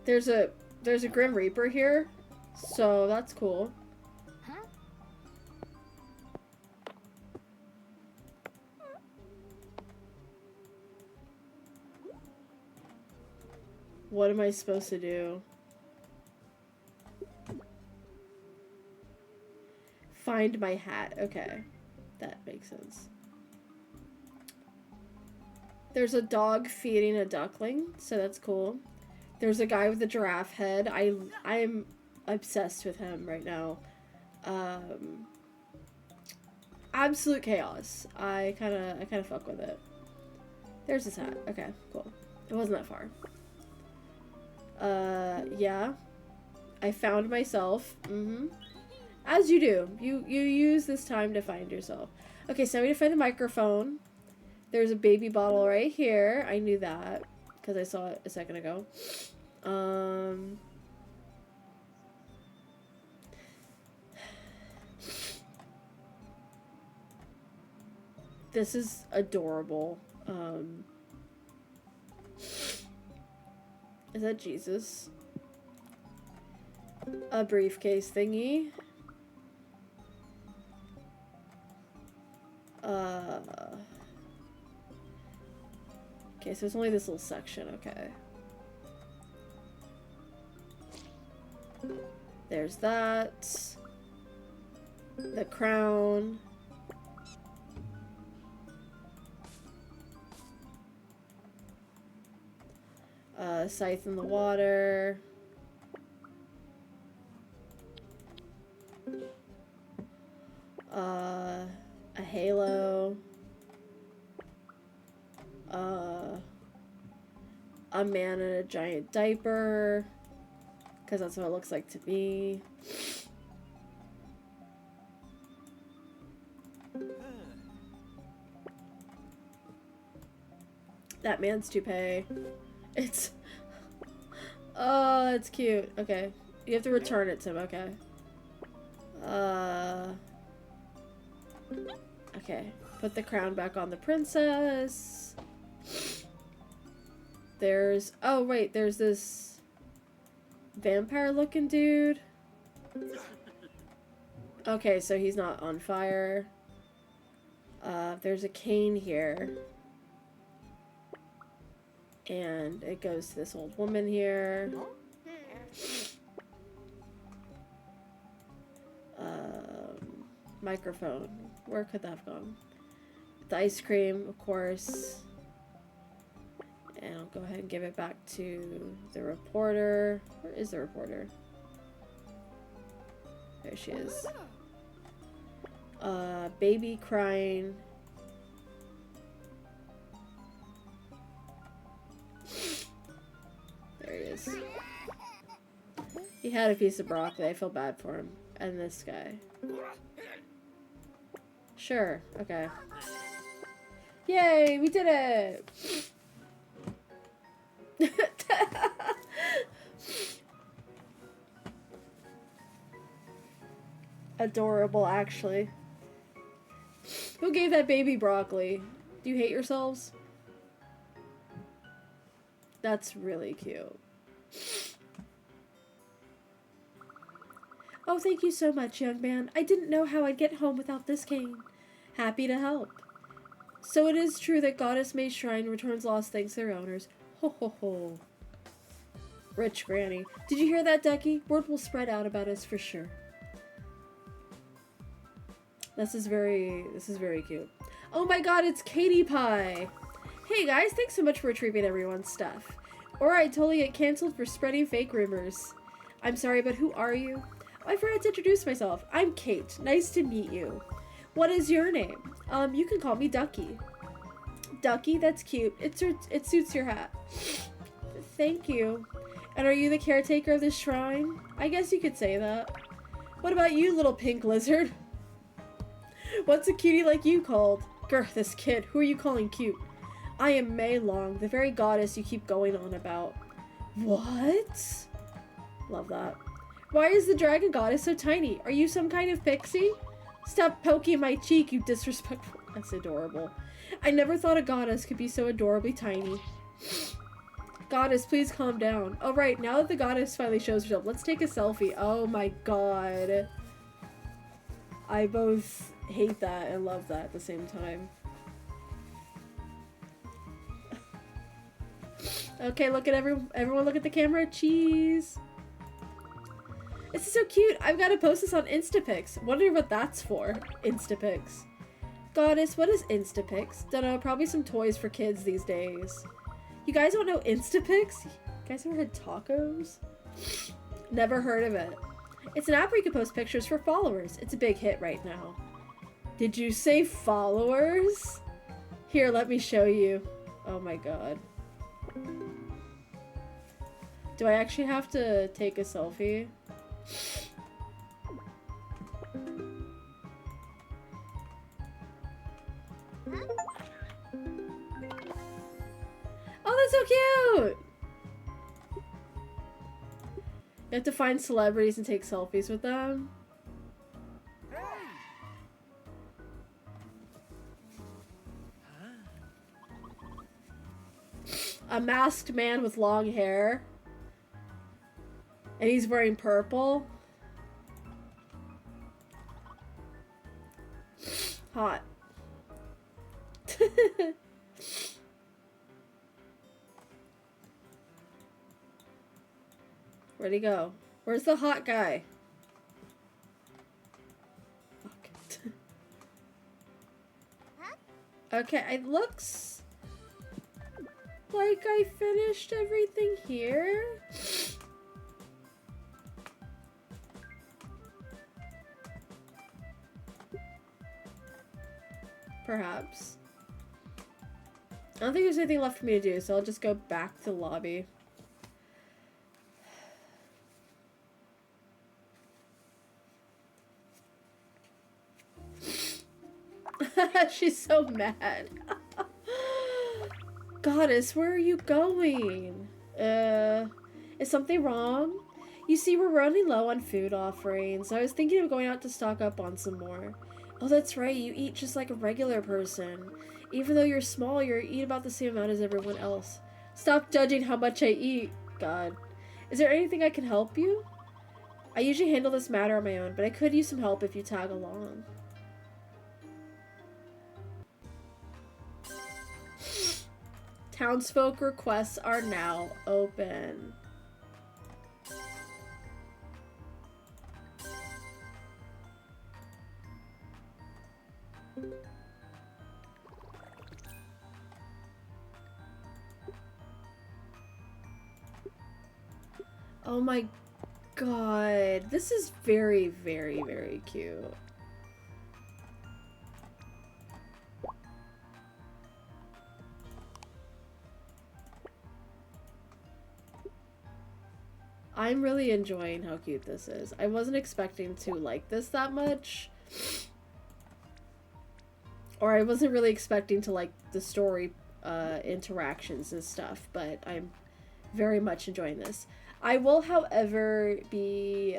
There's a Grim Reaper here, so that's cool. What am I supposed to do? Find my hat. Okay. That makes sense. There's a dog feeding a duckling, so that's cool. There's a guy with a giraffe head. I'm obsessed with him right now. Absolute chaos. I kinda fuck with it. There's his hat. Okay, cool. It wasn't that far. Yeah. I found myself. As you do. You use this time to find yourself. Okay, so I'm gonna find the microphone. There's a baby bottle right here. I knew that because I saw it a second ago. This is adorable. Is that Jesus? A briefcase thingy. Okay, so it's only this little section, okay. There's that. The crown. Scythe in the water. A halo. A man in a giant diaper. Because that's what it looks like to me. That man's toupee. It's... Oh, that's cute. Okay. You have to return it to him, okay. Okay. Put the crown back on the princess. There's... Oh, wait. There's this... vampire-looking dude. Okay, so he's not on fire. There's a cane here. And it goes to this old woman here. Microphone. Where could that have gone? The ice cream, of course. And I'll go ahead and give it back to the reporter. Where is the reporter? There she is. Baby crying. There he is. He had a piece of broccoli. I feel bad for him. And this guy. Sure. Okay. Yay! We did it! Adorable, actually. Who gave that baby broccoli? Do you hate yourselves? That's really cute. Oh, thank you so much, young man. I didn't know how I'd get home without this cane. Happy to help. So it is true that Goddess May's shrine returns lost things to their owners. Ho ho ho. Rich Granny. Did you hear that, Ducky? Word will spread out about us for sure. This is very cute. Oh my god, it's Katie Pie! Hey guys, thanks so much for retrieving everyone's stuff. Or I totally get cancelled for spreading fake rumors. I'm sorry, but who are you? Oh, I forgot to introduce myself. I'm Kate. Nice to meet you. What is your name? You can call me Ducky. Ducky? That's cute. It suits your hat. Thank you. And are you the caretaker of this shrine? I guess you could say that. What about you, little pink lizard? What's a cutie like you called? Grr, this kid. Who are you calling cute? I am Mei Long, the very goddess you keep going on about. What? Love that. Why is the dragon goddess so tiny? Are you some kind of pixie? Stop poking my cheek, you disrespectful. That's adorable. I never thought a goddess could be so adorably tiny. Goddess, please calm down. Oh, right, now that the goddess finally shows herself, let's take a selfie. Oh my god. I both hate that and love that at the same time. Okay, look at everyone look at the camera. Cheese. This is so cute. I've got to post this on Instapics. Wonder what that's for. Instapics. Goddess, what is Instapics? Dunno, probably some toys for kids these days. You guys don't know Instapics? You guys ever had tacos? Never heard of it. It's an app where you can post pictures for followers. It's a big hit right now. Did you say followers? Here, let me show you. Oh my god. Do I actually have to take a selfie? Oh, that's so cute! You have to find celebrities and take selfies with them. A masked man with long hair. And he's wearing purple. Hot. Where'd he go? Where's the hot guy? Fuck. Okay, it looks like I finished everything here. Perhaps. I don't think there's anything left for me to do, so I'll just go back to the lobby. She's so mad. Goddess, where are you going? Is something wrong? You see, we're running low on food offerings. I was thinking of going out to stock up on some more. Oh, that's right. You eat just like a regular person. Even though you're small, you eat about the same amount as everyone else. Stop judging how much I eat. God. Is there anything I can help you? I usually handle this matter on my own, but I could use some help if you tag along. Townsfolk requests are now open. Oh my god. This is very, very, very cute. I'm really enjoying how cute this is. I wasn't expecting to like this that much. Or I wasn't really expecting to like the story interactions and stuff, but I'm very much enjoying this. I will, however, be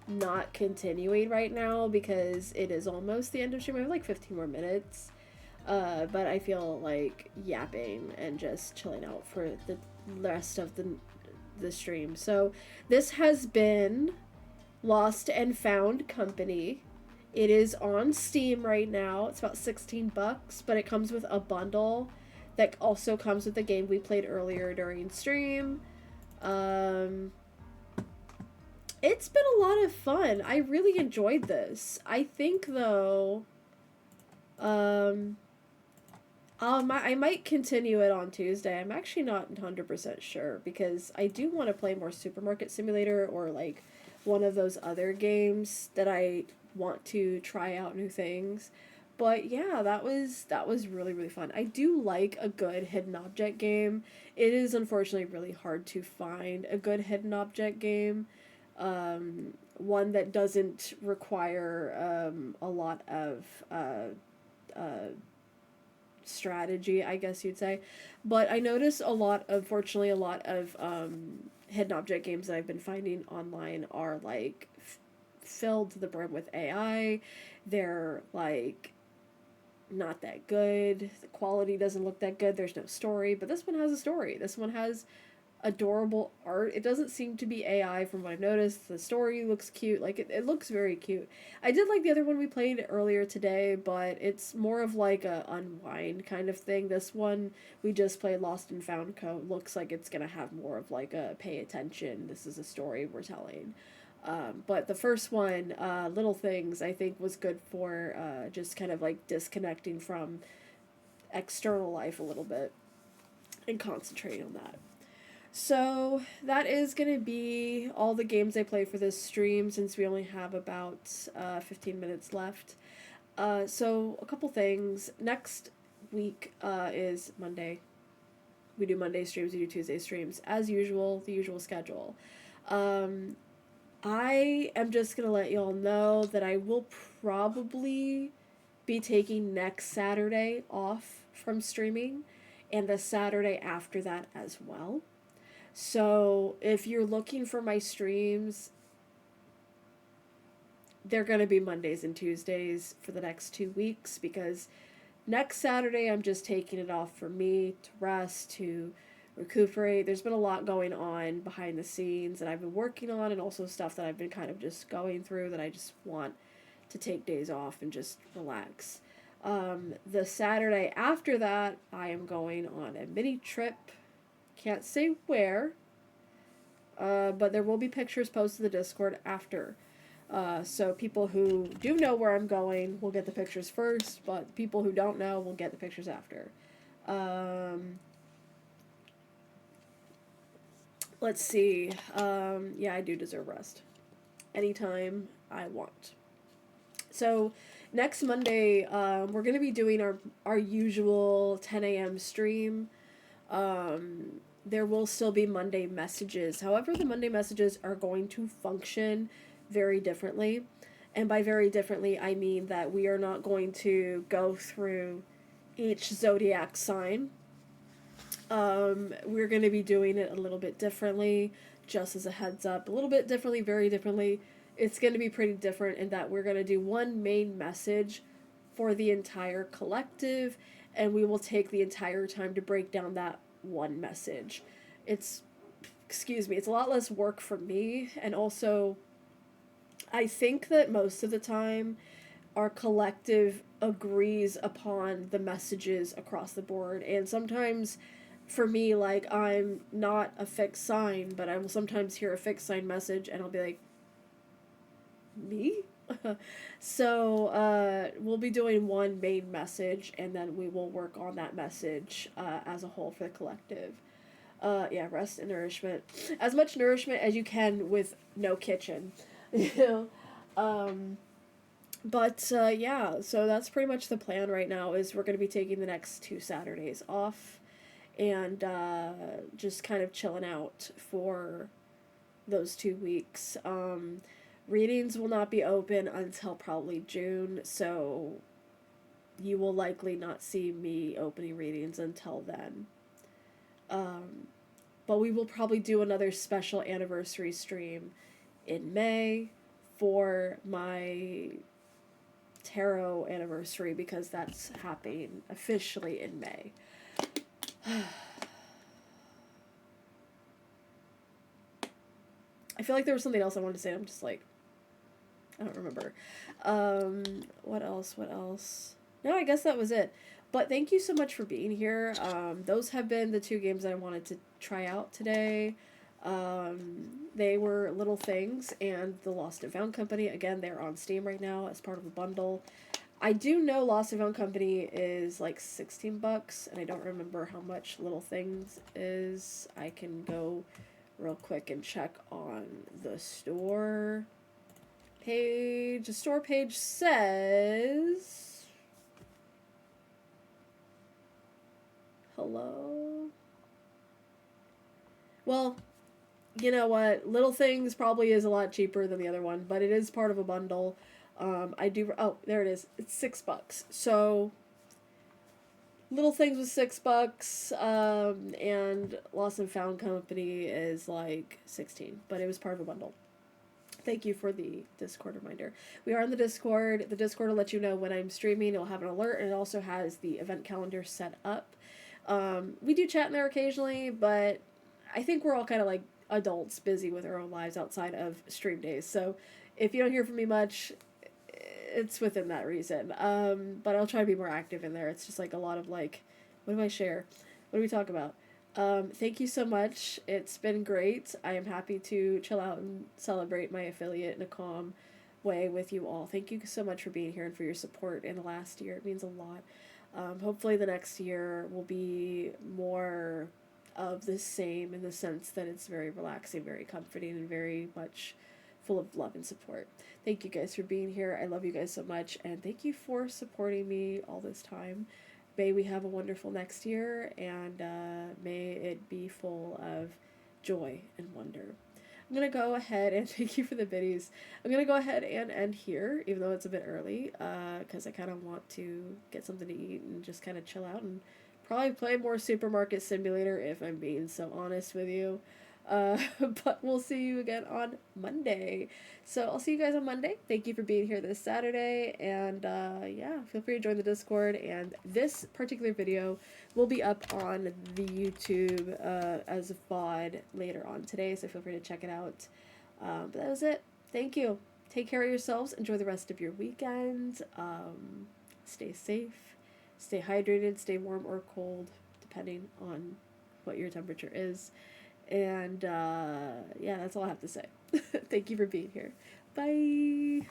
not continuing right now because it is almost the end of stream. I have like 15 more minutes. But I feel like yapping and just chilling out for the rest of the stream. So this has been Lost and Found Company. It is on Steam right now. It's about $16, but it comes with a bundle that also comes with the game we played earlier during stream. Um, it's been a lot of fun. I really enjoyed this. I think though, um, I might continue it on Tuesday. I'm actually not 100% sure because I do want to play more Supermarket Simulator or like one of those other games that I want to try out new things. But yeah, that was really really fun. I do like a good hidden object game. It is unfortunately really hard to find a good hidden object game. One that doesn't require a lot of uh, strategy, I guess you'd say. But I notice unfortunately, a lot of hidden object games that I've been finding online are like filled to the brim with AI. They're like not that good. The quality doesn't look that good. There's no story, but this one has a story. This one has adorable art. It doesn't seem to be AI from what I've noticed. The story looks cute. Like it looks very cute. I did like the other one we played earlier today, but it's more of like a unwind kind of thing. This one we just played Lost and Found Co. looks like it's gonna have more of like a pay attention. This is a story we're telling. But the first one, Little Things, I think was good for just kind of like disconnecting from external life a little bit and concentrating on that. So that is going to be all the games I play for this stream since we only have about 15 minutes left. So a couple things. Next week is Monday. We do Monday streams, we do Tuesday streams. As usual, the usual schedule. Um, I am just going to let y'all know that I will probably be taking next Saturday off from streaming and the Saturday after that as well. So if you're looking for my streams, they're going to be Mondays and Tuesdays for the next 2 weeks because next Saturday I'm just taking it off for me to rest, to recuperate. There's been a lot going on behind the scenes that I've been working on and also stuff that I've been kind of just going through that I just want to take days off and just relax. The Saturday after that, I am going on a mini trip. Can't say where, but there will be pictures posted to the Discord after. So people who do know where I'm going will get the pictures first, but people who don't know will get the pictures after. Let's see. Yeah, I do deserve rest. Anytime I want. So next Monday, we're going to be doing our usual 10 a.m. stream. There will still be Monday messages. However, the Monday messages are going to function very differently. And by very differently, I mean that we are not going to go through each zodiac sign. We're going to be doing it a little bit differently, just as a heads up. A little bit differently, very differently. It's going to be pretty different in that we're going to do one main message for the entire collective, and we will take the entire time to break down that one message. It's a lot less work for me, and also I think that most of the time our collective agrees upon the messages across the board, and sometimes for me, like, I'm not a fixed sign, but I will sometimes hear a fixed sign message and I'll be like, me? So we'll be doing one main message and then we will work on that message as a whole for the collective. Yeah, rest and nourishment. As much nourishment as you can with no kitchen. You know? But yeah, so that's pretty much the plan right now is we're going to be taking the next 2 Saturdays off and just kind of chilling out for those 2 weeks. Readings will not be open until probably June, so you will likely not see me opening readings until then. But we will probably do another special anniversary stream in May for my tarot anniversary, because that's happening officially in May. I feel like there was something else I wanted to say. I'm just like, I don't remember. What else? What else? No, I guess that was it. But thank you so much for being here. Those have been the 2 games that I wanted to try out today. They were Little Things and The Lost and Found Company. Again, they're on Steam right now as part of a bundle. I do know Lost and Found Company is like $16, and I don't remember how much Little Things is. I can go real quick and check on the store page. The store page says, hello? Well, you know what? Little Things probably is a lot cheaper than the other one, but it is part of a bundle. Oh, there it is. It's $6. So, Little Things was $6, and Lost and Found Company is like 16, but it was part of a bundle. Thank you for the Discord reminder. We are on the Discord. The Discord will let you know when I'm streaming. It'll have an alert, and it also has the event calendar set up. We do chat in there occasionally, but I think we're all kind of like adults busy with our own lives outside of stream days. So if you don't hear from me much, it's within that reason. But I'll try to be more active in there. It's just like a lot of like, what do I share? What do we talk about? Thank you so much. It's been great. I am happy to chill out and celebrate my affiliate in a calm way with you all. Thank you so much for being here and for your support in the last year. It means a lot. Hopefully the next year will be more of the same, in the sense that it's very relaxing, very comforting, and very much full of love and support. Thank you guys for being here. I love you guys so much, and thank you for supporting me all this time. May we have a wonderful next year, and may it be full of joy and wonder. I'm going to go ahead and thank you for the biddies. I'm going to go ahead and end here, even though it's a bit early, because I kind of want to get something to eat and just kind of chill out and probably play more Supermarket Simulator, if I'm being so honest with you. But we'll see you again on Monday. So I'll see you guys on Monday. Thank you for being here this Saturday. And yeah, feel free to join the Discord. And this particular video will be up on the YouTube as a VOD later on today. So feel free to check it out. But that was it. Thank you. Take care of yourselves. Enjoy the rest of your weekend. Stay safe. Stay hydrated. Stay warm or cold, depending on what your temperature is. And yeah, that's all I have to say. Thank you for being here. Bye.